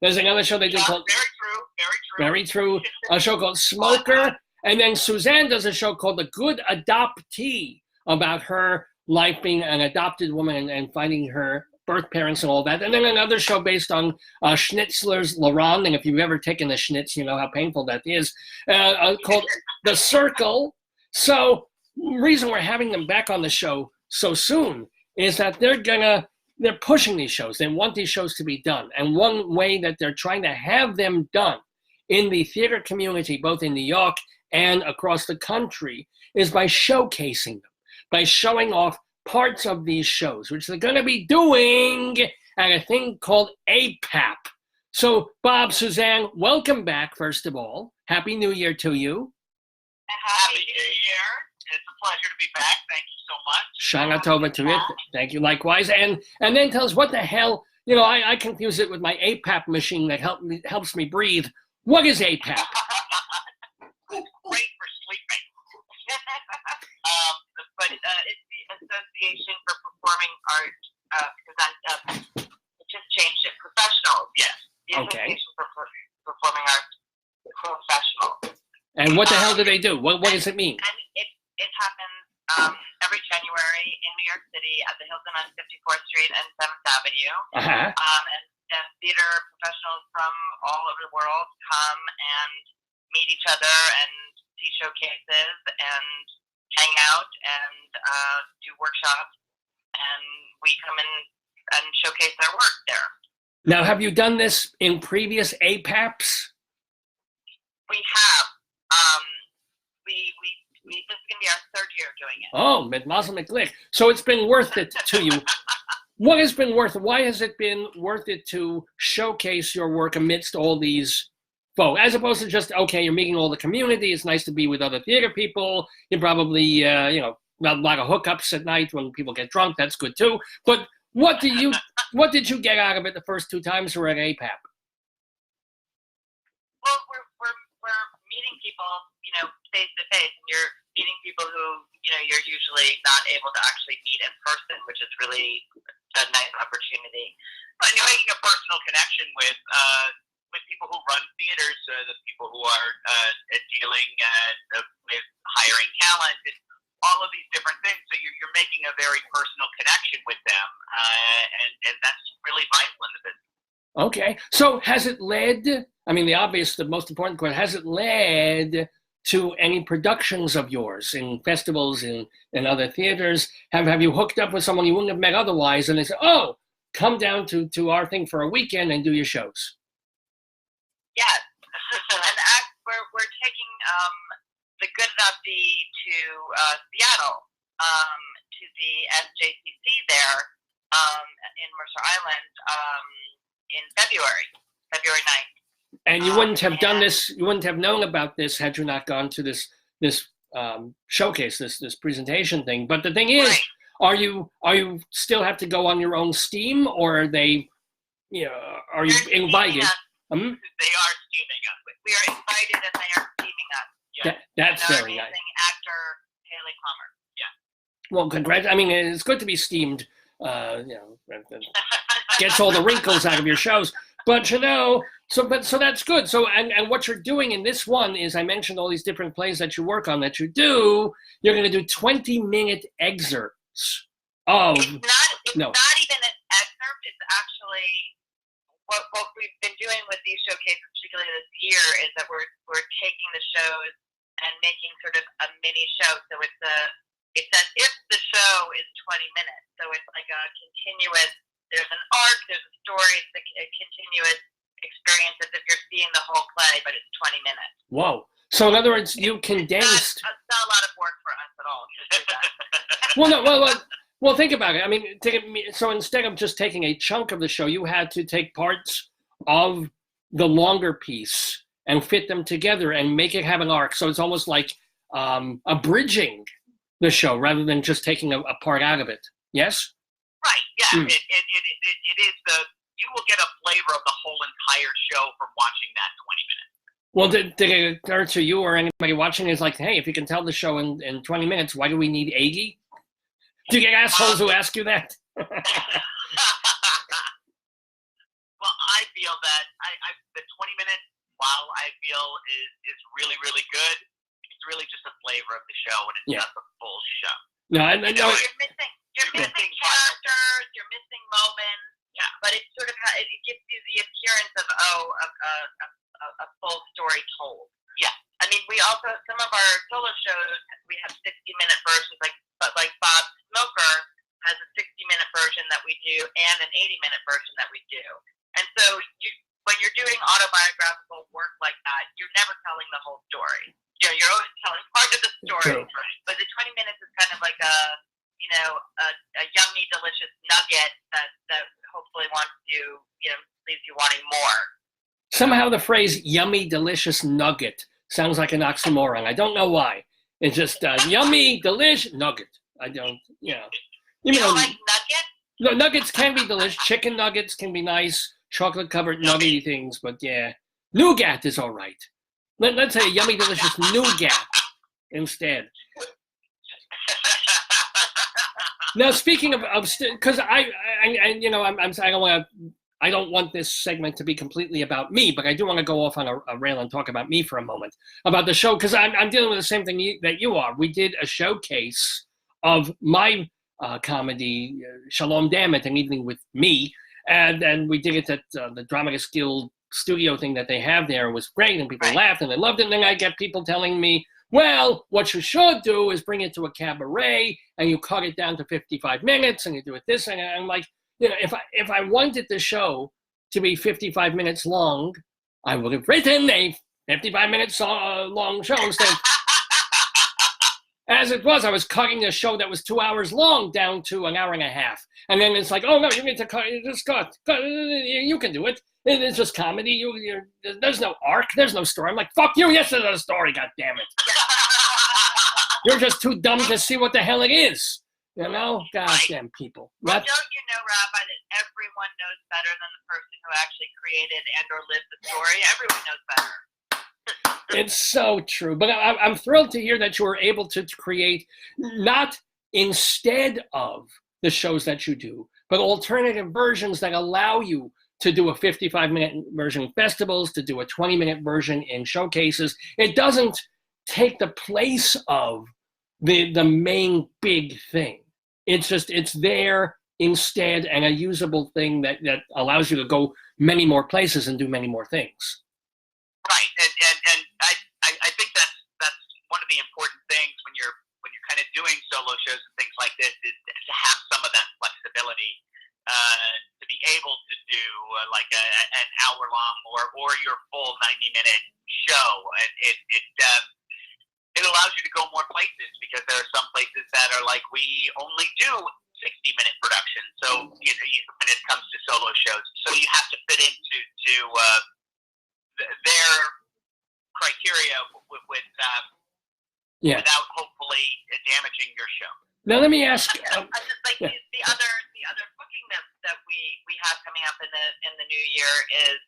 there's another show they did called Very True. A show called Smoker. And then Suzanne does a show called The Good Adoptee, about her life being an adopted woman and finding her birth parents and all that. And then another show based on Schnitzler's Laurent. And if you've ever taken a schnitz, you know how painful that is, called The Circle. So the reason we're having them back on the show so soon is that they're pushing these shows. They want these shows to be done. And one way that they're trying to have them done in the theater community, both in New York and across the country, is by showcasing them, by showing off parts of these shows, which they're going to be doing at a thing called APAP. So, Bob, Suzanne, welcome back, first of all. Happy New Year to you. Happy New Year. It's a pleasure to be back. Thank you so much. Shana Tova to it. Thank you likewise. And then tell us what the hell, I confuse it with my APAP machine that helps me breathe. What is APAP? Great for sleeping. But it's the Association for Performing Art, because it just changed it. Professionals, yes. The Association for Performing Arts Professionals. And what the hell do they do? What does it mean? And it happens every January in New York City at the Hilton on 54th Street and 7th Avenue. Uh-huh. And theater professionals from all over the world come and meet each other and see showcases and hang out and do workshops. And we come in and showcase their work there. Now, have you done this in previous APAPs? We have. This is going to be our third year doing it. Oh, mit Mazel McGlick. So it's been worth it to you. Why has it been worth it to showcase your work amidst all these folks, as opposed to just, okay, you're meeting all the community, it's nice to be with other theater people, you probably, a lot of hookups at night when people get drunk, that's good too. But what did you get out of it the first two times we were at APAP? Well, we're meeting people, face to face, and you're meeting people who, you're usually not able to actually meet in person, which is really a nice opportunity. But you're making a personal connection with people who run theaters, the people who are dealing with hiring talent, and all of these different things. So you're making a very personal connection with them, and that's really vital in the business. Okay, so has it led, the most important question, has it led to any productions of yours in festivals and other theaters? Have you hooked up with someone you wouldn't have met otherwise, and they say, oh, come down to our thing for a weekend and do your shows? Yes, and we're taking the Good Adoptee to Seattle, to the SJCC there in Mercer Island in February 9th. And you wouldn't have done this, you wouldn't have known about this had you not gone to this showcase, this presentation thing. But the thing is, right. Are you still have to go on your own steam, or are they, are you invited? They are steaming us. We are invited and they are steaming us. Yeah. That's and very nice. Actor Haley Plummer. Yeah. Well, congrats. It's good to be steamed. Gets all the wrinkles out of your shows. But So that's good. So and what you're doing in this one is, I mentioned all these different plays that you work on that you do. You're going to do 20-minute excerpts of. It's not even an excerpt. It's actually what we've been doing with these showcases, particularly this year, is that we're taking the shows and making sort of a mini show. So it's as if the show is 20 minutes. So it's like a continuous. There's an arc. There's a story. It's a continuous experience as if you're seeing the whole play, but it's 20 minutes. Whoa. So in other words, you condensed. It's not a lot of work for us at all to do that. Well, think about it. I mean, so instead of just taking a chunk of the show, you had to take parts of the longer piece and fit them together and make it have an arc. So it's almost like abridging the show rather than just taking a part out of it. Yes? Right, yeah. It is you will get a flavor of the whole entire show from watching that 20 minutes. Well, did it occur to you or anybody watching is like, hey, if you can tell the show in 20 minutes, why do we need 80? Do you get assholes who ask you that? Well, I feel that the 20 minutes, while I feel is really, really good, it's really just a flavor of the show, and it's not the full show. No, I know. You're missing characters, you're missing moments. Yeah. But it sort of it gives you the appearance of a full story told. Yeah. I mean, we also some of our solo shows we have 60-minute versions, like Bob Smoker has a 60-minute version that we do and an 80-minute version that we do. And so when you're doing autobiographical work like that, you're never telling the whole story. You're always telling part of the story. True. Right. But the 20 minutes is kind of like a yummy, delicious nugget that hopefully leaves you wanting more. Somehow the phrase yummy, delicious nugget sounds like an oxymoron. I don't know why. It's just yummy, delish, nugget. I don't, You don't like nuggets? No, nuggets can be delicious. Chicken nuggets can be nice, chocolate-covered nuggety things, but yeah. Nougat is all right. Let's say yummy, delicious nougat instead. Now, speaking of because I don't want this segment to be completely about me, but I do want to go off on a rail and talk about me for a moment about the show, because I'm dealing with the same thing that you are. We did a showcase of my comedy, Shalom Dammit, an evening with me, and we did it at the Dramatists Guild studio thing that they have there. It was great, and people laughed and they loved it. And then I get people telling me, well, what you should do is bring it to a cabaret and you cut it down to 55 minutes and you do it this. And I'm like, if I wanted the show to be 55 minutes long, I would have written a 55-minute long show instead. As it was, I was cutting a show that was 2 hours long down to an hour and a half. And then it's like, oh, no, you need to cut. Just cut. You can do it. It's just comedy. There's no arc. There's no story. I'm like, fuck you. Yes, there's a story. God damn it. You're just too dumb to see what the hell it is. Goddamn people. Well, don't you know, Rabbi, that everyone knows better than the person who actually created and or lived the story? Everyone knows better. It's so true. But I'm thrilled to hear that you were able to create, not instead of the shows that you do, but alternative versions that allow you to do a 55-minute version in festivals, to do a 20-minute version in showcases. It doesn't take the place of the main big thing. It's there instead, and a usable thing that allows you to go many more places and do many more things. Right, and I think that's one of the important things when you're kind of doing solo shows and things like this is to have some of that flexibility, to be able to do like an hour long or your full 90-minute show. It allows you to go more places, because there are some places that are like, we only do 60-minute productions. So when it comes to solo shows, so you have to fit into their criteria without hopefully damaging your show. Now let me ask. The other booking that we have coming up in the new year is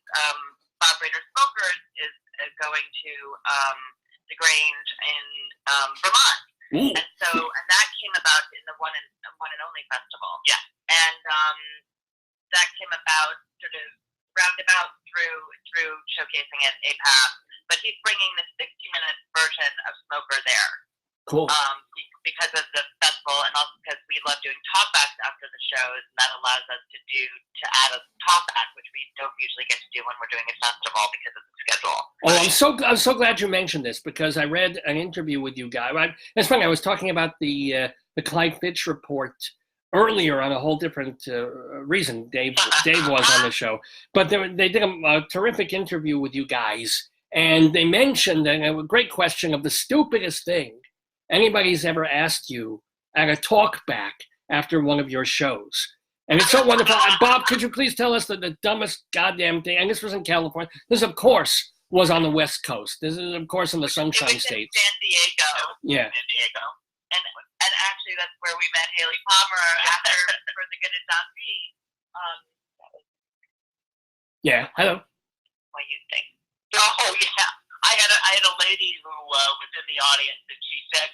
Bob Brader Suzanne is going to the Grange in Vermont. Ooh. And that came about in the One and Only Festival. Yeah. And that came about sort of roundabout through showcasing at APAP, but he's bringing the 60-minute version of Smoker there. Cool. Because of the festival, and also because we love doing talkbacks after the shows, and that allows us to add a talkback, which we don't usually get to do when we're doing a festival because of the schedule. Oh, I'm so glad you mentioned this, because I read an interview with you guys. It's funny. I was talking about the Clyde Fitch report earlier on a whole different reason. Dave was on the show, but they did a terrific interview with you guys, and they mentioned a great question of the stupidest thing anybody's ever asked you at a talk back after one of your shows. And it's so wonderful. Bob, could you please tell us the dumbest goddamn thing? And this was in California. This, of course, was on the West Coast. This is, of course, in the Sunshine State. San Diego. Yeah. San Diego. And actually, that's where we met Haley Palmer after For the Good Is Not Me. Yeah. Hello. What you think? Oh, yeah. I had a lady who was in the audience, and she said,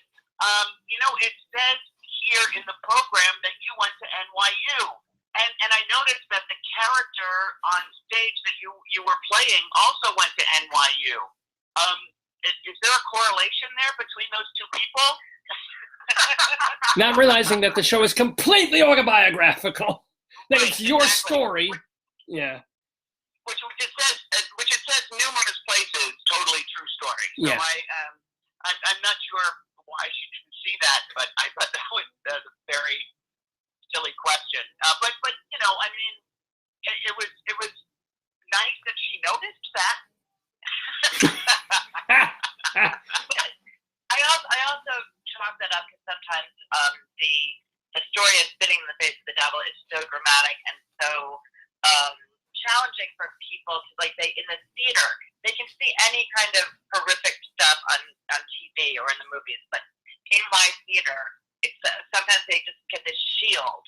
it says here in the program that you went to NYU. And I noticed that the character on stage that you were playing also went to NYU. Is there a correlation there between those two people? Not realizing that the show is completely autobiographical. That it's your story. Yeah. Which it says numerous places, totally true story. So Yeah. I'm not sure why she didn't see that, but I thought that was a very silly question. But it was nice that she noticed that. I also chalk that up because sometimes the story of spitting in the face of the devil is so dramatic and so challenging for people to, like, in the theater, they can see any kind of horrific stuff on TV or in the movies, but in my theater, it's sometimes they just get this shield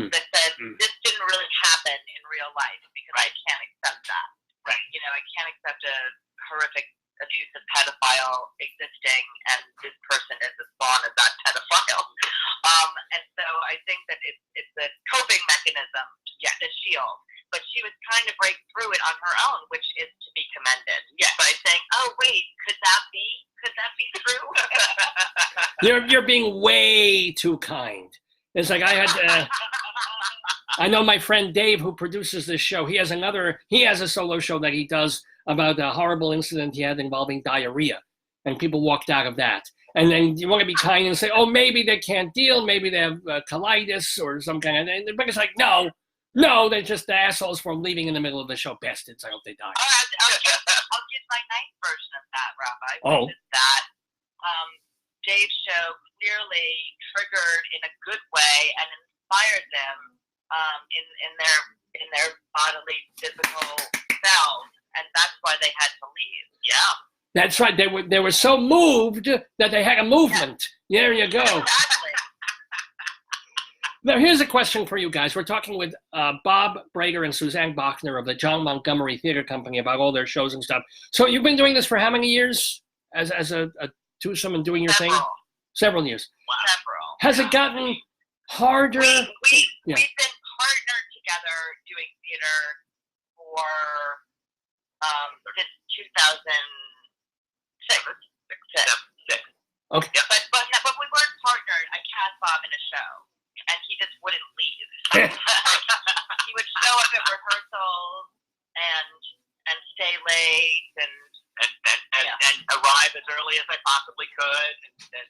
that says this didn't really happen in real life because I can't accept that. Right. I can't accept a horrific abusive pedophile existing, and this person is as spawn as that pedophile. And so I think that it's a coping mechanism, the shield. But she was trying to break through it on her own, which is to be commended. Yes. By saying, "Oh wait, could that be true?" You're being way too kind. It's like I know my friend Dave, who produces this show. He has a solo show that he does about a horrible incident he had involving diarrhea, and people walked out of that. And then you want to be kind and say, "Oh, maybe they can't deal. Maybe they have colitis or some kind of." But it's like, no, they're just the assholes from leaving in the middle of the show. Bastards. I hope they die. I'll give my nice version of that, Rabbi. Oh. Which is that Dave's show clearly triggered in a good way and inspired them in their bodily, physical selves, and that's why they had to leave. Yeah. That's right. They were so moved that they had a movement. Yeah. There you go. Exactly. Now, here's a question for you guys. We're talking with Bob Brader and Suzanne Bachner of the John Montgomery Theater Company about all their shows and stuff. So you've been doing this for how many years as a twosome and doing your thing? Several years. Wow. Several. Has it gotten harder? We've Yeah. been partnered together doing theater for since 2006. Okay. Yeah, but we weren't partnered. I cast Bob in a show, and he just wouldn't leave. He would show up at rehearsals and stay late and arrive as early as I possibly could, and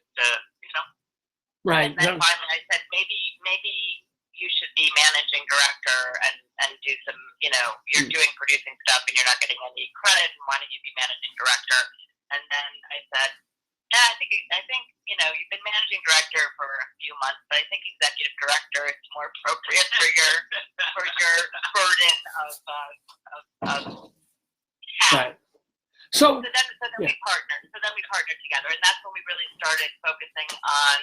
Right. And then finally I said, maybe you should be managing director and do some, you're doing producing stuff and you're not getting any credit, and why don't you be managing director? And then I said, yeah, I think you've been managing director for a few months, but I think executive director is more appropriate for your burden of Right. So then we partnered. So then we partnered together, and that's when we really started focusing on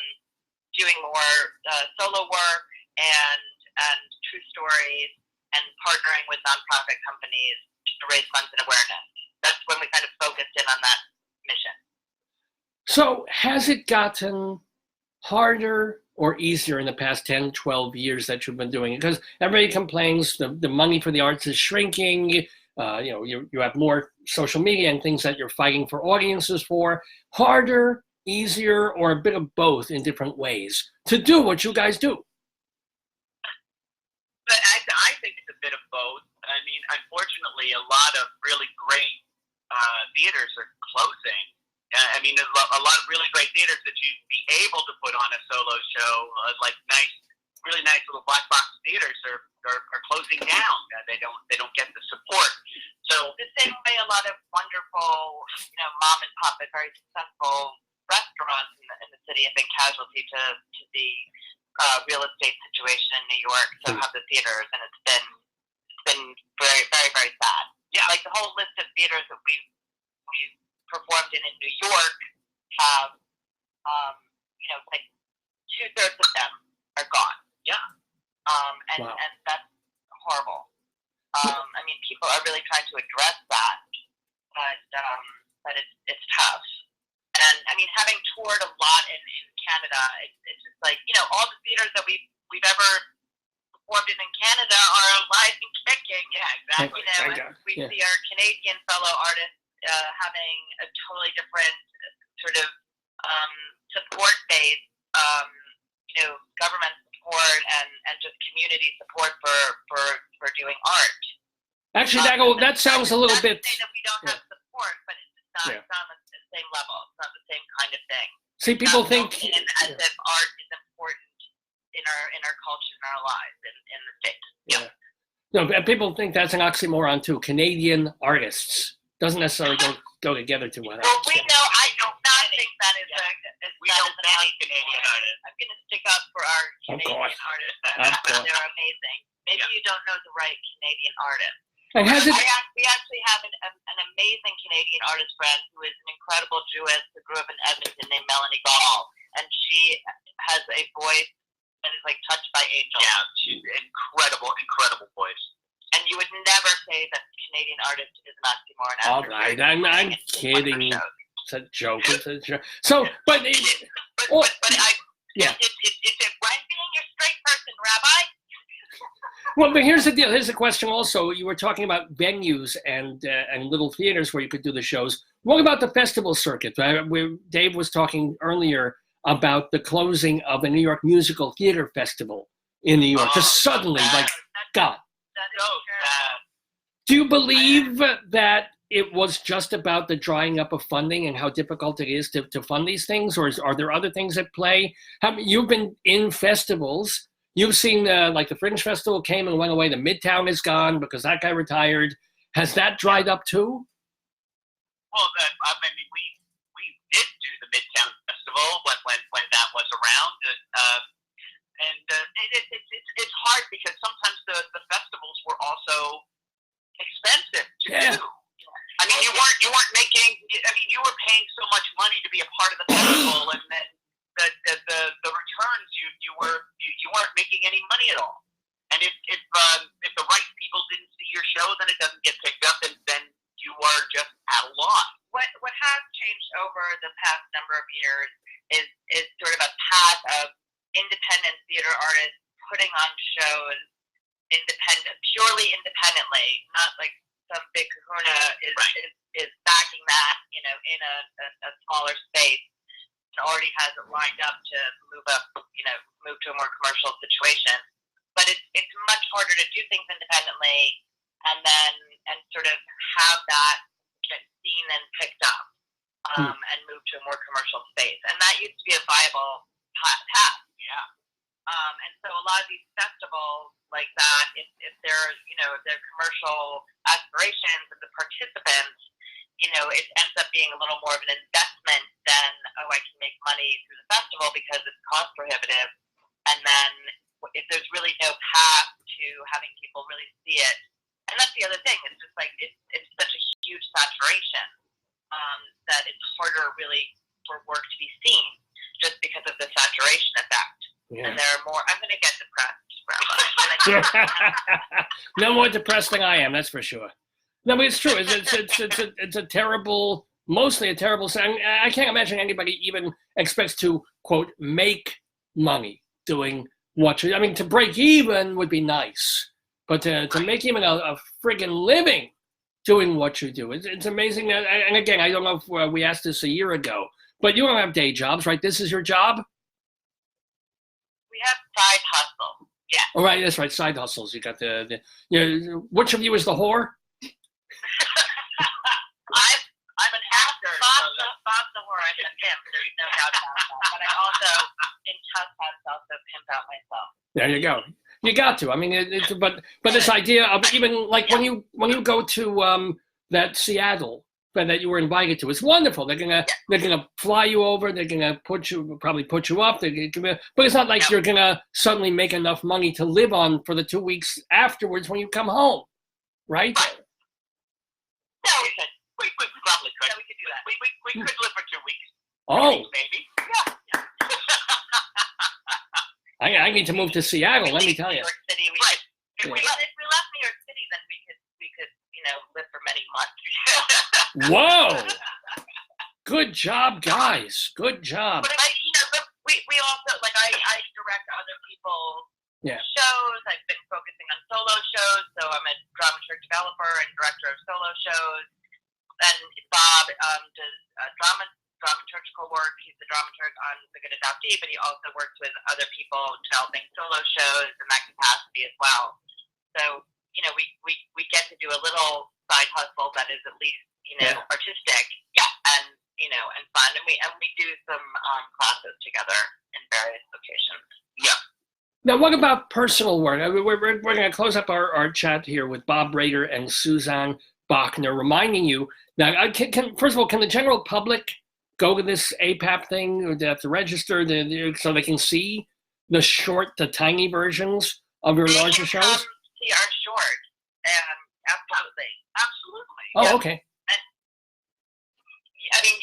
doing more solo work and true stories, and partnering with nonprofit companies to raise funds and awareness. That's when we kind of focused in on that mission. So has it gotten harder or easier in the past 10, 12 years that you've been doing it? Because everybody complains the money for the arts is shrinking. You have more social media and things that you're fighting for audiences for. Harder, easier, or a bit of both in different ways to do what you guys do? But I think it's a bit of both. I mean, unfortunately, a lot of really great theaters are closing. I mean, there's a lot of really great theaters that you'd be able to put on a solo show, like really nice little black box theaters are closing down. They don't get the support. So The same way a lot of wonderful, mom and pop but very successful restaurants in the city have been casualty to the real estate situation in New York. So have the theaters, and it's been very, very, very sad. Yeah. Like the whole list of theaters that we've performed in New York have, like 2/3 of them are gone. Yeah. And Wow. and that's horrible. I mean, people are really trying to address that, but it's tough. And I mean, having toured a lot in Canada, it's just like all the theaters that we've ever performed in Canada are alive and kicking. Yeah, exactly. And we see our Canadian fellow artists having a totally different sort of support base, government support and just community support for doing art. Actually, that sounds a little bit. Not to say that we don't have support, but it's just not, it's not on the same level. It's not the same kind of thing. See, people think. As if art is important in our culture, in our lives, in the States. Yeah. No, people think that's an oxymoron too. Canadian artists doesn't necessarily go together too well. Well, I do not think that is We don't any Canadian artists. I'm going to stick up for our Canadian artists. They're amazing. Maybe you don't know the right Canadian artist. And has it? We actually have an amazing Canadian artist friend who is an incredible Jewess who grew up in Edmonton named Melanie Gall, and she has a voice that is like touched by angels. Yeah, she's incredible voice. And you would never say that Canadian artist is an oxymoron. All right, I'm kidding. It's a joke. So, but I'm being your straight person, Rabbi. Well, but here's the deal. Here's the question also. You were talking about venues and little theaters where you could do the shows. What about the festival circuit? Dave was talking earlier about the closing of the New York Musical Theater Festival in New York. Just suddenly, God. That is true. Do you believe that it was just about the drying up of funding and how difficult it is to fund these things? Or are there other things at play? You've been in festivals. You've seen like the Fringe Festival came and went away. The Midtown is gone because that guy retired. Has that dried up too? Well, I mean, we did do the Midtown Festival when that was around, and it's hard because sometimes the festivals were also expensive to do. I mean, you weren't making. I mean, you were paying so much money to be a part of the festival, and then the returns you weren't making any money at all. And if the right people didn't see your show, then it doesn't get picked up, and then you are just at a loss. What has changed over the past number of years is sort of a path of independent theater artists putting on shows purely independently, not like some big kahuna is backing that, in a smaller space and already has it lined up to move to a more commercial situation. But it's much harder to do things independently and sort of have that get seen and picked up and move to a more commercial space. And that used to be a viable path. Yeah. And so a lot of these festivals like that, if they're commercial aspirations of the participants, it ends up being a little more of an investment than, I can make money through the festival because it's cost prohibitive. And then if there's really no path to having people really see it, and that's the other thing, it's just like, it's such a huge saturation that it's harder really for work to be seen just because of the saturation effect. Yeah. And there are more, I'm going to get depressed, Rabbi. No more depressed than I am, that's for sure. No, but it's true. It's a terrible, mostly a terrible. I can't imagine anybody even expects to, quote, make money doing what you. I mean, to break even would be nice, but to make even a friggin' living doing what you do. It's amazing. And again, I don't know if we asked this a year ago, but you don't have day jobs, right? This is your job? We have side hustle. Yeah. All right, that's right. Side hustles. You got which of you is the whore? I'm an actor. Bob's the whore. I'm a pimp. There's no doubt about that. But I also, in tough times, also pimp out myself. There you go. You got to. I mean, but this idea of even like when you go to that Seattle that you were invited to, it's wonderful. They're gonna fly you over. They're gonna probably put you up. But it's not like you're gonna suddenly make enough money to live on for the 2 weeks afterwards when you come home, right? No, we probably could. We could do that. We could live for 2 weeks. Oh, Maybe. Yeah. I need to move to Seattle. Let me tell you. New York City, Right. If we left New York City, then we could live for many months. Whoa! Good job, guys. Good job. But we also I direct other people's shows. I've been focusing on solo shows, so I'm a dramaturg developer and director of solo shows. And Bob does dramaturgical work. He's the dramaturg on The Good Adoptee, but he also works with other people developing solo shows in that capacity as well. So, we get to do a little side hustle that is at least, artistic, and fun. And we do some classes together in various locations. Yeah. Now, what about personal work? We're going to close up our chat here with Bob Brader and Suzanne Bachner, reminding you now. First of all, can the general public go to this APAP thing, or do they have to register so they can see the tiny versions of your larger shows? See our short, absolutely. Oh, okay. And I mean,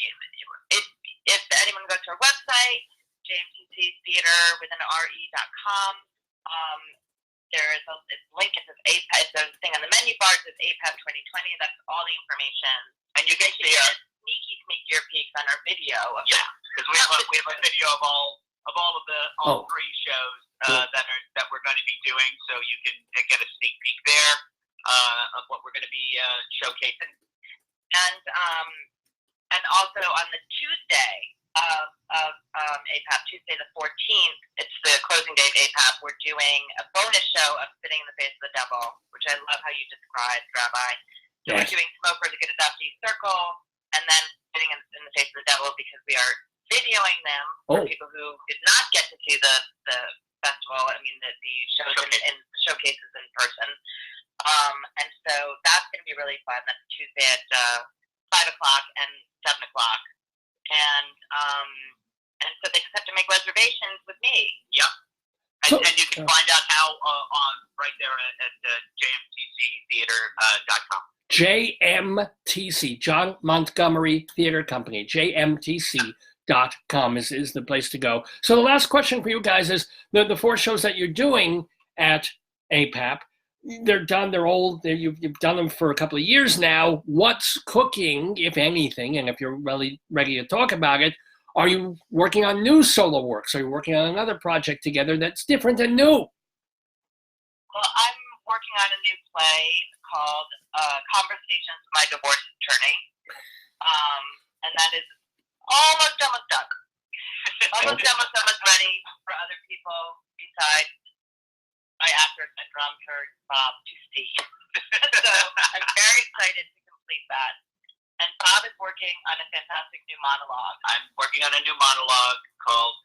if anyone goes to our website, jmtctheater.com, there is a link. It says APAP. There's a thing on the menu bar. It says APAP 2020. That's all the information. And you can see sneakier peeks on our video. Because we have a video of all three shows that we're going to be doing, so you can get a sneak peek there of what we're going to be showcasing. And also on the Tuesday of APAP, Tuesday the 14th, it's the closing day of APAP. We're doing a bonus show of Sitting in the Face of the Devil, which I love how you described, Rabbi. So we're doing Smoker, The Good Adoptee Circle, and then Sitting in the Face of the Devil, because we are videoing them for people who did not get to see the festival. I mean, the shows in showcases in person. And so that's going to be really fun. That's Tuesday at 5 o'clock and 7 o'clock. And so they just have to make reservations with me. Yep. And you can find out how on right there at jmtctheater.com. JMTC, John Montgomery Theater Company, jmtc.com is the place to go. So the last question for you guys is, the 4 shows that you're doing at APAP, they're done, they're old, you've done them for a couple of years now. What's cooking, if anything, and if you're really ready to talk about it? Are you working on new solo works? Are you working on another project together that's different and new? Well, I'm working on a new play called Conversations with My Divorce Attorney. And that is almost done. Almost ready for other people besides my actors and dramaturg, Bob, to see. So I'm very excited to complete that. And Bob is working on a fantastic new monologue. I'm working on a new monologue called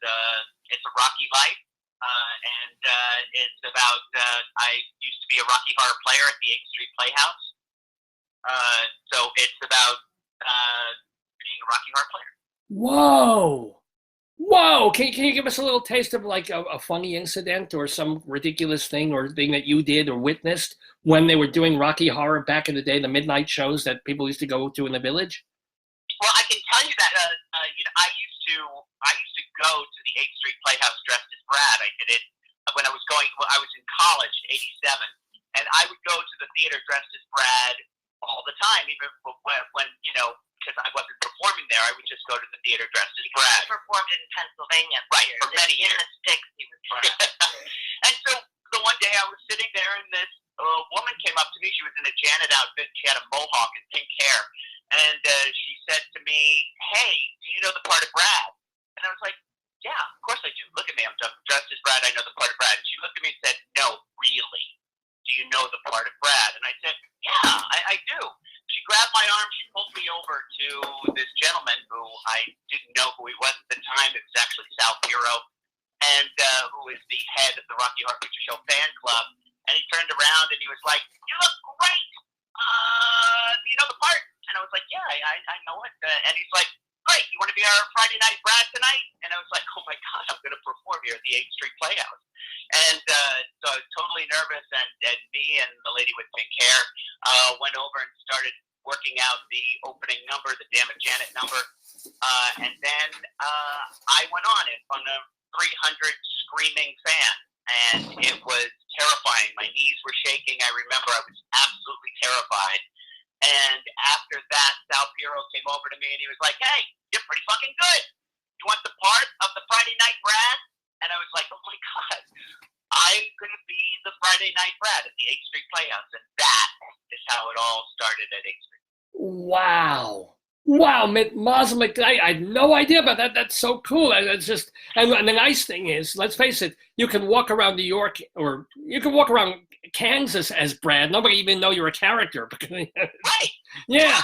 It's a Rocky Life. And it's about, I used to be a Rocky Horror player at the 8th Street Playhouse. So it's about being a Rocky Horror player. Whoa! Can you give us a little taste of like a funny incident or some ridiculous thing or thing that you did or witnessed when they were doing Rocky Horror back in the day, the midnight shows that people used to go to in the village? Well, I can tell you that I used to go to the 8th Street Playhouse dressed as Brad. I did it when I was in college, '87, and I would go to the theater dressed as Brad all the time, even when because I wasn't performing there, I would just go to the theater dressed as Brad. He performed in Pennsylvania, right, for many years. In the sticks, he was Brad. And so the one day I was sitting there in this woman came up to me. She was in a Janet outfit. She had a mohawk and pink hair. And she said to me, hey, do you know the part of Brad? And I was like, yeah, of course I do. Look at me. I'm dressed as Brad. I know the part of Brad. And she looked at me and said, no, really. Do you know the part of Brad? And I said, yeah, I do. She grabbed my arm. She pulled me over to this gentleman who I didn't know who he was at the time. It was actually Sal Piro, and who is the head of the Rocky Horror Picture Show fan club. And he turned around and he was like, you look great. Do you know the part? And I was like, yeah, I know it. And he's like, great, you want to be our Friday Night Brad tonight? And I was like, oh my God, I'm going to perform here at the 8th Street Playhouse. And so I was totally nervous, and me and the lady with pink hair went over and started working out the opening number, the Damn It Janet number. And then I went on it on a 300 screaming fan. And it was terrifying. My knees were shaking. I remember I was absolutely terrified. And after that, Sal Piro came over to me and he was like, hey, you're pretty fucking good. You want the part of the Friday Night Brad? And I was like, oh my God, I'm going to be the Friday Night Brad at the 8th Street Playhouse. And that is how it all started at 8th Street. Wow. Wow, Mazel, I had no idea about that. That's so cool. It's just, and the nice thing is, let's face it, you can walk around New York, or you can walk around Kansas as Brad. Nobody even know you're a character. Right. Yeah.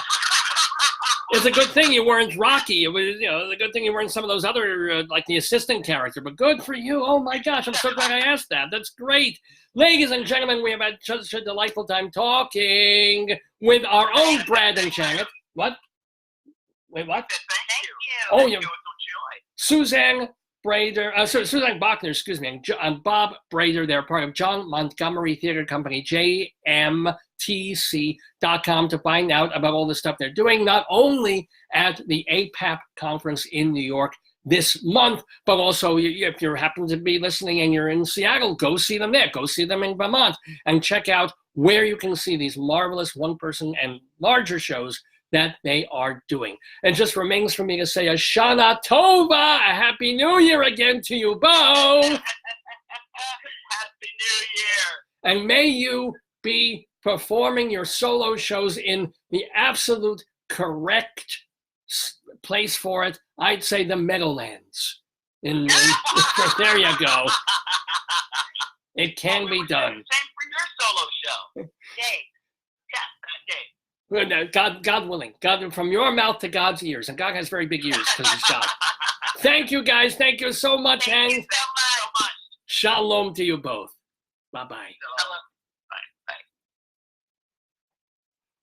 It's a good thing you weren't Rocky. It was, it's a good thing you weren't some of those other, like the assistant character. But good for you. Oh my gosh, I'm so glad I asked that. That's great. Ladies and gentlemen, we have had such a delightful time talking with our own Brad and Janet. What? Wait, what? Thank you. Oh, yeah. It was a joy. Suzanne Bachner, excuse me, and Bob Brader. They're part of John Montgomery Theater Company, JMTC.com, to find out about all the stuff they're doing, not only at the APAP conference in New York this month, but also if you happen to be listening and you're in Seattle, go see them there. Go see them in Vermont and check out where you can see these marvelous one-person and larger shows that they are doing. It just remains for me to say a Shana Tova, a Happy New Year again to you both. Happy New Year. And may you be performing your solo shows in the absolute correct place for it. I'd say the Meadowlands. There you go. It can be done. Same for your solo show. Dave. Yeah, Dave. God willing. God, from your mouth to God's ears. And God has very big ears because he's God. Thank you, guys. Thank you so much. Thank and you so much. Shalom to you both. Bye-bye. Shalom. Bye.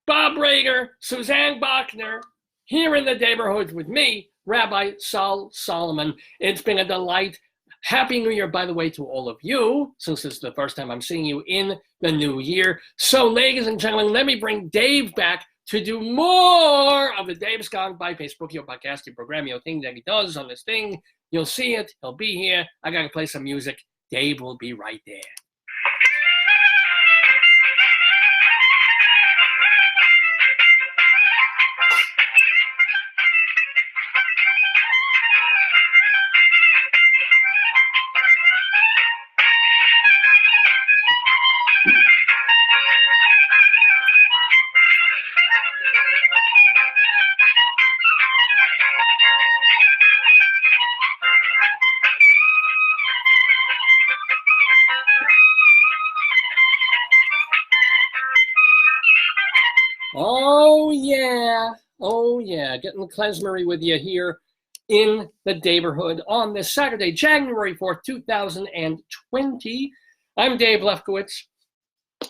Bob Brader, Suzanne Bachner, here in the Daverhood with me, Rabbi Sol Solomon. It's been a delight. Happy New Year, by the way, to all of you, since this is the first time I'm seeing you in the new year. So, ladies and gentlemen, let me bring Dave back to do more of the Dave's Gone By Facebook, your podcast, your program, your thing that he does on this thing. You'll see it. He'll be here. I got to play some music. Dave will be right there. Oh yeah, getting the klezmery with you here in the Daverhood on this Saturday, January 4th, 2020. I'm Dave Lefkowitz.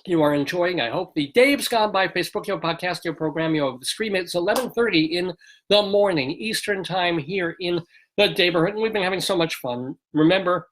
You are enjoying, I hope, the Dave's Gone By Facebook, your podcast, your program, your stream. It's 11:30 in the morning, Eastern time here in the Daverhood, and we've been having so much fun. Remember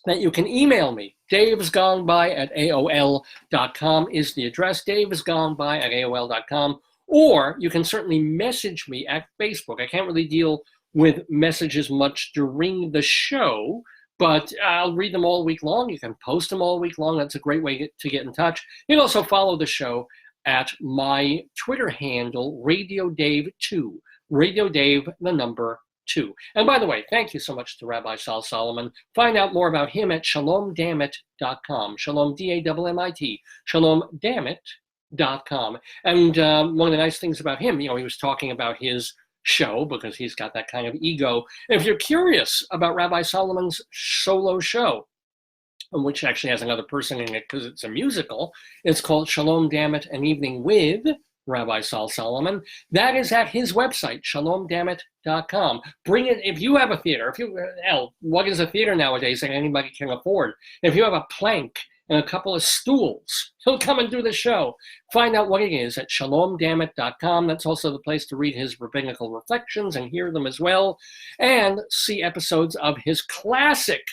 that you can email me. davesgoneby@aol.com is the address, davesgoneby@aol.com. Or you can certainly message me at Facebook. I can't really deal with messages much during the show, but I'll read them all week long. You can post them all week long. That's a great way to get in touch. You can also follow the show at my Twitter handle, Radio Dave 2. Radio Dave, the number too. And by the way, thank you so much to Rabbi Sal Solomon. Find out more about him at shalomdammit.com. Shalom, D-A-M-M-I-T. Shalomdammit.com. And one of the nice things about him, he was talking about his show because he's got that kind of ego. If you're curious about Rabbi Solomon's solo show, which actually has another person in it because it's a musical, it's called Shalom Dammit, An Evening with Rabbi Sal Solomon. That is at his website, shalomdammit.com. Bring it, if you have a theater, what is a theater nowadays that anybody can afford? If you have a plank and a couple of stools, he'll come and do the show. Find out what it is at shalomdammit.com. That's also the place to read his rabbinical reflections and hear them as well, and see episodes of his classic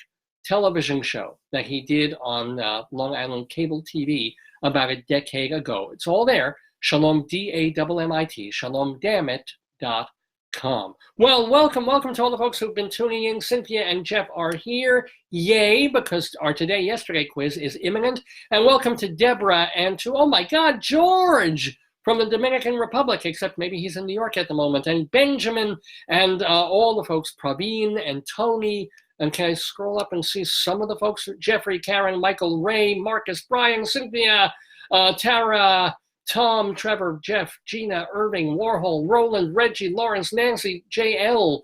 television show that he did on Long Island cable TV about a decade ago. It's all there. Shalom, D-A-M-M-I-T, shalomdammit.com. Well, welcome to all the folks who've been tuning in. Cynthia and Jeff are here. Yay, because our Today-Yesterday quiz is imminent. And welcome to Deborah and to, oh my God, George from the Dominican Republic, except maybe he's in New York at the moment, and Benjamin and all the folks, Praveen and Tony. And can I scroll up and see some of the folks? Jeffrey, Karen, Michael, Ray, Marcus, Brian, Cynthia, Tara, Tom, Trevor, Jeff, Gina, Irving, Warhol, Roland, Reggie, Lawrence, Nancy, JL,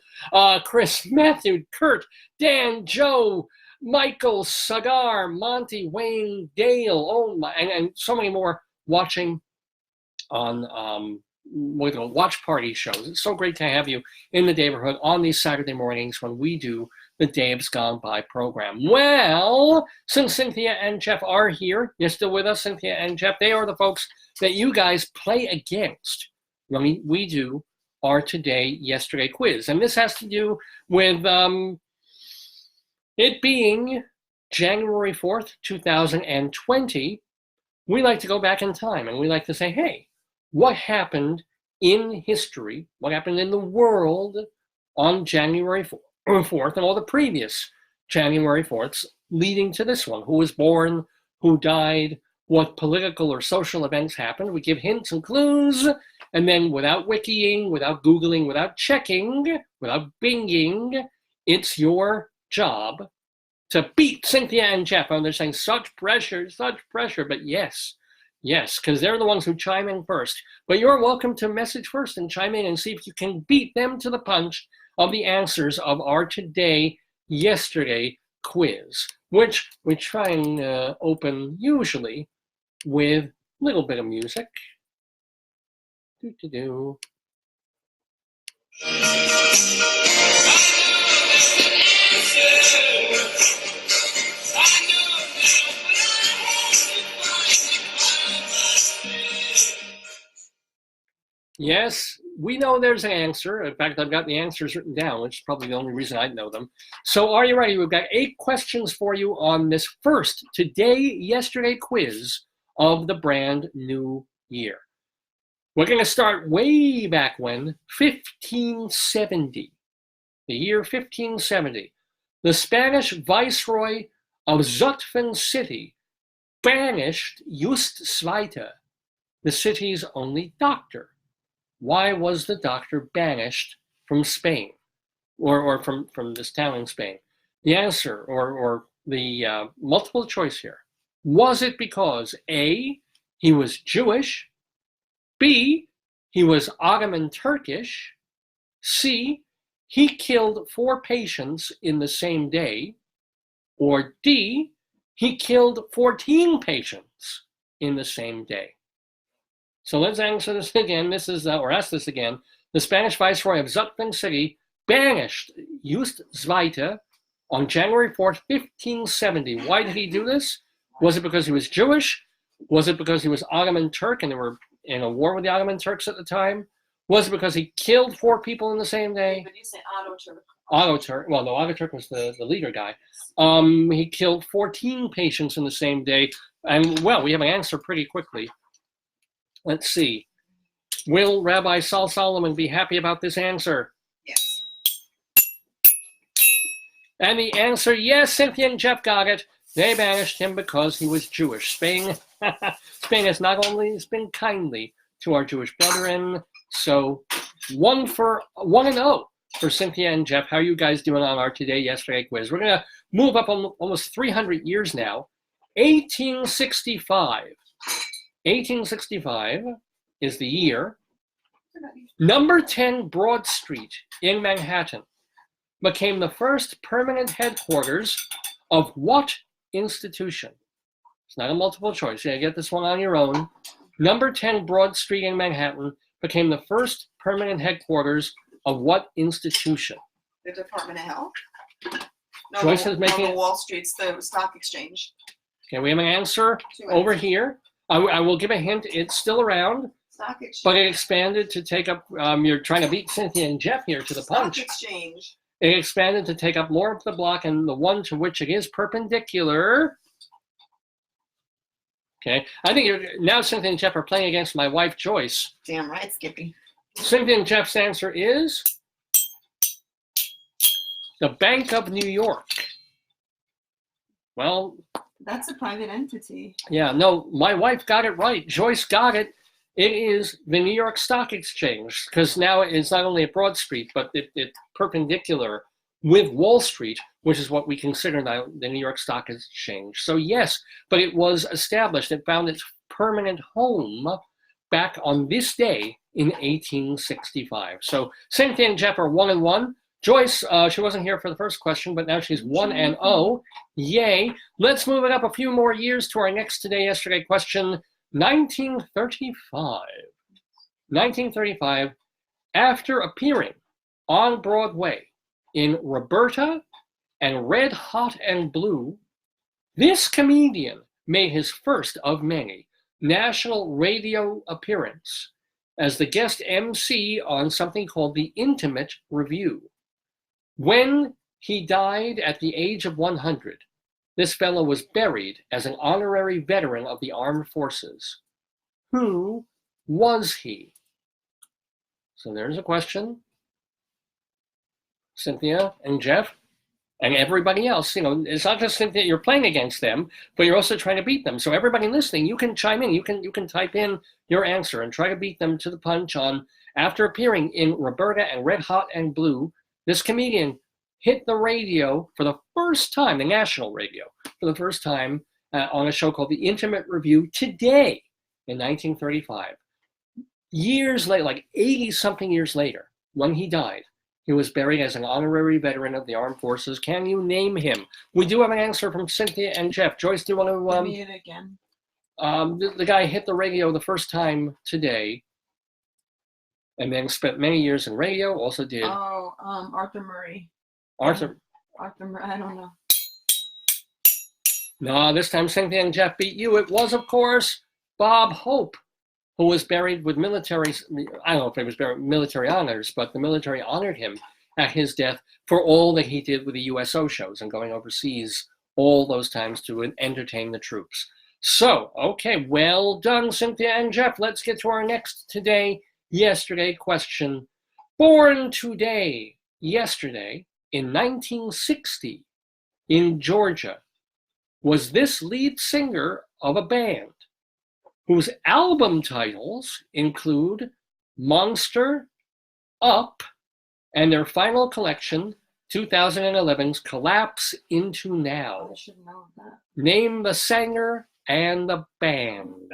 Chris, Matthew, Kurt, Dan, Joe, Michael, Sagar, Monty, Wayne, Dale, oh my, and so many more watching on watch party shows. It's so great to have you in the Daverhood on these Saturday mornings when we do the Dave's Gone By program. Well, since Cynthia and Jeff are here, you're still with us, Cynthia and Jeff, they are the folks that you guys play against when we do our Today-Yesterday quiz. And this has to do with it being January 4th, 2020. We like to go back in time and we like to say, hey, what happened in history, what happened in the world on January 4th and all the previous January 4ths leading to this one? Who was born, who died, what political or social events happened. We give hints and clues, and then without wikiing, without Googling, without checking, without binging, it's your job to beat Cynthia and Jeff. And they're saying such pressure, but yes, because they're the ones who chime in first. But you're welcome to message first and chime in and see if you can beat them to the punch of the answers of our Today-Yesterday quiz, which we try and open usually with a little bit of music. Do-do-do. Yes, we know there's an answer. In fact, I've got the answers written down, which is probably the only reason I know them. So are you ready? We've got 8 questions for you on this first Today-Yesterday quiz of the brand new year. We're going to start way back when, 1570. The year 1570. The Spanish viceroy of Zutphen City banished Just Zweite, the city's only doctor. Why was the doctor banished from Spain, or from this town in Spain? The answer, or the multiple choice here. Was it because A, he was Jewish, B, he was Ottoman Turkish, C, he killed 4 patients in the same day, or D, he killed 14 patients in the same day? So let's answer this again. This is, or ask this again. The Spanish viceroy of Zutphen City banished Just Zweite on January 4th, 1570. Why did he do this? Was it because he was Jewish? Was it because he was Ottoman Turk and they were in a war with the Ottoman Turks at the time? Was it because he killed 4 people in the same day? But you say Otto Turk. Otto Turk. Well, no, Otto Turk was the leader guy. He killed 14 patients in the same day. And, well, we have an answer pretty quickly. Let's see. Will Rabbi Sal Solomon be happy about this answer? Yes. And the answer, yes, Cynthia and Jeff got it. They banished him because he was Jewish. Spain has not only been kindly to our Jewish brethren, so 1-0 for Cynthia and Jeff. How are you guys doing on our Today, Yesterday quiz? We're going to move up almost 300 years now. 1865. 1865 is the year. Number 10 Broad Street in Manhattan became the first permanent headquarters of what institution? It's not a multiple choice. You gotta get this one on your own. Number 10 Broad Street in Manhattan became the first permanent headquarters of what institution? The Department of Health? No, Joyce is making the it. Wall Street's the stock exchange. Okay, we have an answer over here. I will give a hint. It's still around, Stock exchange. but it expanded to take up, you're trying to beat Cynthia and Jeff here to the punch. Stock exchange. It expanded to take up more of the block, and the one to which it is perpendicular. Okay, I think now Cynthia and Jeff are playing against my wife, Joyce. Damn right, Skippy. Cynthia and Jeff's answer is the Bank of New York. Well, That's a private entity. yeah, no, my wife got it right. Joyce got it. It is the New York Stock Exchange, because now it's not only at Broad Street, but it's perpendicular with Wall Street, which is what we consider now the New York Stock Exchange. So yes, but it was established. It found its permanent home back on this day in 1865. So Cynthia and Jeff are 1-1. Joyce, she wasn't here for the first question, but now she's 1-0. Yay. Let's move it up a few more years to our next Today, Yesterday question. 1935. 1935, after appearing on Broadway in Roberta and Red Hot and Blue, this comedian made his first of many national radio appearance as the guest MC on something called the Intimate Review. When he died at the age of 100, this fellow was buried as an honorary veteran of the armed forces. Who was he? So there's a question. Cynthia and Jeff and everybody else, it's not just Cynthia, you're playing against them, but you're also trying to beat them. So everybody listening, you can chime in. You can type in your answer and try to beat them to the punch on, after appearing in Roberta and Red Hot and Blue, this comedian hit the radio for the first time, the national radio, for the first time on a show called The Intimate Review today in 1935. Years later, like 80-something years later, when he died, he was buried as an honorary veteran of the armed forces. Can you name him? We do have an answer from Cynthia and Jeff. Joyce, do you want to... Give me it again. The guy hit the radio the first time today, and then spent many years in radio, also did... Arthur Murray. Arthur Murray, I don't know. No, this time Cynthia and Jeff beat you. It was, of course, Bob Hope, who was buried with military, I don't know if he was buried with military honors, but the military honored him at his death for all that he did with the USO shows and going overseas all those times to entertain the troops. So, okay, well done, Cynthia and Jeff. Let's get to our next Today, Yesterday question. Born today, yesterday, in 1960, in Georgia, was this lead singer of a band whose album titles include Monster, Up, and their final collection, 2011's Collapse Into Now. I should know that. Name the singer and the band.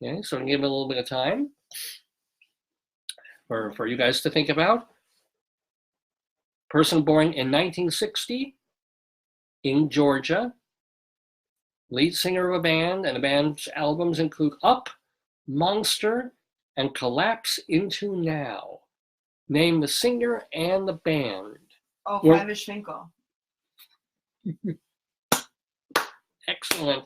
Okay, so give it a little bit of time for you guys to think about. Person born in 1960 in Georgia. Lead singer of a band, and the band's albums include Up, Monster, and Collapse Into Now. Name the singer and the band. Oh, Well- Five-ish Finkel. Excellent.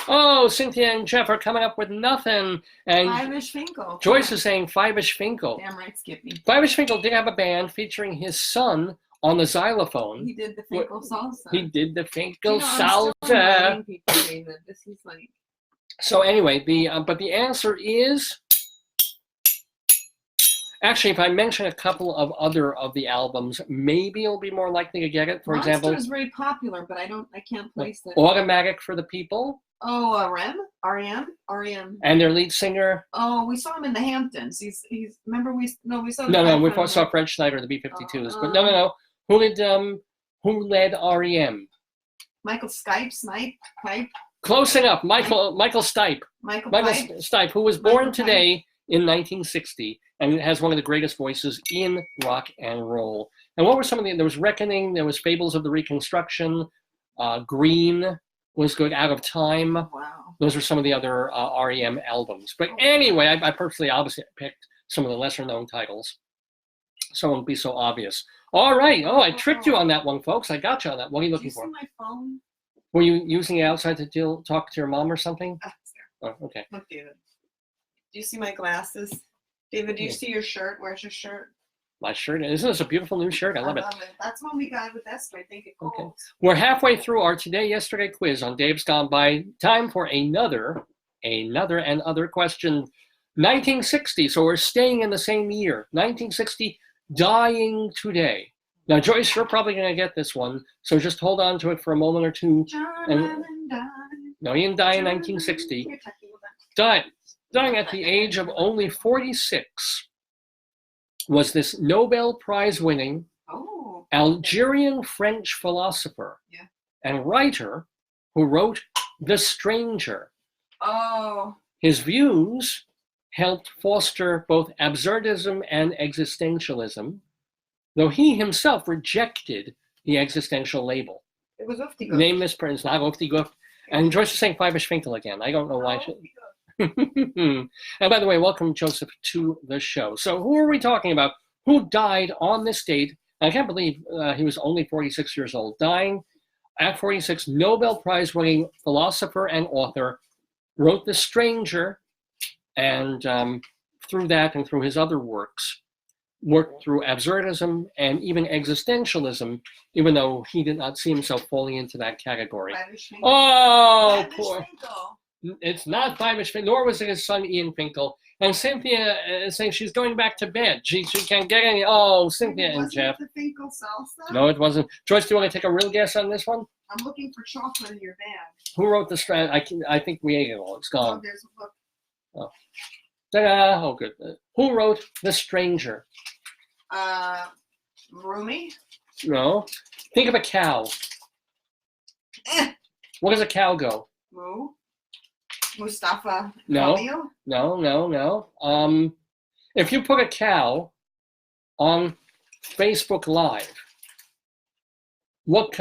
Oh, Cynthia and Jeff are coming up with nothing. And Five-ish Finkel. Joyce is saying Five-ish Finkel. Damn right, Skippy. Five-ish Finkel did have a band featuring his son on the xylophone. He did the Finkel salsa. He did the Finkel I'm still salsa. inviting people, David. This is like... So anyway, but the answer is Actually, if I mention a couple of other of the albums, maybe you'll be more likely to get it. For Monster example, is very popular, but I can't place it. Automatic for the People. Oh, REM. And their lead singer. Oh, we saw him in the Hamptons. He's remember we saw. No, we saw Fred Schneider, the B-52s. But no. Who led REM? Michael Stipe. Close enough. Michael Stipe. Michael Stipe, who was born today in 1960 and has one of the greatest voices in rock and roll. And what were some of there was Reckoning, there was Fables of the Reconstruction, Green was good, Out of Time. Wow. Those were some of the other REM albums. But anyway, I personally obviously picked some of the lesser known titles, so it won't be so obvious. All right. Oh, I tricked you on that one, folks. I got you on that. What are you looking for? Did you see my phone? Were you using it outside to talk to your mom or something? Oh, okay. Look, David. Do you see my glasses? David, do you see your shirt? Where's your shirt? My shirt. Isn't this a beautiful new shirt? I love it. That's one we got with Esther. I think it goes. Okay. We're halfway through our Today-Yesterday quiz on Dave's Gone By. Time for another and other question. 1960. So we're staying in the same year. 1960, dying today. Now, Joyce, you're probably going to get this one, so just hold on to it for a moment or two. No, he didn't die in 1960. Dying at the age of only 46 was this Nobel Prize-winning Algerian-French philosopher and writer who wrote The Stranger. Oh. His views helped foster both absurdism and existentialism, though he himself rejected the existential label. It was Uftigut. Name this person, it's not Uftigut. And Joyce is saying Five-ish Finkel again. I don't know why. And by the way, welcome, Joseph, to the show. So who are we talking about? Who died on this date? I can't believe he was only 46 years old. Dying at 46, Nobel Prize-winning philosopher and author, wrote The Stranger, and through that and through his other works, worked through absurdism and even existentialism, even though he did not see himself falling into that category. Oh, poor. It's not Five-ish Finkel, nor was it his son Ian Finkel. And Cynthia is saying she's going back to bed. She can't get any. Oh, Cynthia and Jeff. The Finkel salsa? No, it wasn't. Joyce, do you want to take a real guess on this one? I'm looking for chocolate in your bag. Who wrote The Stranger? I think we ate it all. It's gone. Oh, there's a book. Oh. Ta-da! Oh, good. Who wrote The Stranger? Rumi? No. Think of a cow. Where does a cow go? Moo? Mustafa? No. Fabio? No. If you put a cow on Facebook Live, what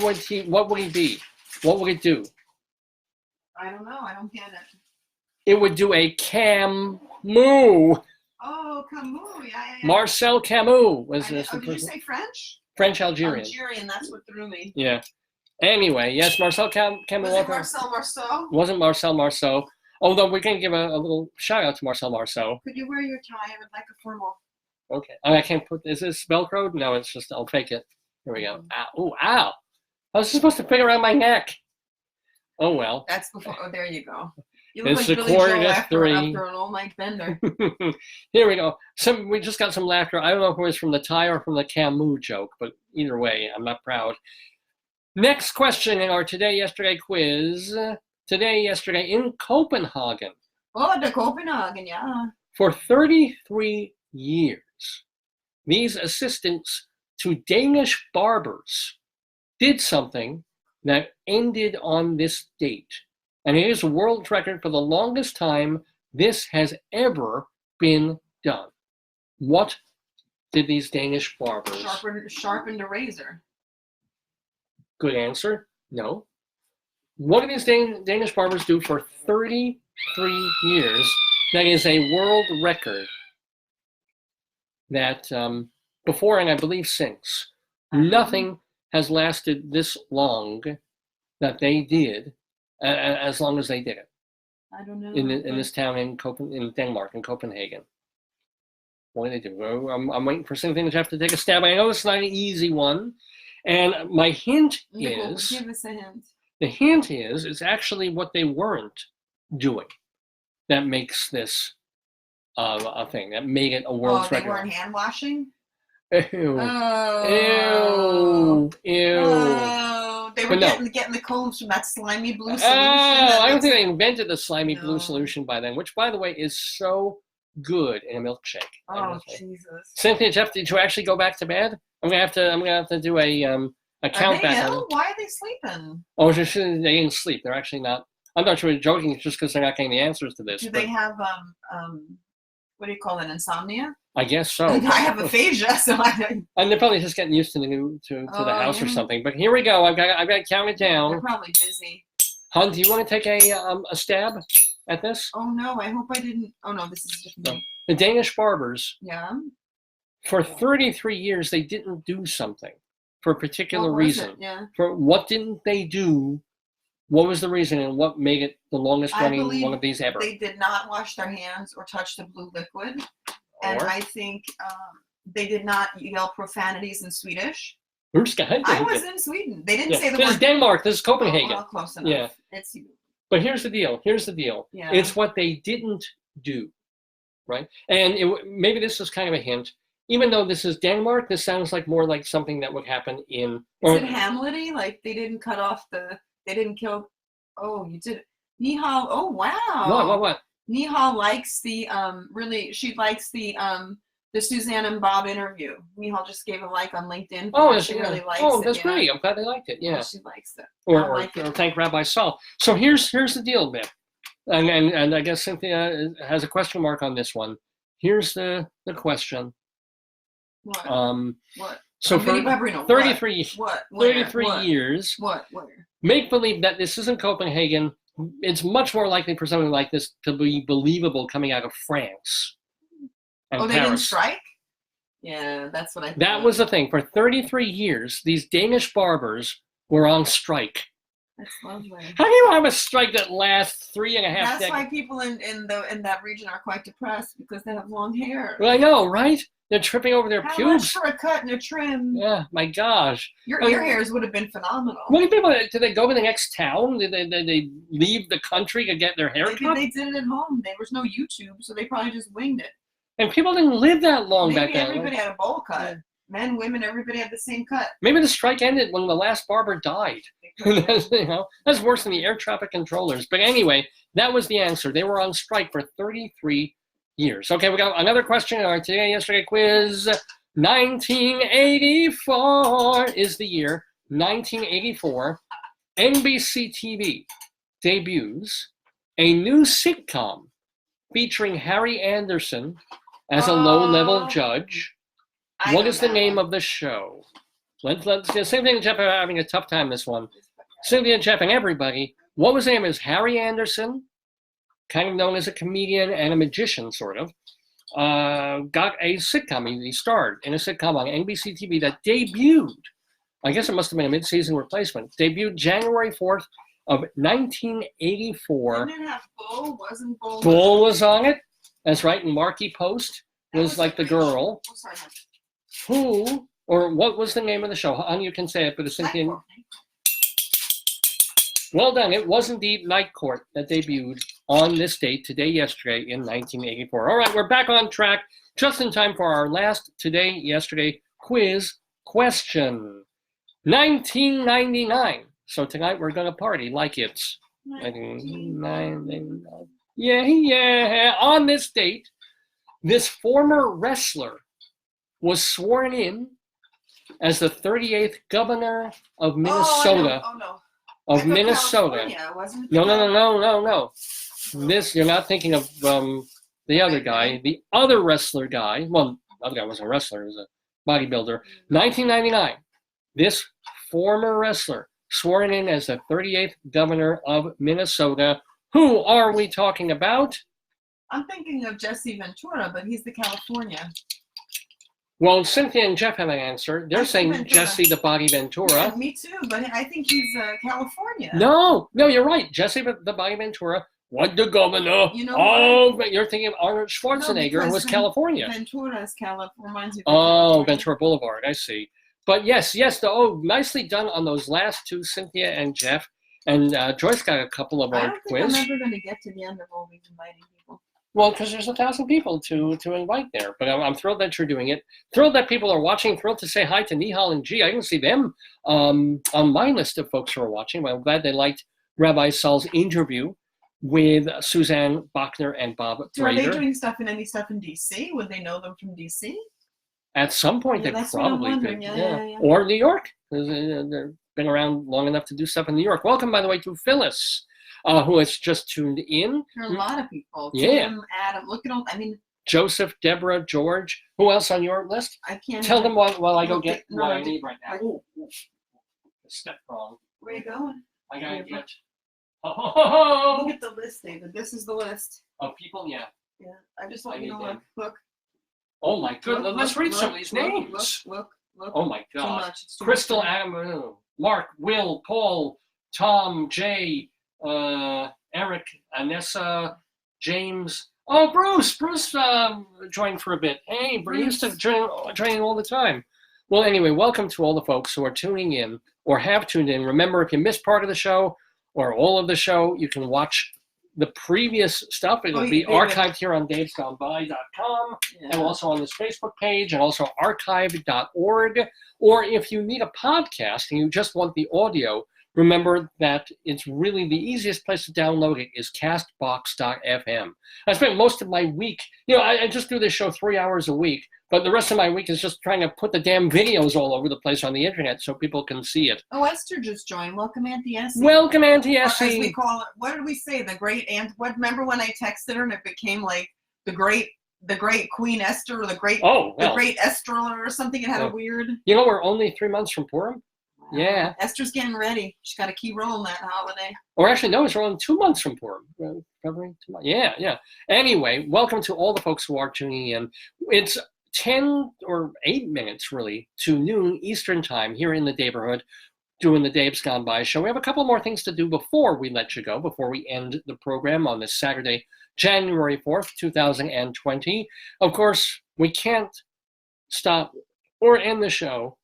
would he be? What would it do? I don't know. I don't get it. It would do a Camus. Oh, Camus. Yeah. Marcel Camus was this. Did you say French? French Algerian. Algerian. That's what threw me. Yeah. Anyway, yes, Marcel Camus. Was it Marcel Marceau? Wasn't Marcel Marceau. Although we can give a little shout out to Marcel Marceau. Could you wear your tie? I would like a formal. Okay. I can't put. Is this Velcro? No, it's just. I'll fake it. Here we go. Ow. Ow. I was supposed to fit around my neck. Oh well. That's before. Oh, there you go. You look It's like a Billy quarter Joel to after 3. an all-night bender. Here we go. We just got some laughter. I don't know if it was from the tie or from the Camus joke, but either way, I'm not proud. Next question in our Today-Yesterday quiz. Today-Yesterday in Copenhagen. Oh, the Copenhagen, yeah. For 33 years, these assistants to Danish barbers did something that ended on this date. And it is a world record for the longest time this has ever been done. What did these Danish barbers? Sharpened a razor. Good answer. No. What did these Danish barbers do for 33 years? That is a world record that before and I believe since, nothing has lasted this long that they did. As long as they did it. I don't know. In this town in Denmark, in Copenhagen. What did they do? I'm waiting for something to have to take a stab. I know it's not an easy one. And my hint is... Give us a hint. The hint is, it's actually what they weren't doing that makes this a thing that made it a world's they record. weren't hand washing? Ew. Oh. Ew. Oh. They were But no. getting the combs from that slimy blue solution. I don't think they invented the slimy blue No. solution by then, which, by the way, is so good in a milkshake. Oh, Jesus. Cynthia, Jeff, did you actually go back to bed? I'm gonna have to do a count Are they back. ill? Why are they sleeping? Oh, they didn't sleep. They're actually not. I'm not sure you're joking. It's just because they're not getting the answers to this. Do but they have what do you call it? Insomnia? I guess so. I have aphasia, so I don't. And they're probably just getting used to the new to the house or something. But here we go. I've got to count it down. They're probably busy. Hun, do you want to take a stab at this? Oh no! I hope I didn't. Oh no, this is different. No. The Danish barbers. Yeah. For 33 years, they didn't do something for a particular What was reason. it? Yeah. For what didn't they do? What was the reason, and what made it the longest running one of these ever? They did not wash their hands or touch the blue liquid, and I think they did not yell profanities in Swedish. I was in Sweden. They didn't say the word. This is Denmark. This is Copenhagen. Oh, well, close enough. Yeah. It's. But here's the deal. Yeah. It's what they didn't do, right? And maybe this is kind of a hint. Even though this is Denmark, this sounds like more like something that would happen in. Is it Hamlet-y? Like they didn't cut off they didn't kill. Oh, you did. Nihal. Oh, wow. What? Nihal likes the she likes the Suzanne and Bob interview. Nihal just gave a like on LinkedIn. She really likes it. Oh, that's great. I'm glad they liked it. Yeah. She likes it. Or thank Rabbi Saul. So here's the deal, Vic. And I guess Cynthia has a question mark on this one. Here's the question. What? What? So for 33 years, Where? make believe that this isn't Copenhagen. It's much more likely for something like this to be believable coming out of France. And they Paris. didn't strike? Yeah, that's what I thought. That was the thing. For 33 years, these Danish barbers were on strike. That's lovely. How do you have a strike that lasts 3.5 decades? That's why people in that region are quite depressed, because they have long hair. Well, I know, right? They're tripping over their How pubes. much for a cut and a trim? Yeah, my gosh. Your ear hairs would have been phenomenal. What do people? Did they go to the next town? Did they leave the country to get their hair cut? They did it at home. There was no YouTube, so they probably just winged it. And people didn't live that long back then. Everybody had a bowl cut. Yeah. Men, women, everybody had the same cut. Maybe the strike ended when the last barber died. That's worse than the air traffic controllers. But anyway, that was the answer. They were on strike for 33 years. Okay, we got another question in our Today Yesterday quiz. 1984 is the year. 1984. NBC TV debuts a new sitcom featuring Harry Anderson as a low-level judge. What is the name of the show? Let's Cynthia and Jeff are having a tough time this one. Cynthia and Jeff and everybody. What was the name? Is Harry Anderson, kind of known as a comedian and a magician, sort of, got a sitcom. He starred in a sitcom on NBC TV that debuted. I guess it must have been a mid-season replacement. Debuted January 4th of 1984. Didn't it have Bull? Wasn't Bull? Bull was on it. That's right. And Marky Post was like the girl. Oh, sorry. Who, or what was the name of the show? You can say it, but it's Cynthia. Well done. It was indeed Night Court that debuted on this date, Today Yesterday, in 1984. All right, we're back on track, just in time for our last Today Yesterday quiz question. 1999. So tonight we're going to party like it's 1999. Yeah. On this date, this former wrestler was sworn in as the 38th governor of Minnesota. Of Minnesota. No. This, you're not thinking of the other guy. The other wrestler guy, well, the other guy wasn't a wrestler, he was a bodybuilder. 1999, this former wrestler sworn in as the 38th governor of Minnesota. Who are we talking about? I'm thinking of Jesse Ventura, but he's the California. Well, Cynthia and Jeff have an answer. They're saying Ventura. Jesse the Body Ventura. Yeah, me too, but I think he's California. No, you're right. Jesse the Body Ventura was the governor. You know what? You're thinking of Arnold Schwarzenegger, who was California. Ventura's California. Reminds me of California. Ventura Boulevard, I see. But yes, nicely done on those last two, Cynthia and Jeff. And Joyce got a couple of our quiz. I don't think I'm ever going to get to the end of all these inviting people. Well, because there's 1,000 people to invite there. But I'm thrilled that you're doing it. Thrilled that people are watching. Thrilled to say hi to Nihal and G. I didn't see them on my list of folks who are watching. But I'm glad they liked Rabbi Saul's interview with Suzanne Bachner and Bob So are they Brader. doing any stuff in D.C.? Would they know them from D.C.? At some point, Yeah, they that's what I'm probably wondering. did. Yeah. Or New York. They've been around long enough to do stuff in New York. Welcome, by the way, to Phyllis, who has just tuned in. There are a lot of people. Yeah. Tim, Adam, look at all. I mean, Joseph, Deborah, George. Who else on your list? I can't. Tell even- them while I go look get at- no, what I I need right now. I- Ooh. Step wrong. Where are you going? I gotta Yeah, get. Oh, Look at the list, David. This is the list. of people, yeah. Yeah, I just I want you to need know. them. Look. Oh my goodness. Let's read some of these look, names. Look. Oh my Too God. much. It's too Crystal, much. Adam, Mark, Will, Paul, Tom, Jay, Eric, Anessa, James. Oh, Bruce joined for a bit. Hey, Bruce used to join all the time. Well, anyway, welcome to all the folks who are tuning in or have tuned in. Remember, if you missed part of the show or all of the show, you can watch the previous stuff. It will be archived here on davesgoneby.com and also on this Facebook page and also archive.org. Or if you need a podcast and you just want the audio, remember that it's really the easiest place to download it is castbox.fm. I spent most of my week, I just do this show 3 hours a week, but the rest of my week is just trying to put the damn videos all over the place on the internet so people can see it. Oh, Esther just joined. Welcome, Auntie Essie. Welcome, Auntie Or as we Essie. call it. What did we say? The great aunt. What? Remember when I texted her and it became like the great Queen Esther or the great Esther or something? It had a weird. We're only 3 months from Purim. Yeah. Esther's getting ready. She's got to keep rolling that holiday. Or actually, no, it's only 2 months from Purim. February, 2 months. Yeah. Anyway, welcome to all the folks who are tuning in. It's 10 or 8 minutes, really, to noon Eastern time here in the Daverhood, doing the Dave's Gone By show. We have a couple more things to do before we let you go, before we end the program on this Saturday, January 4th, 2020. Of course, we can't stop or end the show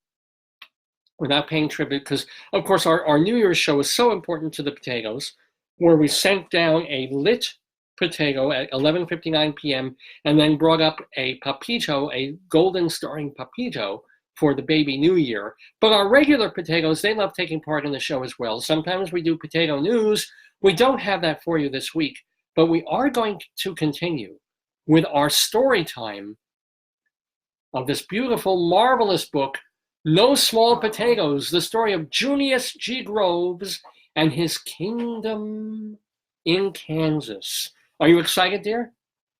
without paying tribute, because, of course, our New Year's show is so important to the potatoes, where we sent down a lit potato at 11:59 p.m. and then brought up a papito, a golden starring papito for the baby New Year. But our regular potatoes, they love taking part in the show as well. Sometimes we do potato news. We don't have that for you this week, but we are going to continue with our story time of this beautiful, marvelous book, No Small Potatoes, the story of Junius G. Groves and his kingdom in Kansas. Are you excited, dear?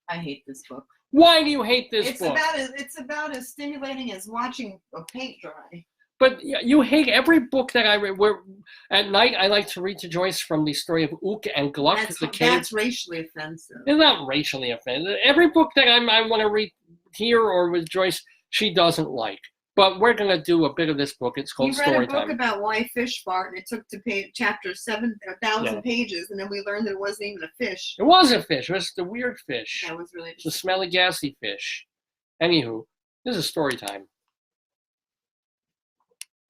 I hate this book. Why do you hate this It's book? it's about as stimulating as watching a paint dry. But you hate every book that I read. At night, I like to read to Joyce from the story of Ook and Gluck. That's racially offensive. It's not racially offensive. Every book that I want to read here or with Joyce, she doesn't like. But we're going to do a bit of this book. It's called Storytime. You read a book about why fish fart, and it took to page chapter 7,000 pages, and then we learned that it wasn't even a fish. It was a fish. It was the weird fish. That was really It's the smelly, gassy fish. Anywho, this is Storytime.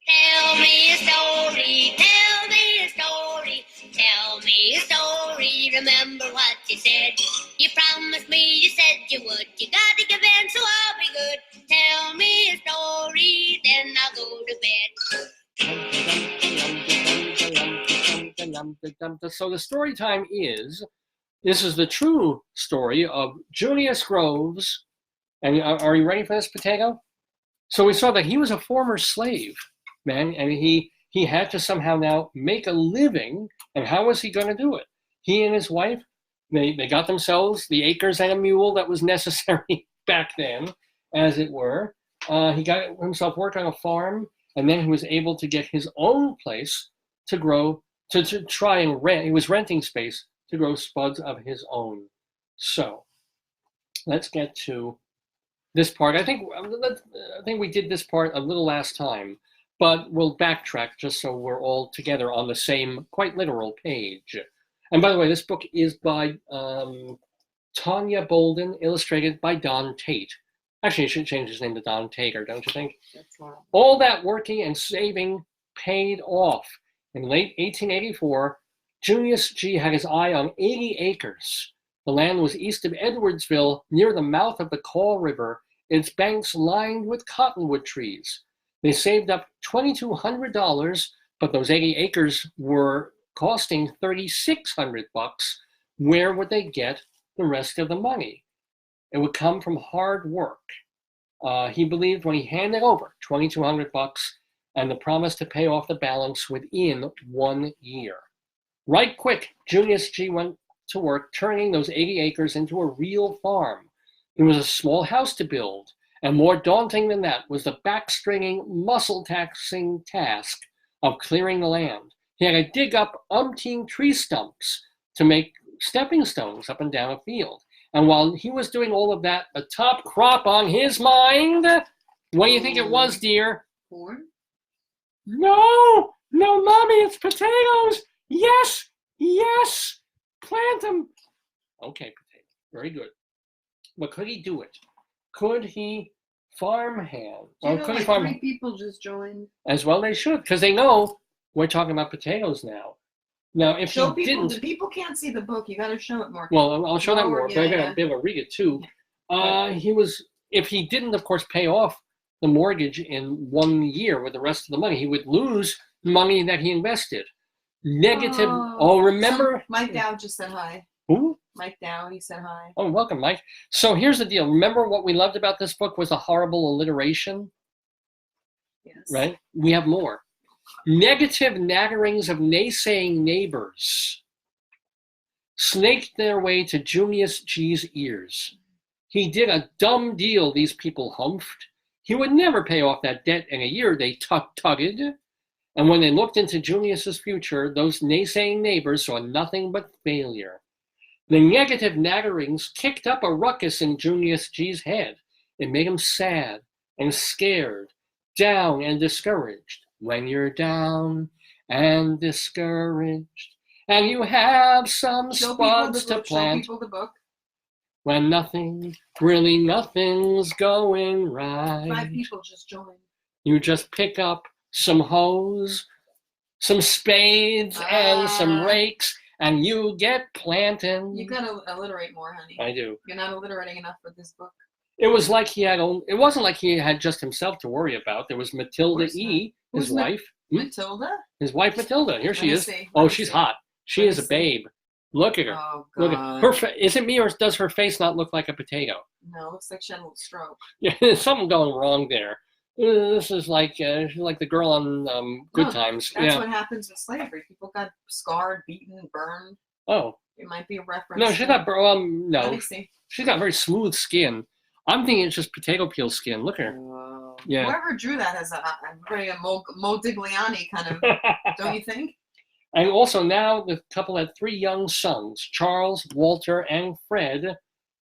Tell me a story, tell me a story, tell me a story, remember what you said. You promised me, you said you would, you gotta give in, so I'll be good. Tell me a story, then I'll go to bed. So the story time this is the true story of Junius Groves. And are you ready for this, potato? So we saw that he was a former slave, man, and he had to somehow now make a living. And how was he going to do it? He and his wife, they got themselves the acres and a mule that was necessary back then, as it were. He got himself work on a farm, and then he was able to get his own place to grow, to try and rent. He was renting space to grow spuds of his own. So let's get to this part. I think we did this part a little last time, but we'll backtrack just so we're all together on the same, quite literal page. And by the way, this book is by Tanya Bolden, illustrated by Don Tate. Actually, you should change his name to Don Tater, don't you think? That's wrong. All that working and saving paid off. In late 1884, Junius G. had his eye on 80 acres The land was east of Edwardsville, near the mouth of the Kaw River, its banks lined with cottonwood trees. They saved up $2,200, but those 80 acres were costing $3,600. Where would they get the rest of the money? It would come from hard work. He believed when he handed over $2,200 and the promise to pay off the balance within 1 year. Right quick, Junius G went to work turning those 80 acres into a real farm. There was a small house to build, and more daunting than that was the backstringing, muscle-taxing task of clearing the land. He had to dig up umpteen tree stumps to make stepping stones up and down a field. And while he was doing all of that, a top crop on his mind, what do you think it was, dear? Corn? No, Mommy, it's potatoes. Yes, plant them. Okay, potato, very good. But could he do it? Could he farmhand? Or could he farm? 3 people just joined. As well they should, because they know we're talking about potatoes now. Now, if Show he people, didn't, the people can't see the book. You got to show it more. well, I'll show that Lower, more, but I yeah, gotta yeah. be able to read it too. If he didn't, of course, pay off the mortgage in 1 year with the rest of the money, he would lose money that he invested. Negative. Remember? Mike Dow just said hi. Who? Mike Dow, he said hi. Oh, welcome, Mike. So here's the deal. Remember what we loved about this book was the horrible alliteration, Yes. right? We have more. Negative natterings of naysaying neighbors snaked their way to Junius G's ears. He did a dumb deal, these people humphed. He would never pay off that debt in a year, they tugged. And when they looked into Junius's future, those naysaying neighbors saw nothing but failure. The negative natterings kicked up a ruckus in Junius G's head. It made him sad and scared, down and discouraged. When you're down and discouraged, and you have some spuds to plant. Show people the book. When nothing's going right. 5 people just joined. You just pick up some hoes, some spades, and some rakes, and you get planting. You gotta alliterate more, honey. I do. You're not alliterating enough for this book. It was like it wasn't like he had just himself to worry about. There was Matilda E., his wife. Matilda? His wife Matilda. Here she is. See. Oh, she's hot. She is a babe. Look at her. Oh, Look God. at her. Is it me or does her face not look like a potato? No, it looks like she had a little stroke. Yeah, there's something going wrong there. This is like she's like the girl on Good Times. That's what happens with slavery. People got scarred, beaten, burned. Oh. It might be a reference. No, she's not. Let No, me see. she's got very smooth skin. I'm thinking it's just potato peel skin. Look at her. Yeah. Whoever drew that has a very Modigliani kind of, don't you think? And also now the couple had 3 young sons, Charles, Walter, and Fred,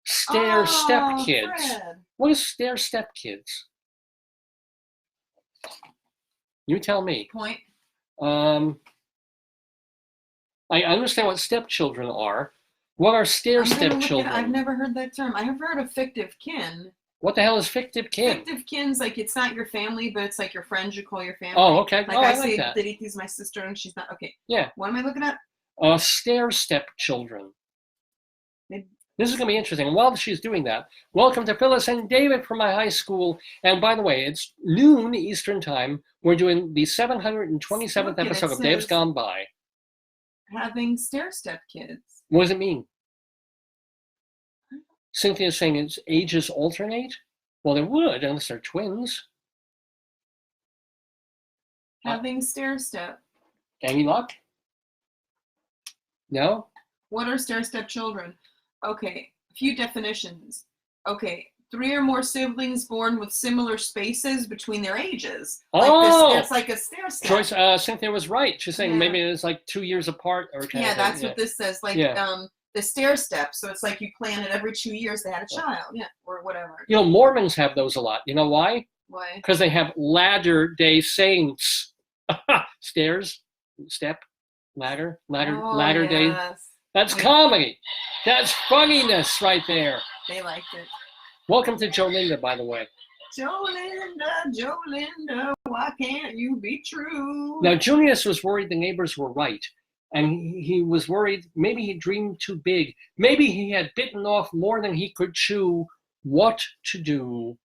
Stair-Step Kids. Fred. What is Stair-Step Kids? You tell me. Point. I understand what stepchildren are. What are stair-step children? I've never heard that term. I have heard of fictive kin. What the hell is fictive kin? Fictive kin's like it's not your family, but it's like your friends you call your family. Oh, okay. Like I say, like that. Diditi's my sister and she's not. Okay. Yeah. What am I looking at? Stair-step children. Maybe. This is going to be interesting. And while she's doing that, welcome to Phyllis and David from my high school. And by the way, it's noon Eastern time. We're doing the 727th episode of Dave's Gone By. Having stair-step kids. What does it mean? Cynthia's saying its ages alternate? Well, they would, unless they're twins. Having stair-step. Any luck? No? What are stair-step children? Okay, a few definitions. Okay, 3 or more siblings born with similar spaces between their ages. Oh! It's like a stair-step. Joyce, Cynthia was right. She's saying maybe it's like 2 years apart. Or kind of that's thing. what this says. Like the stair step. So it's like you plan it every 2 years they had a child. Yeah, or whatever. You know, Mormons have those a lot. You know why? Why? Because they have Latter-day Saints. Stairs, step, ladder day. That's comedy. That's funniness right there. They liked it. Welcome to Joe Linda, by the way. Joe Linda, why can't you be true? Now, Junius was worried the neighbors were right. and he was worried maybe he dreamed too big. Maybe he had bitten off more than he could chew. What to do?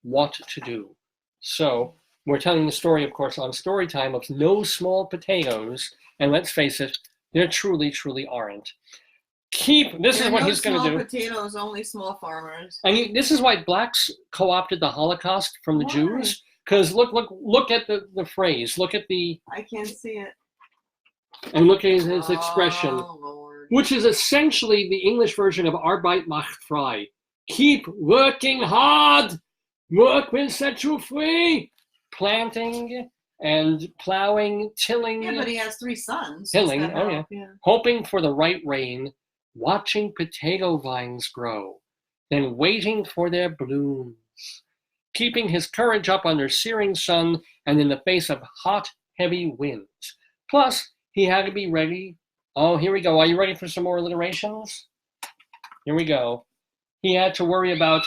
What to do? So we're telling the story, of course, on Storytime of no small potatoes, and let's face it, there truly, truly aren't. This is what he's going to do. Small potatoes, only small farmers. And this is why blacks co-opted the Holocaust from the Why? Jews. Because look at the phrase. Look at the, I can't see it. and look at his expression, Oh, Lord. which is essentially the English version of Arbeit macht frei. Keep working hard. Work will set you free. Planting and plowing, tilling. Yeah, but he has 3 sons. Tilling, Does that oh, help? Hoping for the right rain, watching potato vines grow, then waiting for their blooms, keeping his courage up under searing sun and in the face of hot, heavy winds. Plus, he had to be ready. Oh, here we go. Are you ready for some more alliterations? Here we go. He had to worry about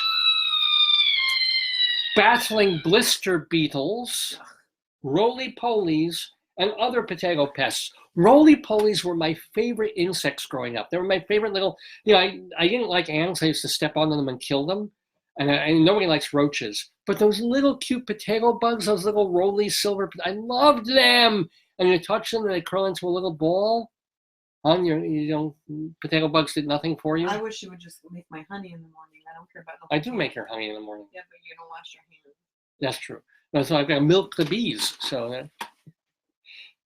battling blister beetles, roly-polies, and other potato pests. Roly-polies were my favorite insects growing up. They were my favorite little, I didn't like ants. I used to step on them and kill them. And nobody likes roaches. But those little cute potato bugs, those little roly silver, I loved them. And you touch them and they curl into a little ball. Potato bugs did nothing for you. I wish you would just make my honey in the morning. I don't care about the I do make your honey in the morning. Yeah, but you don't wash your hands. That's true. No, so I've got to milk the bees. So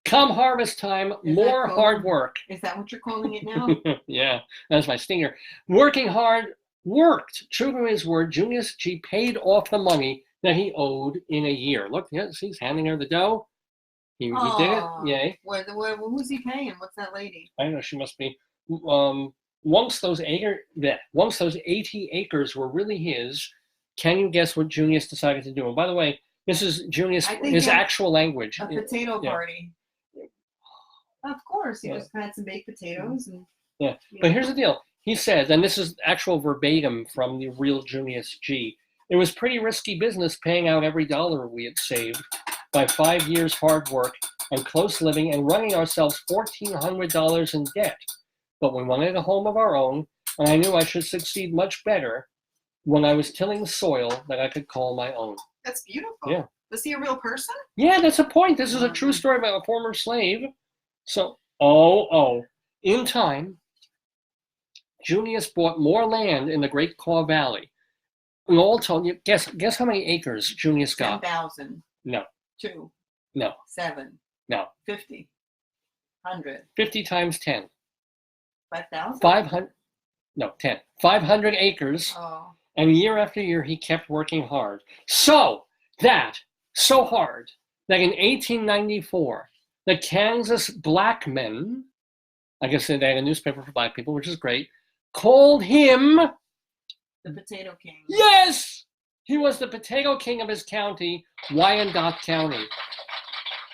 come harvest time, more hard work. Is that what you're calling it now? Yeah, that's my stinger. Working hard, worked. True to his word, Junius G paid off the money that he owed in a year. Look, yes, he's handing her the dough. He did it. Yay. Who's he paying? What's that lady? I don't know. She must be. Once those 80 acres were really his, can you guess what Junius decided to do? And by the way, this is Junius, his actual language. A potato party. Of course, he just had some baked potatoes. And, but here's the deal. He said, and this is actual verbatim from the real Junius G, it was pretty risky business paying out every dollar we had saved by 5 years hard work and close living and running ourselves $1,400 in debt. But we wanted a home of our own, and I knew I should succeed much better when I was tilling soil that I could call my own. That's beautiful. Yeah. Was he a real person? Yeah, that's a point. This is a true story about a former slave. So, in time, Junius bought more land in the Great Kaw Valley. And all told, guess how many acres Junius got? 10,000. No. 2. No. 7. No. 50. 100. 50 times 10. 5,000? 500. No, 10. 500 acres. Oh. And year after year, he kept working hard. So hard that in 1894, the Kansas black men, I guess they had a newspaper for black people, which is great, called him the Potato King. Yes! He was the potato king of his county, Wyandotte County.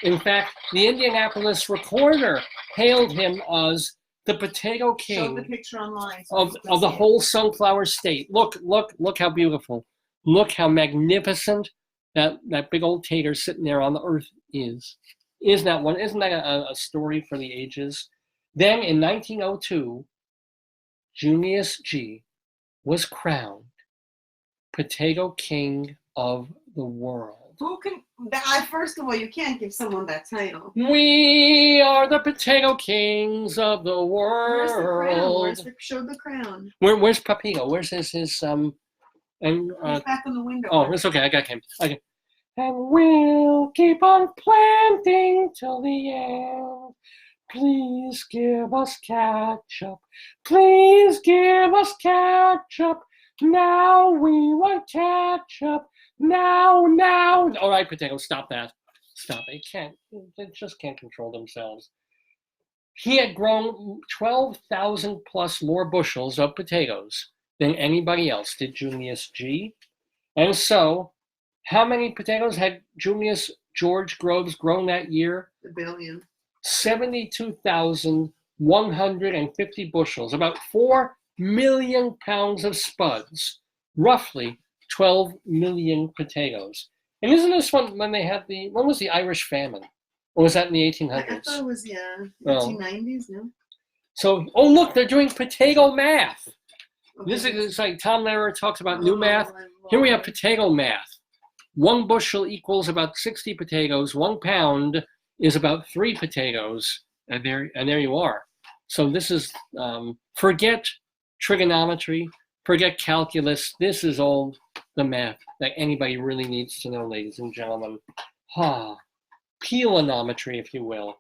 In fact, the Indianapolis Recorder hailed him as the potato king. Show the picture online of the whole sunflower state. Look how beautiful. Look how magnificent that big old tater sitting there on the earth is. Isn't that a story for the ages? Then in 1902, Junius G was crowned Potato King of the world. Who can? First of all, you can't give someone that title. We are the Potato Kings of the world. Where's the crown? Show the crown. Where's Papito? Where's his He's back in the window. Oh, it's okay. I got him. Okay. And we'll keep on planting till the end. Please give us ketchup. Please give us ketchup. Now we want ketchup. Now. All right, Potato, stop that. Stop. They just can't control themselves. He had grown 12,000 plus more bushels of potatoes than anybody else did, Junius G. And so, how many potatoes had Junius George Groves grown that year? A billion. 72,150 bushels, about 4 million pounds of spuds, roughly 12 million potatoes. And isn't this when they had when was the Irish famine? Or was that in the I 1800s? thought it was, Well. 1990s, no? So, oh look, they're doing potato math. This Okay, is like Tom Lehrer talks about new oh, math. I Here we have love it. potato math. 1 bushel equals about 60 potatoes. 1 pound is about 3 potatoes. And there you are. So this is, forget trigonometry, forget calculus. This is all the math that anybody really needs to know, ladies and gentlemen. Peelonometry, if you will.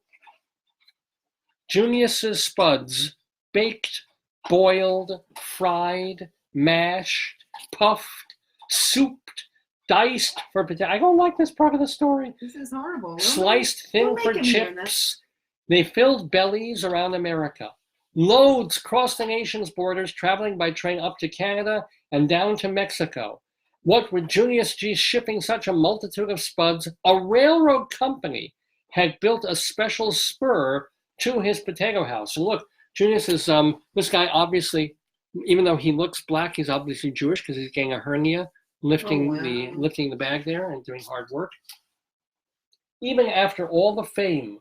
Junius's spuds, baked, boiled, fried, mashed, puffed, souped, diced for potato. I don't like this part of the story. This is horrible. Sliced thin We'll for make him do this. chips. They filled bellies around America. Loads crossed the nation's borders, traveling by train up to Canada and down to Mexico. What with Junius G shipping such a multitude of spuds, a railroad company had built a special spur to his potato house. And look, Junius is, this guy obviously, even though he looks black, he's obviously Jewish because he's getting a hernia, lifting the bag there and doing hard work. Even after all the fame,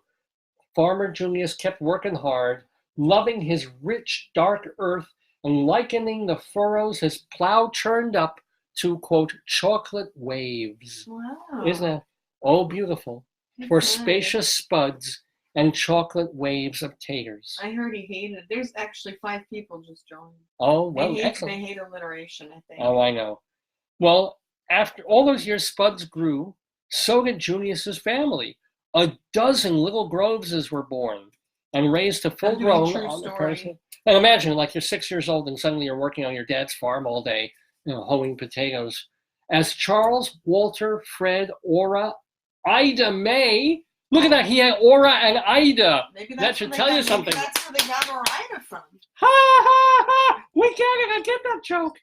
Farmer Junius kept working hard, loving his rich, dark earth and likening the furrows his plow churned up to, quote, chocolate waves. Wow. Isn't it? Oh, beautiful. For spacious spuds and chocolate waves of taters. I heard he hated. There's actually 5 people just joined. Oh, well, They excellent. hate alliteration, I think. Oh, I know. Well, after all those years, spuds grew. So did Junius's family. A dozen little Groveses were born and raised to full grown. And imagine, like, you're 6 years old and suddenly you're working on your dad's farm all day, hoeing potatoes. As Charles, Walter, Fred, Ora, Ida May. Look at that. He had Ora and Ida. Maybe That should tell you something. Maybe that's where they got Ida from. Ha ha ha! We get it. I get that joke.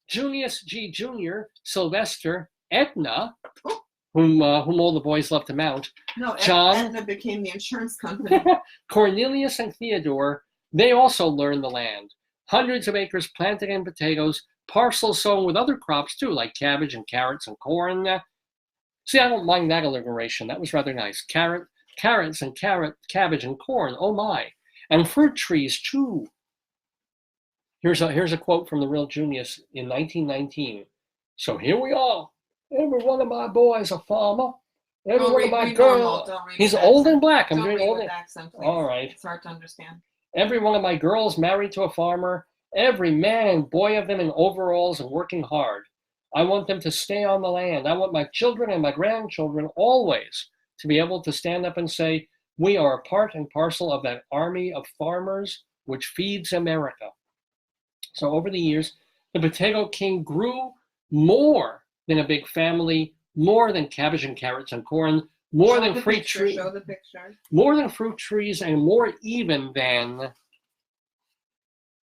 Junius G. Jr., Sylvester, Etna, whom all the boys love to mount. No, John. Etna became the insurance company. Cornelius and Theodore, they also learned the land. Hundreds of acres planted in potatoes, parcels sown with other crops too, like cabbage and carrots and corn. See, I don't mind that alliteration. That was rather nice. Carrots and cabbage and corn. Oh my. And fruit trees too. Here's a quote from the real Junius in 1919. So here we are. Every one of my boys a farmer. Every one of my girls. He's old and black. I'm doing old and accent. All right. It's hard to understand. Every one of my girls married to a farmer. Every man and boy of them in overalls and working hard. I want them to stay on the land. I want my children and my grandchildren always to be able to stand up and say, we are a part and parcel of that army of farmers which feeds America. So over the years, the Potato King grew more than a big family, more than cabbage and carrots and corn, more than fruit trees, Show the picture. more than fruit trees, and more even than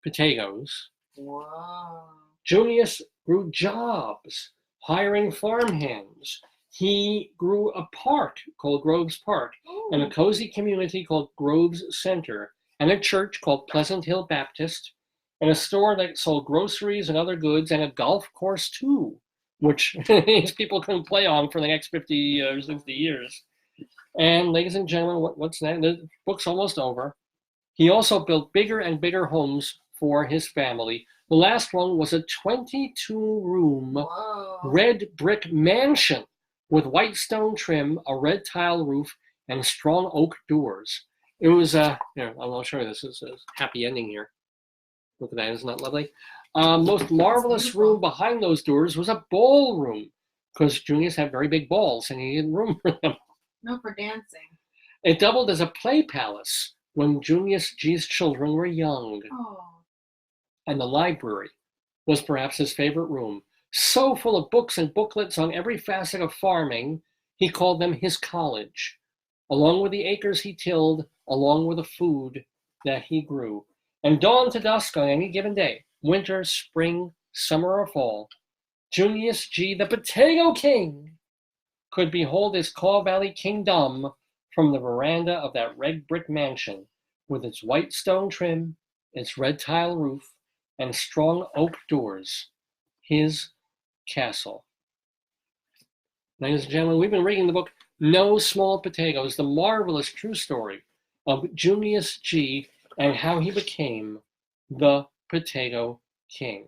potatoes. Wow. Junius grew jobs, hiring farmhands. He grew a park called Groves Park, and a cozy community called Groves Center, and a church called Pleasant Hill Baptist, and a store that sold groceries and other goods, and a golf course too, which these people couldn't play on for the next 50 or 60 years. And ladies and gentlemen, what's that? The book's almost over. He also built bigger and bigger homes for his family. The last one was a 22-room red brick mansion with white stone trim, a red tile roof, and strong oak doors. It was, here, I'll show you this. It's a happy ending here. Look at that, isn't that lovely? Most marvelous room behind those doors was a ballroom, because Junius had very big balls and he needed room for them. No, for dancing. It doubled as a play palace when Junius G's children were young. Oh. And the library was perhaps his favorite room. So full of books and booklets on every facet of farming, he called them his college, along with the acres he tilled, along with the food that he grew. And dawn to dusk on any given day, winter, spring, summer, or fall, Junius G, the Potato King, could behold his Caw Valley kingdom from the veranda of that red brick mansion with its white stone trim, its red tile roof, and strong oak doors, his castle. Ladies and gentlemen, we've been reading the book No Small Potatoes, the marvelous true story of Junius G and how he became the Potato King.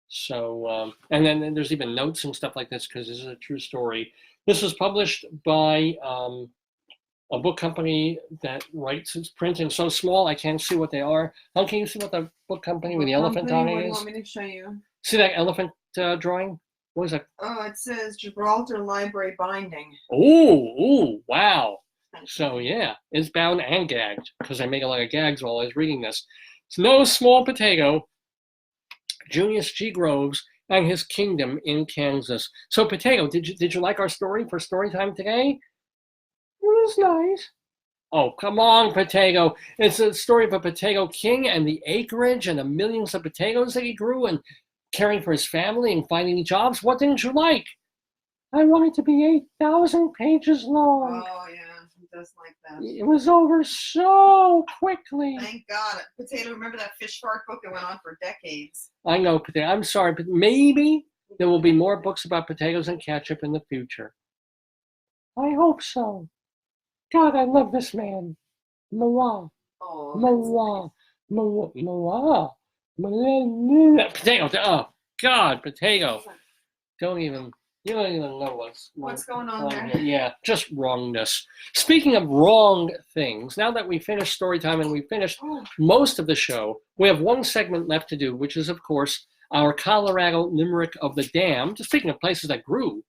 So, and then there's even notes and stuff like this because this is a true story. This was published by a book company that writes its printing so small I can't see what they are. How can you see what the book company with the elephant on it What do you is? want me to show you? See that elephant drawing? What is that? Oh, it says Gibraltar Library Binding. Oh, wow. So yeah, it's bound and gagged because I make a lot of gags while I was reading this. It's No Small Potato, Junius G. Groves and his kingdom in Kansas. So Potato, did you like our story for Storytime today? It was nice. Oh, come on, Potato. It's a story of a potato king and the acreage and the millions of potatoes that he grew and caring for his family and finding jobs. What didn't you like? I want it to be 8,000 pages long. Oh, yeah, he does like that. It was over so quickly. Thank God. Potato, remember that fish fart book that went on for decades? I know, Potato. I'm sorry, but maybe there will be more books about potatoes and ketchup in the future. I hope so. God, I love this man. Moa. Oh, Moa. Moa. Moa. Potato. Oh, God, Potato. You don't even know what's going on there? here. Yeah, just wrongness. Speaking of wrong things, now that we finished Storytime and we finished most of the show, we have one segment left to do, which is, of course, our Colorado Limerick of the Damned. Speaking of places that grew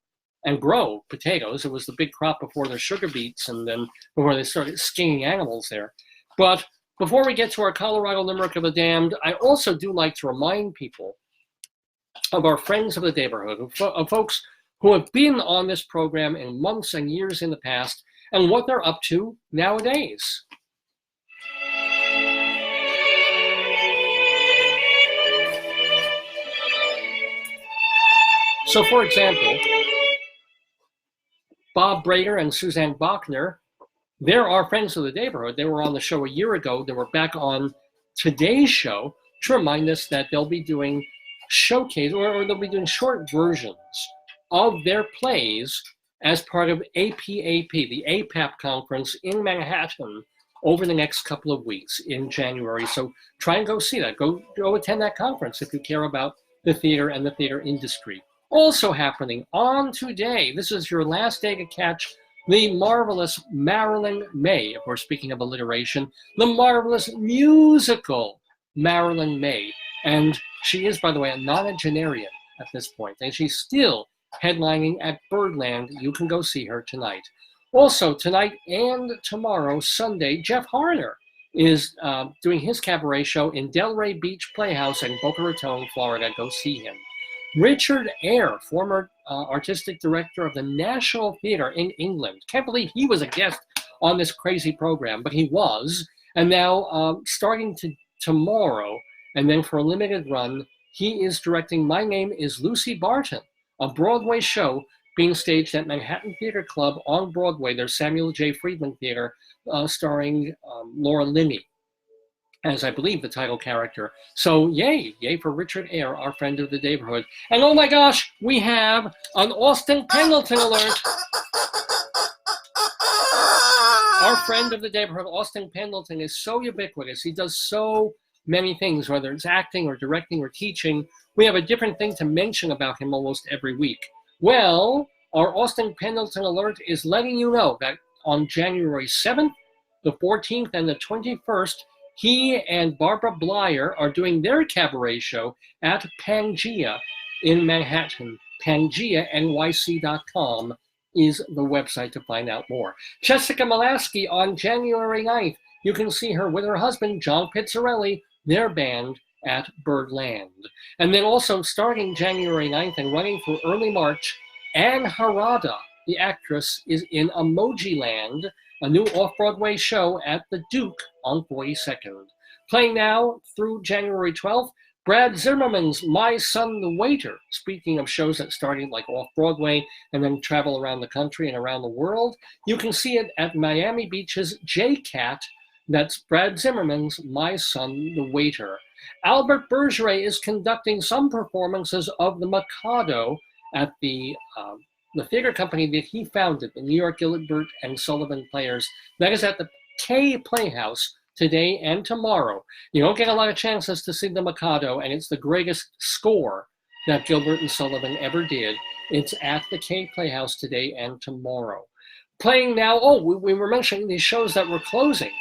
and grow potatoes, it was the big crop before the sugar beets and then before they started skinning animals there. But before we get to our Colorado Limerick of the Damned, I also do like to remind people of our friends of the Daverhood, of folks who have been on this program in months and years in the past, and what they're up to nowadays. So, for example, Bob Brader and Suzanne Bachner, they're our friends of the Daverhood. They were on the show a year ago. They were back on today's show to remind us that they'll be doing showcase, or they'll be doing short versions of their plays as part of APAP, the APAP conference in Manhattan over the next couple of weeks in January. So try and go see that. Go attend that conference if you care about the theater and the theater industry. Also happening on today, this is your last day to catch the marvelous Marilyn May, if we're speaking of alliteration, the marvelous musical Marilyn May. And she is, by the way, a nonagenarian at this point, and she's still headlining at Birdland. You can go see her tonight. Also, tonight and tomorrow, Sunday, Jeff Harner is doing his cabaret show in Delray Beach Playhouse in Boca Raton, Florida. Go see him. Richard Eyre, former artistic director of the National Theatre in England. Can't believe he was a guest on this crazy program, but he was. And now, starting tomorrow, and then for a limited run, he is directing My Name is Lucy Barton, a Broadway show being staged at Manhattan Theatre Club on Broadway. There's Samuel J. Friedman Theater, starring Laura Linney as, I believe, the title character. So yay for Richard Eyre, our friend of the Daverhood. And oh my gosh, we have an Austin Pendleton alert. Our friend of the Daverhood, Austin Pendleton, is so ubiquitous. He does so many things, whether it's acting or directing or teaching. We have a different thing to mention about him almost every week. Well, our Austin Pendleton alert is letting you know that on January 7th, the 14th, and the 21st, he and Barbara Blyer are doing their cabaret show at Pangea in Manhattan. PangeaNYC.com is the website to find out more. Jessica Molaski on January 9th. You can see her with her husband, John Pizzarelli, their band at Birdland. And then also starting January 9th and running through early March, Anne Harada, the actress, is in Emoji Land, a new off-Broadway show at the Duke on 42nd. Playing now through January 12th, Brad Zimmerman's My Son the Waiter. Speaking of shows that started like off-Broadway and then travel around the country and around the world, you can see it at Miami Beach's J-Cat. That's Brad Zimmerman's My Son the Waiter. Albert Bergeret is conducting some performances of The Mikado at the the theater company that he founded, the New York Gilbert and Sullivan Players. That is at the K Playhouse today and tomorrow. You don't get a lot of chances to see the Mikado, and it's the greatest score that Gilbert and Sullivan ever did. It's at the K Playhouse today and tomorrow. Playing now, we were mentioning these shows that were closing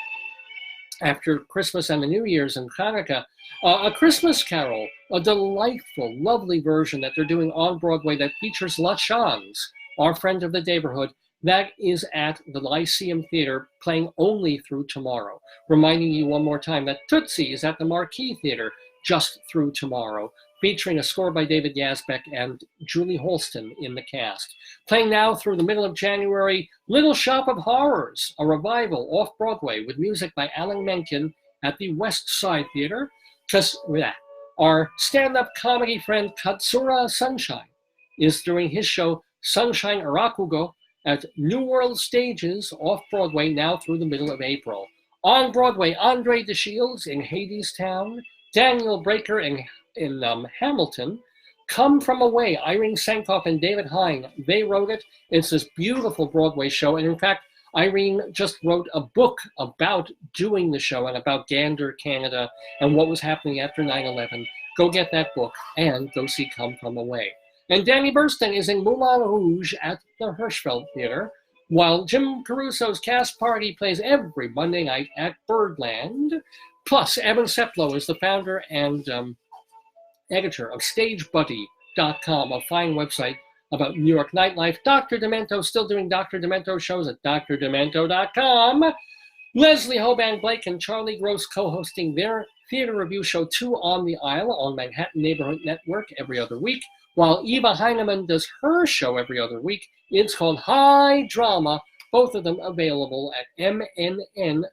after Christmas and the New Year's in Hanukkah. A Christmas Carol, a delightful, lovely version that they're doing on Broadway that features LaChanze, our friend of the Daverhood. That is at the Lyceum Theater, playing only through tomorrow. Reminding you one more time that Tootsie is at the Marquee Theater just through tomorrow, featuring a score by David Yazbek and Julie Holston in the cast. Playing now through the middle of January, Little Shop of Horrors, a revival off-Broadway with music by Alan Menken at the West Side Theater. Our stand-up comedy friend Katsura Sunshine is doing his show Sunshine Arakugo at New World Stages off-Broadway now through the middle of April. On Broadway, Andre DeShields in Hadestown, Daniel Breaker in Hamilton, Come From Away, Irene Sankoff and David Hine, they wrote it. It's this beautiful Broadway show, and in fact, Irene just wrote a book about doing the show and about Gander, Canada, and what was happening after 9/11. Go get that book and go see Come From Away. And Danny Burstyn is in Moulin Rouge at the Hirschfeld Theater, while Jim Caruso's Cast Party plays every Monday night at Birdland. Plus, Evan Seplow is the founder and editor of StageBuddy.com, a fine website about New York nightlife. Dr. Demento still doing Dr. Demento shows at drdemento.com. Leslie Hoban Blake and Charlie Gross co-hosting their theater review show 2 on the Aisle on Manhattan Neighborhood Network every other week, while Eva Heinemann does her show every other week. It's called High Drama, both of them available at mnn.org.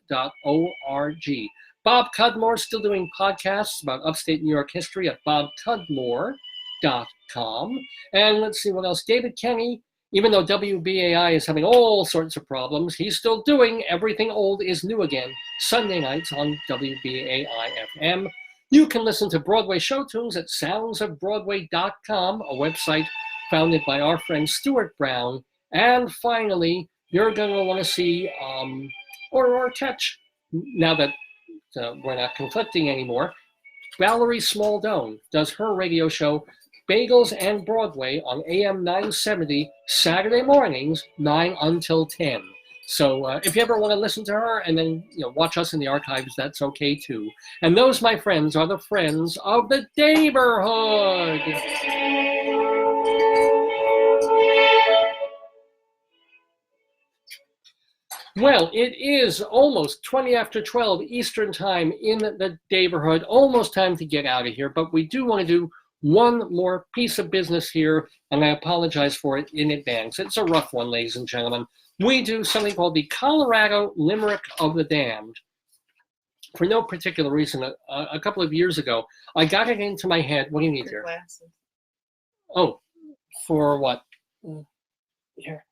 Bob Cudmore still doing podcasts about upstate New York history at bobcudmore.com. And let's see what else. David Kenny, even though WBAI is having all sorts of problems, he's still doing Everything Old is New Again, Sunday nights on WBAI-FM. You can listen to Broadway show tunes at soundsofbroadway.com, a website founded by our friend Stuart Brown. And finally, you're going to want to see or catch, now that we're not conflicting anymore, Valerie Smaldone does her radio show Bagels and Broadway on AM 970 Saturday mornings, 9 until 10. So if you ever want to listen to her and then watch us in the archives, that's okay too. And those, my friends, are the friends of the Daverhood. Well, it is almost 20 after 12 Eastern time in the Daverhood. Almost time to get out of here, but we do want to do one more piece of business here, and I apologize for it in advance. It's a rough one, ladies and gentlemen. We do something called the Colorado Limerick of the Damned. For no particular reason, a couple of years ago, I got it into my head. What do you need here? Glasses. Oh, for what? Here.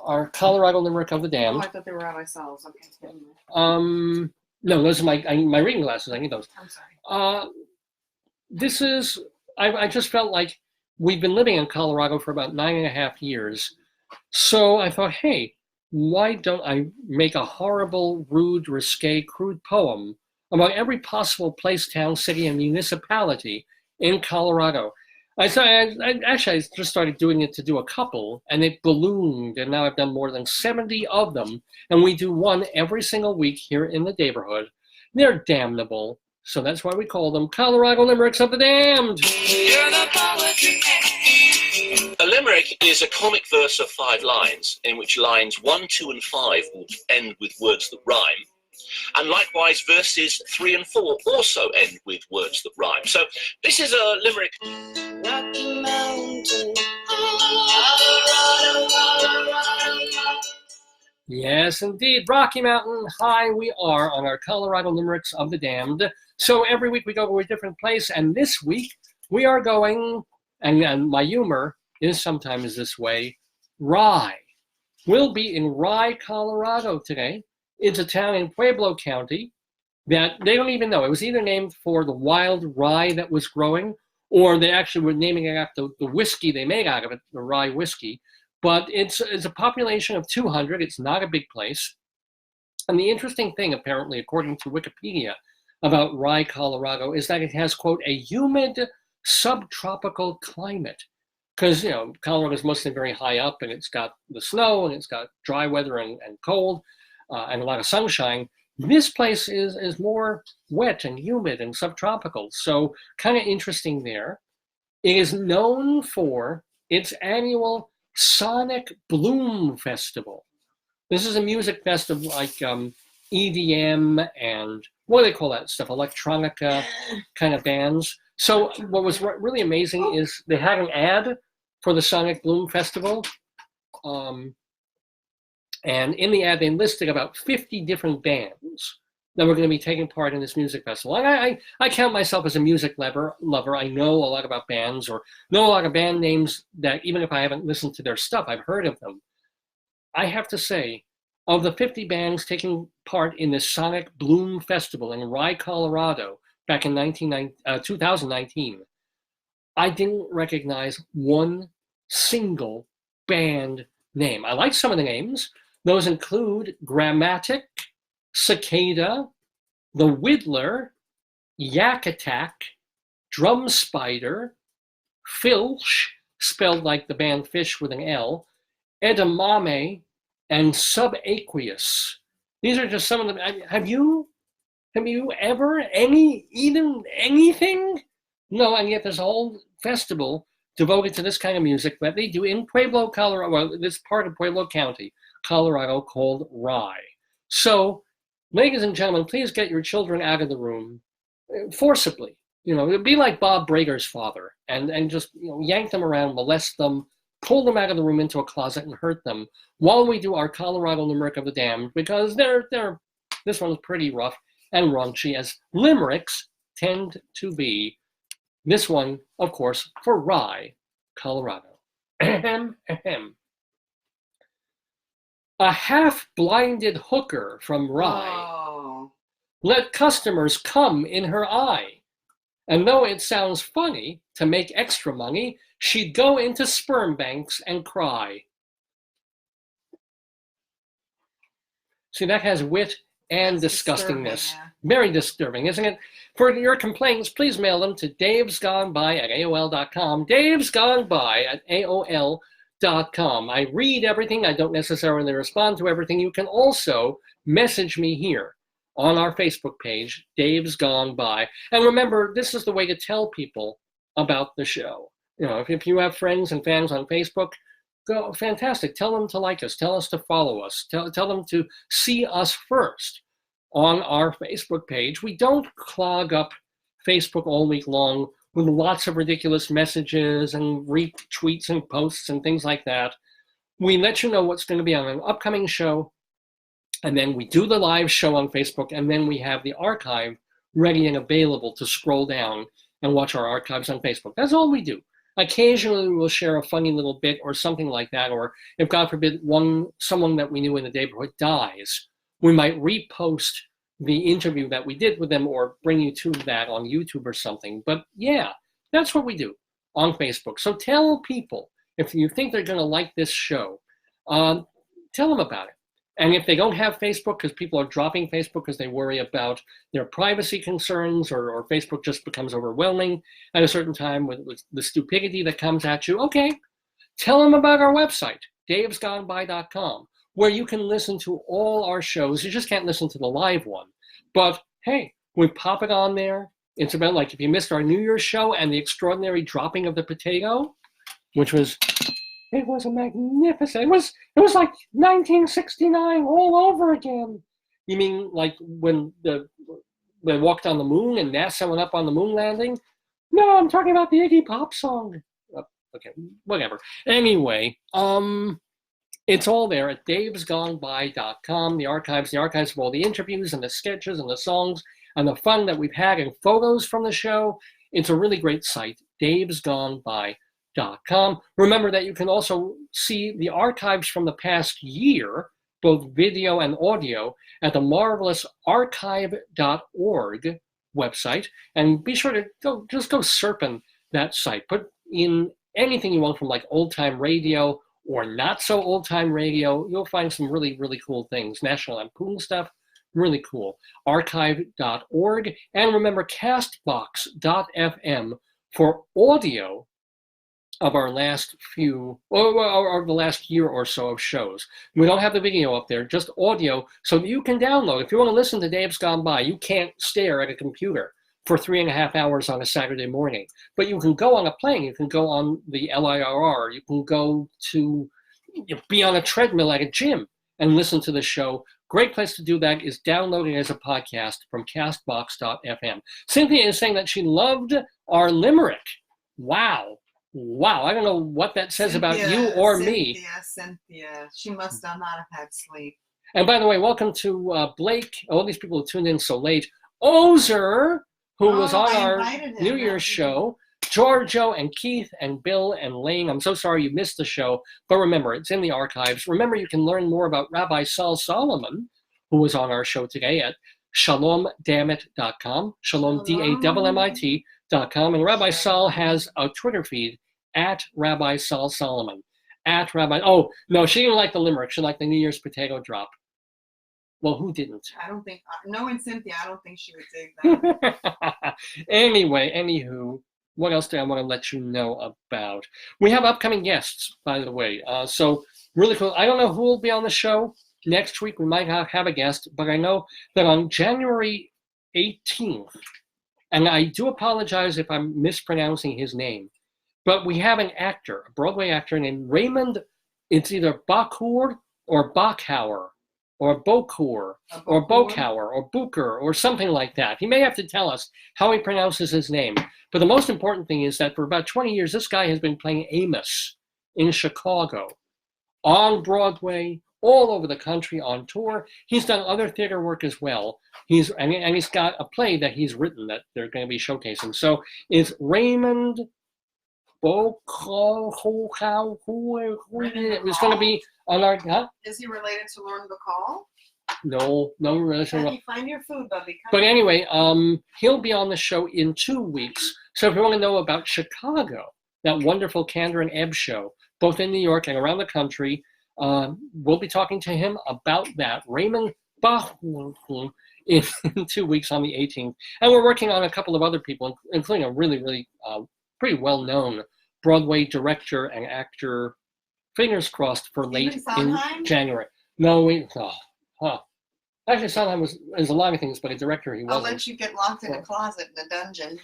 Our Colorado Limerick of the Damned. Oh, I thought they were Rabbi Sal's. Okay. No, those are my reading glasses. I need those. I'm sorry. This is, I just felt like we've been living in Colorado for about 9.5 years. So I thought, hey, why don't I make a horrible, rude, risque, crude poem about every possible place, town, city, and municipality in Colorado? I just started doing it to do a couple, and it ballooned, and now I've done more than 70 of them, and we do one every single week here in the Daverhood. They're damnable, so that's why we call them Colorado Limericks of the Damned. A limerick is a comic verse of 5 lines, in which lines 1, 2, and 5 will end with words that rhyme. And likewise, verses 3 and 4 also end with words that rhyme. So this is a limerick. Rocky Mountain, Yes, indeed. Rocky Mountain High we are on our Colorado Limericks of the Damned. So every week we go to a different place, and this week we are going, and my humor is sometimes this way, Rye. We'll be in Rye, Colorado today. It's a town in Pueblo County that they don't even know. It was either named for the wild rye that was growing, or they actually were naming it after the whiskey they made out of it, the rye whiskey. but it's a population of 200. It's not a big place. And the interesting thing, apparently, according to Wikipedia, about Rye, Colorado, is that it has, quote, a humid subtropical climate. Because, you know, Colorado is mostly very high up, and it's got the snow, and it's got dry weather and cold, and a lot of sunshine. This place is more wet and humid and subtropical, so kind of interesting there. It is known for its annual Sonic Bloom Festival. This is a music festival like EDM and what do they call that stuff? Electronica kind of bands. So what was really amazing is they had an ad for the Sonic Bloom Festival. And in the ad, they listed about 50 different bands that were going to be taking part in this music festival. And I count myself as a music lover. I know a lot about bands or know a lot of band names that even if I haven't listened to their stuff, I've heard of them. I have to say, of the 50 bands taking part in the Sonic Bloom Festival in Rye, Colorado, back in 2019, I didn't recognize one single band name. I like some of the names. Those include Grammatic, Cicada, The Whittler, Yak Attack, Drum Spider, Filch, spelled like the band Fish with an L, Edamame, and Subaqueous. These are just some of them. Have you ever anything? No, and yet there's a whole festival devoted to this kind of music that they do in Pueblo, Colorado, well, this part of Pueblo County, Colorado, called Rye. So, ladies and gentlemen, please get your children out of the room forcibly. You know, it'd be like Bob Brader's father, and just, you know, yank them around, molest them, pull them out of the room into a closet and hurt them while we do our Colorado Limerick of the Damned, because this one's pretty rough and raunchy, as limericks tend to be. This one, of course, for Rye, Colorado. Ahem, ahem. A half-blinded hooker from Rye let customers come in her eye. And though it sounds funny, to make extra money, she'd go into sperm banks and cry. See, that has wit and disgustingness. Yeah. Very disturbing, isn't it? For your complaints, please mail them to davesgoneby@aol.com. davesgoneby@aol.com. I read everything. I don't necessarily respond to everything. You can also message me here on our Facebook page, Dave's Gone By. And remember, this is the way to tell people about the show. You know, if you have friends and fans on Facebook, go, fantastic. Tell them to like us. Tell us to follow us. Tell them to see us first on our Facebook page. We don't clog up Facebook all week long with lots of ridiculous messages and retweets and posts and things like that. We let you know what's going to be on an upcoming show, and then we do the live show on Facebook, and then we have the archive ready and available to scroll down and watch our archives on Facebook. That's all we do. Occasionally we'll share a funny little bit or something like that, or if God forbid someone that we knew in the neighborhood dies, we might repost the interview that we did with them or bring you to that on YouTube or something. But yeah, that's what we do on Facebook. So tell people, if you think they're going to like this show, tell them about it. And if they don't have Facebook, because people are dropping Facebook because they worry about their privacy concerns, or Facebook just becomes overwhelming at a certain time with the stupidity that comes at you, okay, tell them about our website, davesgoneby.com, where you can listen to all our shows. You just can't listen to the live one. But hey, we pop it on there. It's about, like, if you missed our New Year's show and the extraordinary dropping of the potato, which was... It was a magnificent. It was like 1969 all over again. You mean like when they walked on the moon and NASA went up on the moon landing? No, I'm talking about the Iggy Pop song. Okay, whatever. Anyway, it's all there at davesgoneby.com. The archives of all the interviews and the sketches and the songs and the fun that we've had and photos from the show. It's a really great site, davesgoneby.com. Remember that you can also see the archives from the past year, both video and audio, at the marvelous archive.org website. And be sure to go surfing that site. Put in anything you want from like old time radio or not so old time radio, you'll find some really, really cool things. National Lampoon stuff, really cool. Archive.org. And remember, castbox.fm for audio of our last few, or the last year or so of shows. We don't have the video up there, just audio, so that you can download. If you want to listen to Dave's Gone By, you can't stare at a computer for 3.5 hours on a Saturday morning. But you can go on a plane, you can go on the LIRR, you can go to be on a treadmill at a gym and listen to the show. Great place to do that is downloading as a podcast from castbox.fm. Cynthia is saying that she loved our limerick. Wow. Wow, I don't know what that says about you or me. Cynthia. She must not have had sleep. And by the way, welcome to Blake, all these people who tuned in so late. Ozer, who was on our New Year's show. Giorgio and Keith and Bill and Lane. I'm so sorry you missed the show, but remember, it's in the archives. Remember, you can learn more about Rabbi Saul Solomon, who was on our show today at shalomdammit.com, shalom, DAMMIT.com. And Rabbi Saul has a Twitter feed at Rabbi Saul Solomon. At Rabbi, oh, no, she didn't like the limerick. She liked the New Year's potato drop. Well, who didn't? I don't think, knowing Cynthia, I don't think she would dig that. Anyway, anywho, what else do I want to let you know about? We have upcoming guests, by the way. So really cool. I don't know who will be on the show next week. We might have a guest, but I know that on January 18th, and I do apologize if I'm mispronouncing his name, but we have an actor, a Broadway actor named Raymond. It's either Bachur or Bachauer or Bokur or Bokauer or Booker or something like that. He may have to tell us how he pronounces his name. But the most important thing is that for about 20 years, this guy has been playing Imus in Chicago, on Broadway, all over the country, on tour. He's done other theater work as well. He's got a play that he's written that they're going to be showcasing. So it's Raymond Bokau. It's going to be on our. Huh? Is he related to Lauren Bacall? No relation. Can you find your food, Bubby? But anyway, he'll be on the show in 2 weeks. So if you want to know about Chicago, that wonderful Candor and Ebb show, both in New York and around the country, we'll be talking to him about that. Raymond Bach in 2 weeks on the 18th. And we're working on a couple of other people, including a really, really pretty well-known Broadway director and actor, fingers crossed, for late in January. No, actually, Sondheim is a lot of things, but a director he wasn't. I'll let you get locked in a closet in a dungeon.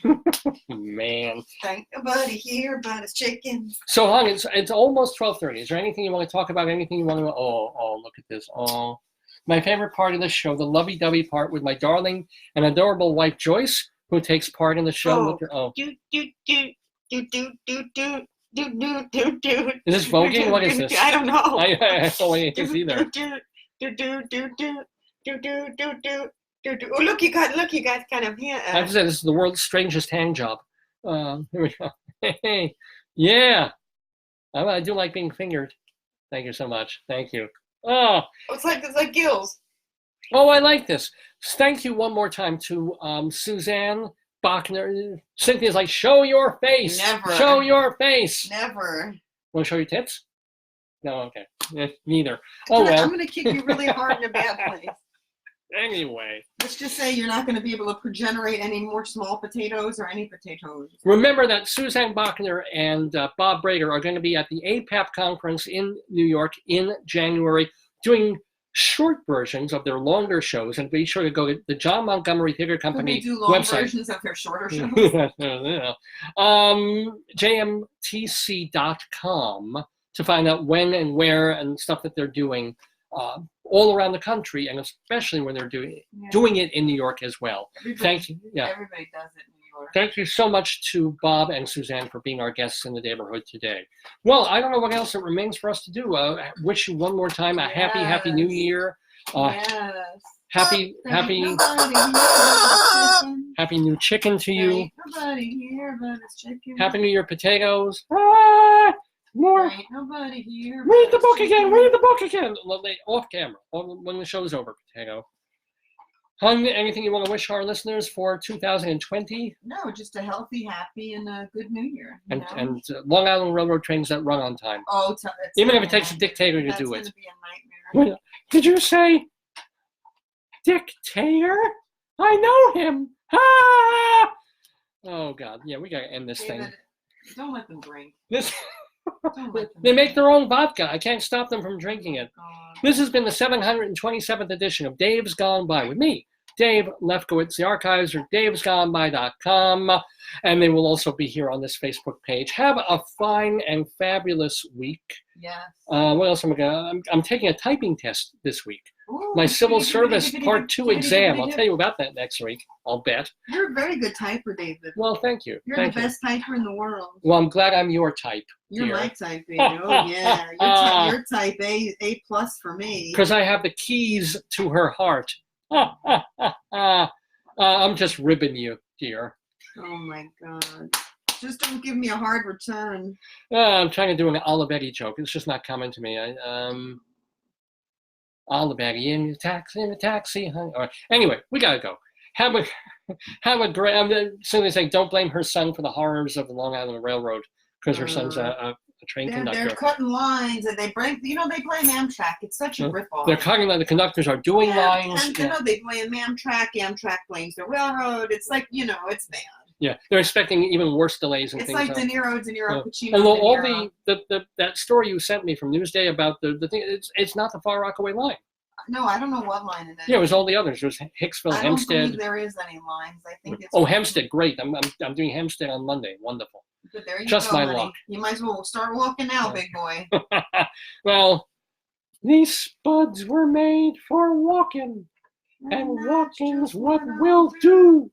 Man. Ain't nobody here but his chickens. So, hon, it's almost 12:30. Is there anything you want to talk about? Anything you want to? Oh, look at this. Oh, my favorite part of the show, the lovey-dovey part with my darling and adorable wife Joyce, who takes part in the show. Do. Is this voguing? What is this? I don't know. I don't know what it is either. Oh, look, you got kind of here. I have to say, this is the world's strangest hand job. Here we go. Hey, yeah. I do like being fingered. Thank you so much. Thank you. Oh, it's like gills. Oh, I like this. Thank you one more time to Suzanne Bachner. Cynthia's like, show your face. Never. Show your face. Never. Want to show your tits? No, okay. Neither. Oh, well. I'm going to kick you really hard in a bad place. Anyway. Let's just say you're not going to be able to generate any more small potatoes or any potatoes. Remember that Suzanne Bachner and Bob Brader are going to be at the APAP conference in New York in January doing short versions of their longer shows, and be sure to go to the John Montgomery Theater Company do long website. Versions of their shorter shows. JMTC.com to find out when and where and stuff that they're doing all around the country, and especially when they're doing it in New York as well. Thank you. Yeah. Everybody does it in New York. Thank you so much to Bob and Suzanne for being our guests in the Daverhood today. Well, I don't know what else it remains for us to do. Wish you one more time a happy New Year. Happy new chicken to you. Ain't nobody here but his chicken. Happy New Year potatoes. More. Ain't nobody here. Read the book again. Read the book again. Off camera. When the show's over, potato. Hung, anything you want to wish our listeners for 2020? No, just a healthy, happy, and a good New Year. You know? And Long Island Railroad trains that run on time. Oh, Even if it takes a dictator to that's do gonna it. be a nightmare. Did you say dictator? I know him. Ah! Oh God, yeah, we gotta end this thing. David, don't let them drink. This Don't let them they make drink. their own vodka. I can't stop them from drinking it. God. This has been the 727th edition of Dave's Gone By with me, Dave Lefkowitz. The archives are davesgoneby.com, and they will also be here on this Facebook page. Have a fine and fabulous week. Yes. What else am I gonna? I'm taking a typing test this week. Ooh, My civil service giggity, part 2 exam. I'll giggity. tell you about that next week. I'll bet. You're a very good typer, David. Well, thank you. You're Thank the you. best typer in the world. Well, I'm glad I'm your type. You're dear. my type, baby. Oh yeah, you're type A plus for me. Because I have the keys to her heart. I'm just ribbing you, dear. Oh my God. Just don't give me a hard return. I'm trying to do an Olivetti joke. It's just not coming to me. Olivetti in the taxi. Honey. All right. Anyway, we gotta go. Have a great. I'm simply saying, don't blame her son for the horrors of the Long Island Railroad because her son's a train conductor. They're cutting lines and they break. You know, they blame Amtrak. It's such a ripoff. They're cutting line. The conductors are doing lines. And you know, they blame Amtrak. Amtrak blames the railroad. It's like, you know, it's bad. Yeah, they're expecting even worse delays and It's things. like De Niro, Pacino. And all De Niro. that story you sent me from Newsday about the thing, it's not the Far Rockaway line. No, I don't know what line it is. Yeah, it was all the others. It was Hicksville, I don't Hempstead. believe there is any lines. I think it's. Oh, Hempstead, great. I'm doing Hempstead on Monday. Wonderful. But there you Just go, my honey. luck. You might as well start walking now, big boy. Well, these spuds were made for walking, and walking's what we'll do.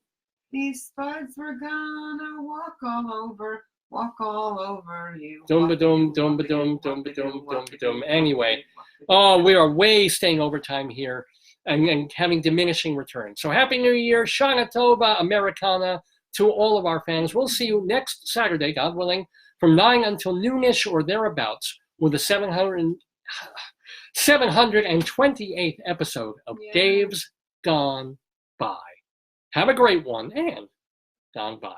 These spuds were gonna walk all over you. Dum-ba-dum, dum-ba-dum, dum-ba-dum, dum-ba-dum. Anyway, we are way staying over time here and having diminishing returns. So Happy New Year, Shana Tova, Americana, to all of our fans. We'll see you next Saturday, God willing, from 9 until noonish or thereabouts with the 728th episode of Dave's Gone By. Have a great one and gone by.